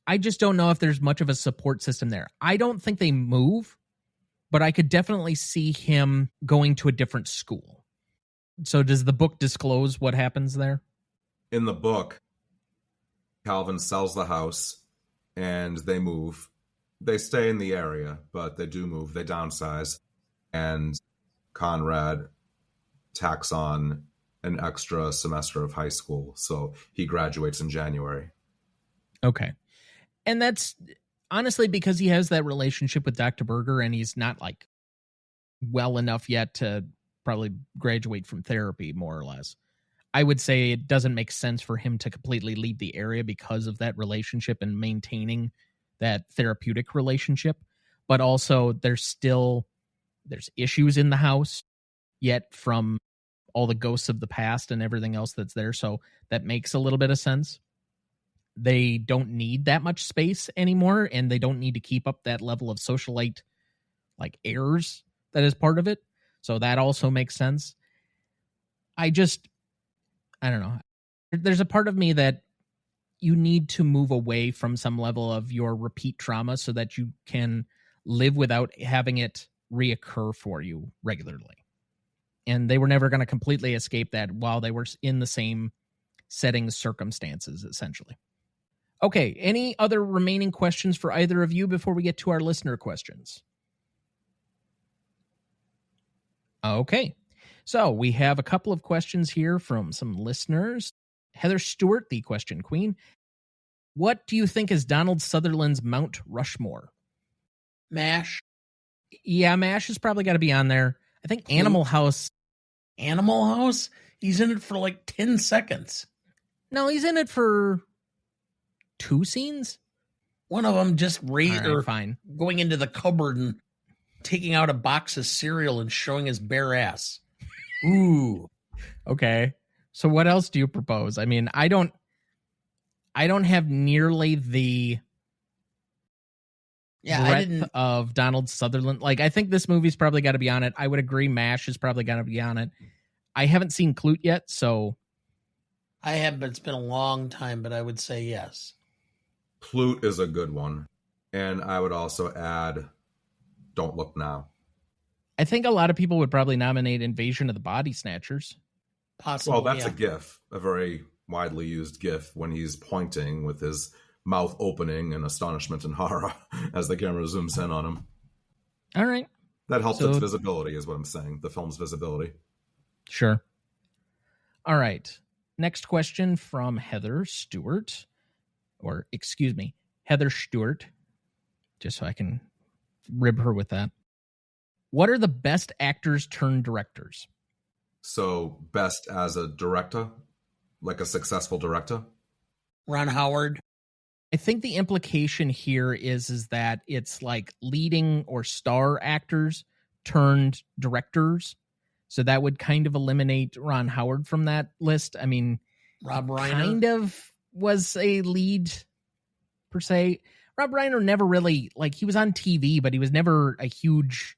I just don't know if there's much of a support system there. I don't think they move, but I could definitely see him going to a different school. So does the book disclose what happens there? In the book, Calvin sells the house and they move. They stay in the area, but they do move. They downsize. And Conrad tacks on an extra semester of high school. So he graduates in January. Okay. And that's honestly because he has that relationship with Dr. Berger and he's not like well enough yet to probably graduate from therapy, more or less. I would say it doesn't make sense for him to completely leave the area because of that relationship and maintaining that therapeutic relationship. But also there's issues in the house yet from all the ghosts of the past and everything else that's there. So that makes a little bit of sense. They don't need that much space anymore, and they don't need to keep up that level of socialite like errors that is part of it. So that also makes sense. I don't know. There's a part of me that you need to move away from some level of your repeat trauma so that you can live without having it reoccur for you regularly. And they were never going to completely escape that while they were in the same settings, circumstances, essentially. Okay, any other remaining questions for either of you before we get to our listener questions? Okay, so we have a couple of questions here from some listeners. Heather Stewart, the question queen. What do you think is Donald Sutherland's Mount Rushmore? MASH. Yeah, MASH has probably got to be on there. I think Animal House. Animal House? He's in it for like 10 seconds. No, he's in it for 2 scenes. One of them just fine. Going into the cupboard and taking out a box of cereal and showing his bare ass. Ooh. Okay. So what else do you propose? I mean, I don't have nearly the breadth of Donald Sutherland. Like, I think this movie's probably got to be on it. I would agree MASH is probably got to be on it. I haven't seen Clute yet, so. I have, but it's been a long time, but I would say yes. Clute is a good one. And I would also add Don't Look Now. I think a lot of people would probably nominate Invasion of the Body Snatchers. Possibly, well, that's a GIF, a very widely used GIF when he's pointing with his mouth opening in astonishment and horror as the camera zooms in on him. All right. That helps its visibility is what I'm saying, the film's visibility. Sure. All right. Next question from Heather Stewart, Heather Stewart, just so I can rib her with that. What are the best actors turned directors? So best as a director, like a successful director? Ron Howard. I think the implication here is that it's like leading or star actors turned directors. So that would kind of eliminate Ron Howard from that list. I mean, Rob Reiner kind of was a lead per se. Rob Reiner never really, like, he was on TV, but he was never a huge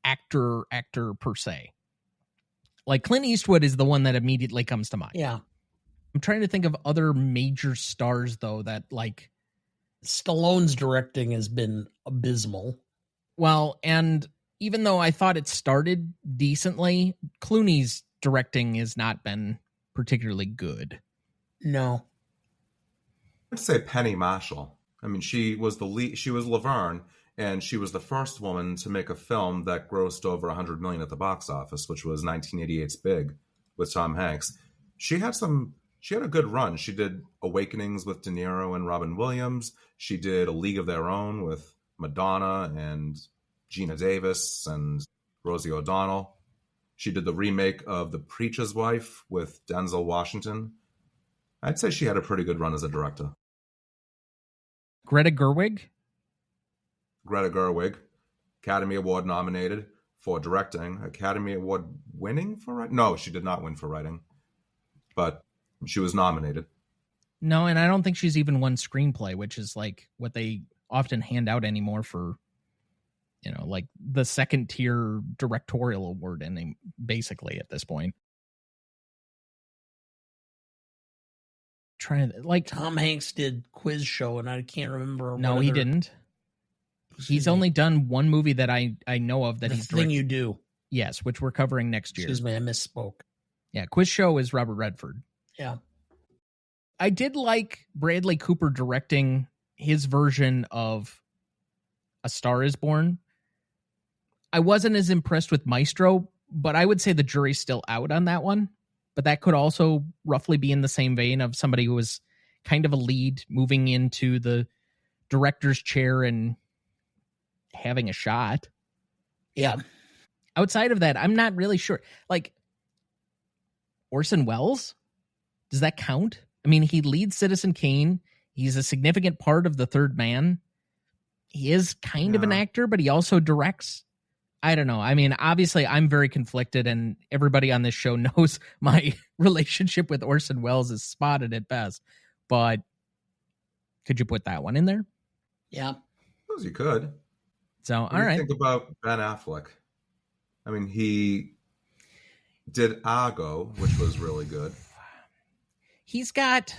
actor per se. Like Clint Eastwood is the one that immediately comes to mind. Yeah. I'm trying to think of other major stars though that like Stallone's directing has been abysmal. Well, and even though I thought it started decently, Clooney's directing has not been particularly good. No. I'd say Penny Marshall. I mean, she was the lead. She was Laverne, and she was the first woman to make a film that grossed over $100 million at the box office, which was 1988's Big with Tom Hanks. She had a good run. She did Awakenings with De Niro and Robin Williams. She did A League of Their Own with Madonna and Gina Davis and Rosie O'Donnell. She did the remake of The Preacher's Wife with Denzel Washington. I'd say she had a pretty good run as a director. Greta Gerwig, Academy Award nominated for directing. Academy Award winning for writing? No, she did not win for writing. But she was nominated. No, and I don't think she's even won screenplay, which is like what they often hand out anymore for like the second tier directorial award ending, basically, at this point. Trying to, like, Tom Hanks did Quiz Show, and I can't remember. No, he didn't. He's only done one movie that I know of that he's The Thing You Do. Yes, which we're covering next year. Excuse me, I misspoke. Yeah, Quiz Show is Robert Redford. Yeah. I did like Bradley Cooper directing his version of A Star Is Born. I wasn't as impressed with Maestro, but I would say the jury's still out on that one. But that could also roughly be in the same vein of somebody who was kind of a lead moving into the director's chair and having a shot. Yeah. Outside of that, I'm not really sure. Like, Orson Welles, does that count? I mean, he leads Citizen Kane. He's a significant part of The Third Man. He is kind of an actor, but he also directs. I don't know. I mean, obviously, I'm very conflicted, and everybody on this show knows my relationship with Orson Welles is spotted at best. But could you put that one in there? Yeah. I suppose you could. So, What all do you right. think about Ben Affleck? I mean, he did Argo, which was really good. He's got,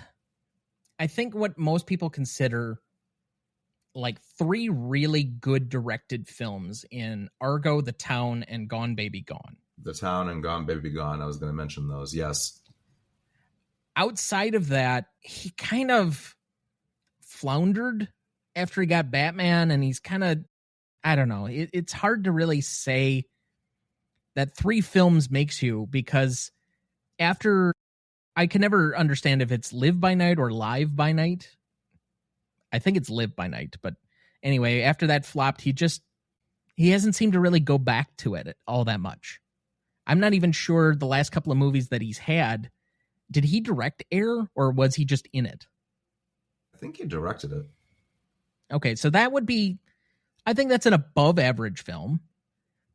I think, what most people consider like 3 really good directed films in Argo, The Town, and Gone Baby Gone. The Town and Gone Baby Gone. I was going to mention those. Yes. Outside of that, he kind of floundered after he got Batman, and he's kind of, I don't know. It's hard to really say that 3 films makes you, because after, I can never understand if it's Live by Night or Live by Night. I think it's Live by Night, but anyway, after that flopped, he hasn't seemed to really go back to it all that much. I'm not even sure the last couple of movies that he's had, did he direct Air, or was he just in it? I think he directed it. Okay, so that would be, I think that's an above average film,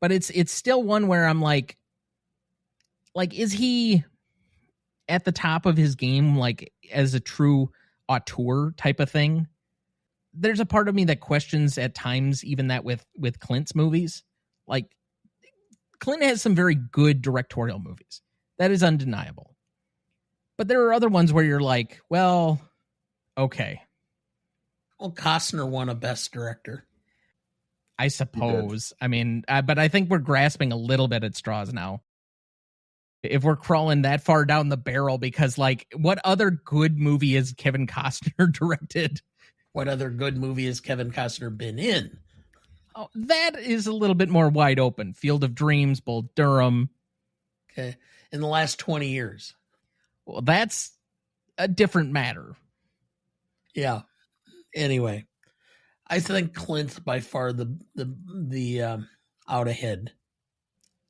but it's still one where I'm like, is he at the top of his game, like as a true auteur type of thing? There's a part of me that questions at times even that with Clint's movies. Like, Clint has some very good directorial movies. That is undeniable. But there are other ones where you're like, well, okay. Well, Costner won a Best Director. I suppose. I mean, but I think we're grasping a little bit at straws now. If we're crawling that far down the barrel, because, like, what other good movie has Kevin Costner directed? What other good movie has Kevin Costner been in? Oh, that is a little bit more wide open. Field of Dreams, Bull Durham. Okay. In the last 20 years. Well, that's a different matter. Yeah. Anyway, I think Clint's by far the out ahead.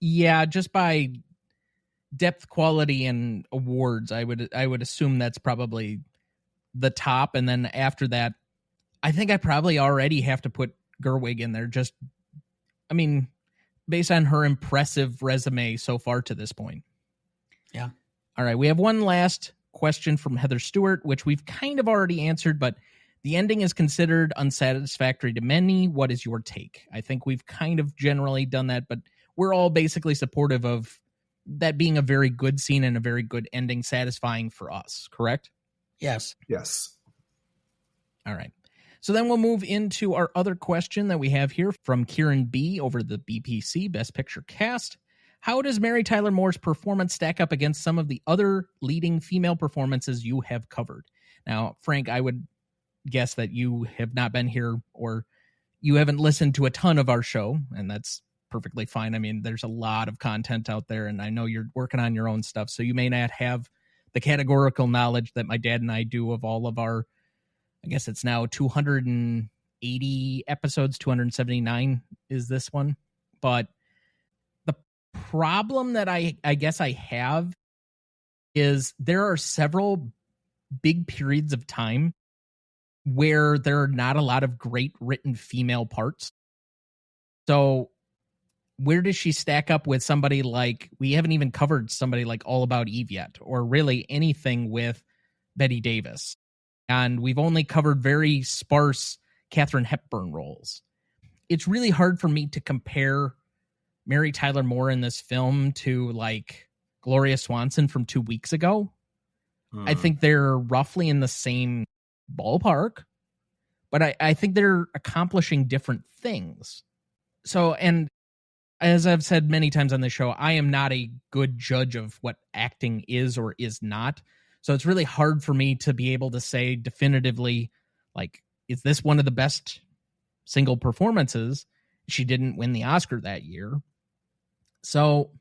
Yeah, just by depth, quality, and awards, I would assume that's probably the top. And then after that, I think I probably already have to put Gerwig in there. Just, I mean, based on her impressive resume so far to this point. Yeah. All right, we have one last question from Heather Stewart, which we've kind of already answered, but the ending is considered unsatisfactory to many. What is your take? I think we've kind of generally done that, but we're all basically supportive of that being a very good scene and a very good ending, satisfying for us, correct? Yes. Yes. All right. So then we'll move into our other question that we have here from Kieran B. over the BPC Best Picture cast. How does Mary Tyler Moore's performance stack up against some of the other leading female performances you have covered? Now, Frank, I would guess that you have not been here or you haven't listened to a ton of our show, and that's perfectly fine. I mean, there's a lot of content out there, and I know you're working on your own stuff, so you may not have the categorical knowledge that my dad and I do of all of our, I guess it's now 280 episodes, 279 is this one. But the problem that I guess I have is there are several big periods of time where there are not a lot of great written female parts. So where does she stack up with somebody like, we haven't even covered somebody like All About Eve yet, or really anything with Bette Davis. And we've only covered very sparse Katharine Hepburn roles. it's really hard for me to compare Mary Tyler Moore in this film to like Gloria Swanson from 2 weeks ago. I think they're roughly in the same ballpark, but I think they're accomplishing different things. So, and as I've said many times on the show, I am not a good judge of what acting is or is not. So it's really hard for me to be able to say definitively, like, is this one of the best single performances? She didn't win the Oscar that year. So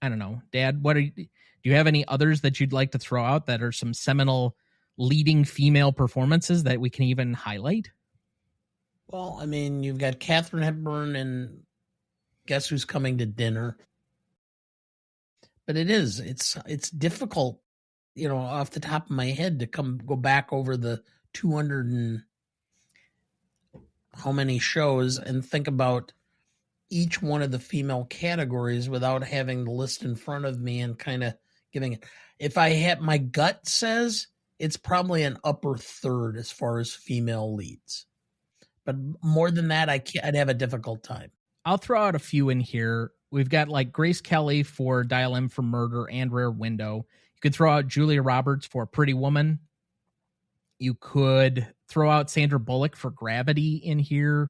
I don't know, Dad, do you have any others that you'd like to throw out that are some seminal leading female performances that we can even highlight? Well, I mean, you've got Katharine Hepburn and Guess Who's Coming to Dinner. But it's difficult, off the top of my head to go back over the 200 and how many shows and think about each one of the female categories without having the list in front of me and kind of giving it. If I had, my gut says it's probably an upper third as far as female leads. But more than that, I'd have a difficult time. I'll throw out a few in here. We've got like Grace Kelly for Dial M for Murder and Rear Window. You could throw out Julia Roberts for Pretty Woman. You could throw out Sandra Bullock for Gravity in here,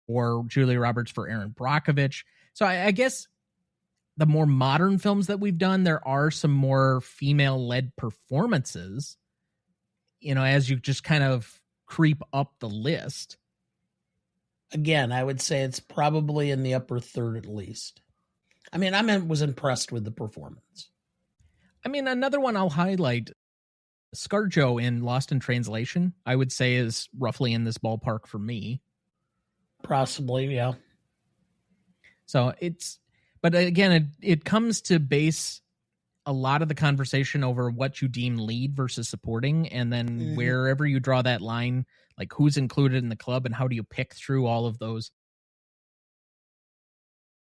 or Julia Roberts for Erin Brockovich. So I guess the more modern films that we've done, there are some more female-led performances, as you just kind of creep up the list. Again, I would say it's probably in the upper third at least. I mean, was impressed with the performance. I mean, another one I'll highlight, ScarJo in Lost in Translation, I would say is roughly in this ballpark for me. Possibly, yeah. So but again, it comes to base a lot of the conversation over what you deem lead versus supporting, and then wherever you draw that line, like who's included in the club and how do you pick through all of those.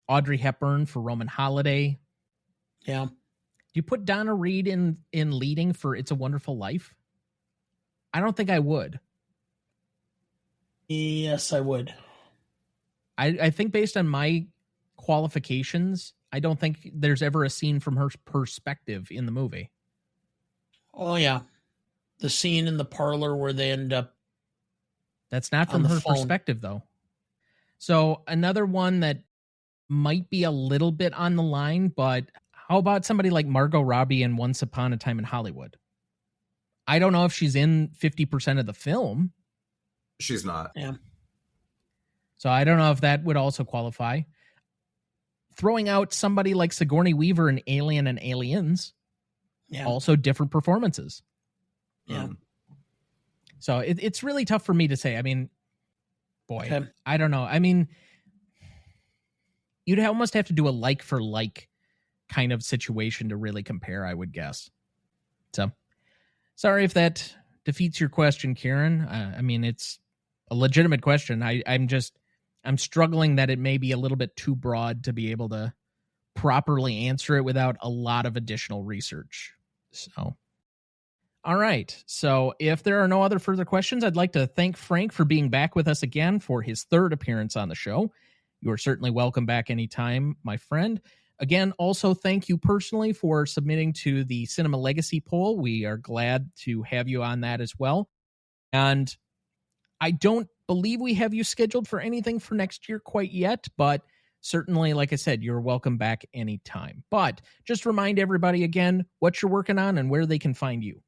Audrey Hepburn for Roman Holiday. Yeah. Do you put Donna Reed in leading for It's a Wonderful Life? I don't think I would. Yes, I would. I think based on my qualifications, I don't think there's ever a scene from her perspective in the movie. Oh, yeah. The scene in the parlor where they end up. That's not from her perspective, though. So another one that might be a little bit on the line, but how about somebody like Margot Robbie in Once Upon a Time in Hollywood? I don't know if she's in 50% of the film. She's not. Yeah. So I don't know if that would also qualify. Throwing out somebody like Sigourney Weaver in Alien and Aliens. Yeah. Also different performances. Yeah. So it's really tough for me to say. I mean, boy, Okay. I don't know. I mean, you'd almost have to do a like for like kind of situation to really compare, I would guess. So sorry if that defeats your question, Kieran. I mean, it's a legitimate question. I'm struggling that it may be a little bit too broad to be able to properly answer it without a lot of additional research. So, all right. So if there are no other further questions, I'd like to thank Frank for being back with us again for his third appearance on the show. You are certainly welcome back anytime, my friend. Again, also thank you personally for submitting to the Cinema Legacy poll. We are glad to have you on that as well. And I don't believe we have you scheduled for anything for next year quite yet, but certainly, like I said, you're welcome back anytime. But just remind everybody again what you're working on and where they can find you.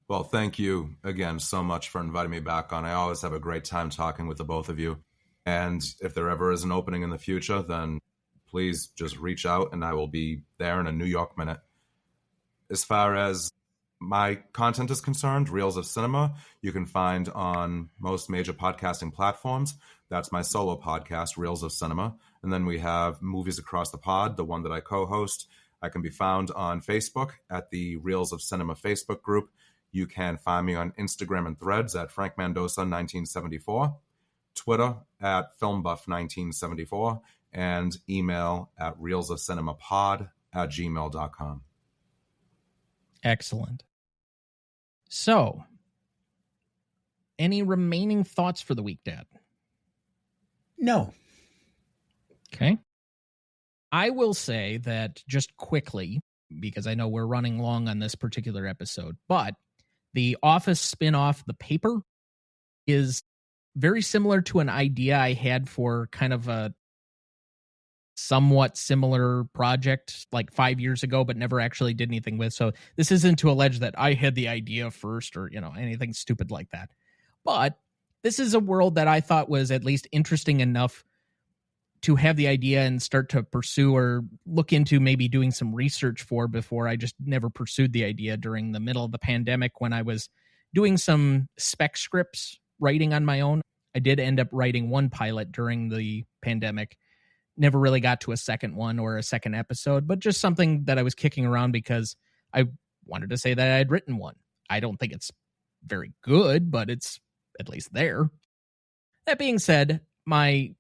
Well, thank you again so much for inviting me back on. I always have a great time talking with the both of you. And if there ever is an opening in the future, then please just reach out and I will be there in a New York minute. As far as my content is concerned, Reels of Cinema, you can find on most major podcasting platforms. That's my solo podcast, Reels of Cinema. And then we have Movies Across the Pod, the one that I co-host. I can be found on Facebook at the Reels of Cinema Facebook group. You can find me on Instagram and Threads at Frank Mandosa 1974, Twitter at FilmBuff1974, and email at reelsofcinemapod@gmail.com. Excellent. So, any remaining thoughts for the week, Dad? No. Okay. I will say that just quickly, because I know we're running long on this particular episode, but the Office spin-off, The Paper, is very similar to an idea I had for kind of a somewhat similar project like 5 years ago, but never actually did anything with. So this isn't to allege that I had the idea first or, anything stupid like that. But this is a world that I thought was at least interesting enough to have the idea and start to pursue or look into maybe doing some research for before I just never pursued the idea during the middle of the pandemic when I was doing some spec scripts writing on my own. I did end up writing one pilot during the pandemic. Never really got to a second one or a second episode, but just something that I was kicking around because I wanted to say that I had written one. I don't think it's very good, but it's at least there. That being said, my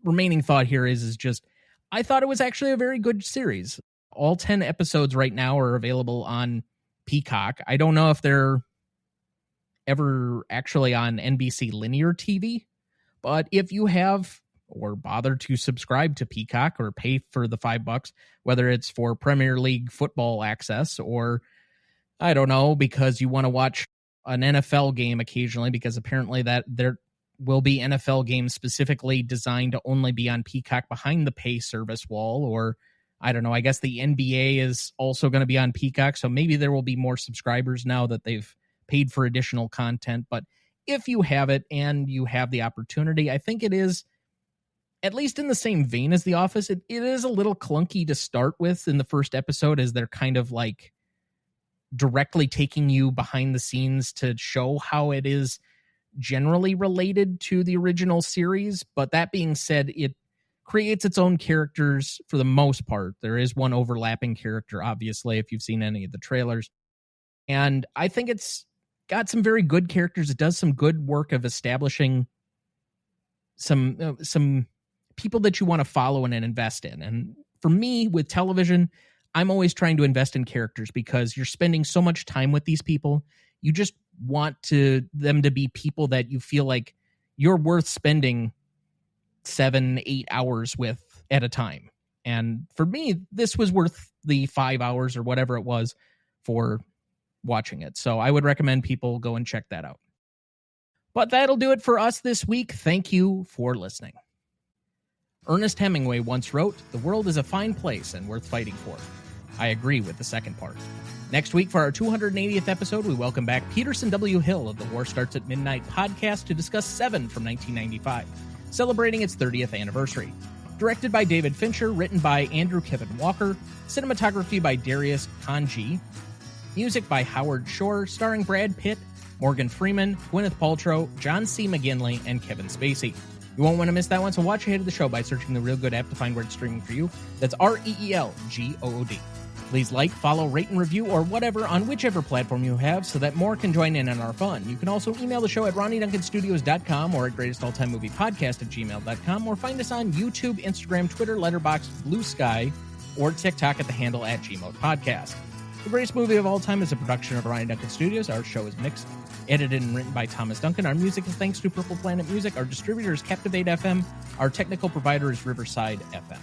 remaining thought here is just, I thought it was actually a very good series. All 10 episodes right now are available on Peacock. I don't know if they're ever actually on NBC linear TV, but if you have or bother to subscribe to Peacock or pay for the $5, whether it's for Premier League football access or, I don't know, because you want to watch an NFL game occasionally, because apparently that there will be NFL games specifically designed to only be on Peacock behind the pay service wall, or I don't know, I guess the NBA is also going to be on Peacock, so maybe there will be more subscribers now that they've paid for additional content. But if you have it and you have the opportunity, I think it is, at least in the same vein as The Office, it is a little clunky to start with in the first episode, as they're kind of like directly taking you behind the scenes to show how it is generally related to the original series. But that being said, it creates its own characters for the most part. There is one overlapping character, obviously, if you've seen any of the trailers. And I think it's got some very good characters. It does some good work of establishing some people that you want to follow and invest in. And for me, with television, I'm always trying to invest in characters because you're spending so much time with these people. You just want them to be people that you feel like you're worth spending 7-8 hours with at a time. And for me, this was worth the 5 hours or whatever it was for watching it. So I would recommend people go and check that out. But that'll do it for us this week. Thank you for listening. Ernest Hemingway once wrote, "The world is a fine place and worth fighting for." I agree with the second part. Next week for our 280th episode, we welcome back Peterson W. Hill of the War Starts at Midnight podcast to discuss Seven from 1995, celebrating its 30th anniversary. Directed by David Fincher, written by Andrew Kevin Walker, cinematography by Darius Kanji, music by Howard Shore, starring Brad Pitt, Morgan Freeman, Gwyneth Paltrow, John C. McGinley, and Kevin Spacey. You won't want to miss that one, so watch ahead of the show by searching the Real Good app to find where it's streaming for you. That's REELGOOD. Please like, follow, rate, and review, or whatever on whichever platform you have so that more can join in on our fun. You can also email the show at RonnieDuncanStudios.com or at GreatestAllTimeMoviePodcast@gmail.com, or find us on YouTube, Instagram, Twitter, Letterboxd, Blue Sky, or TikTok at the handle @GMODPodcast. The Greatest Movie of All Time is a production of Ronnie Duncan Studios. Our show is mixed, edited, and written by Thomas Duncan. Our music is thanks to Purple Planet Music. Our distributor is Captivate FM. Our technical provider is Riverside FM.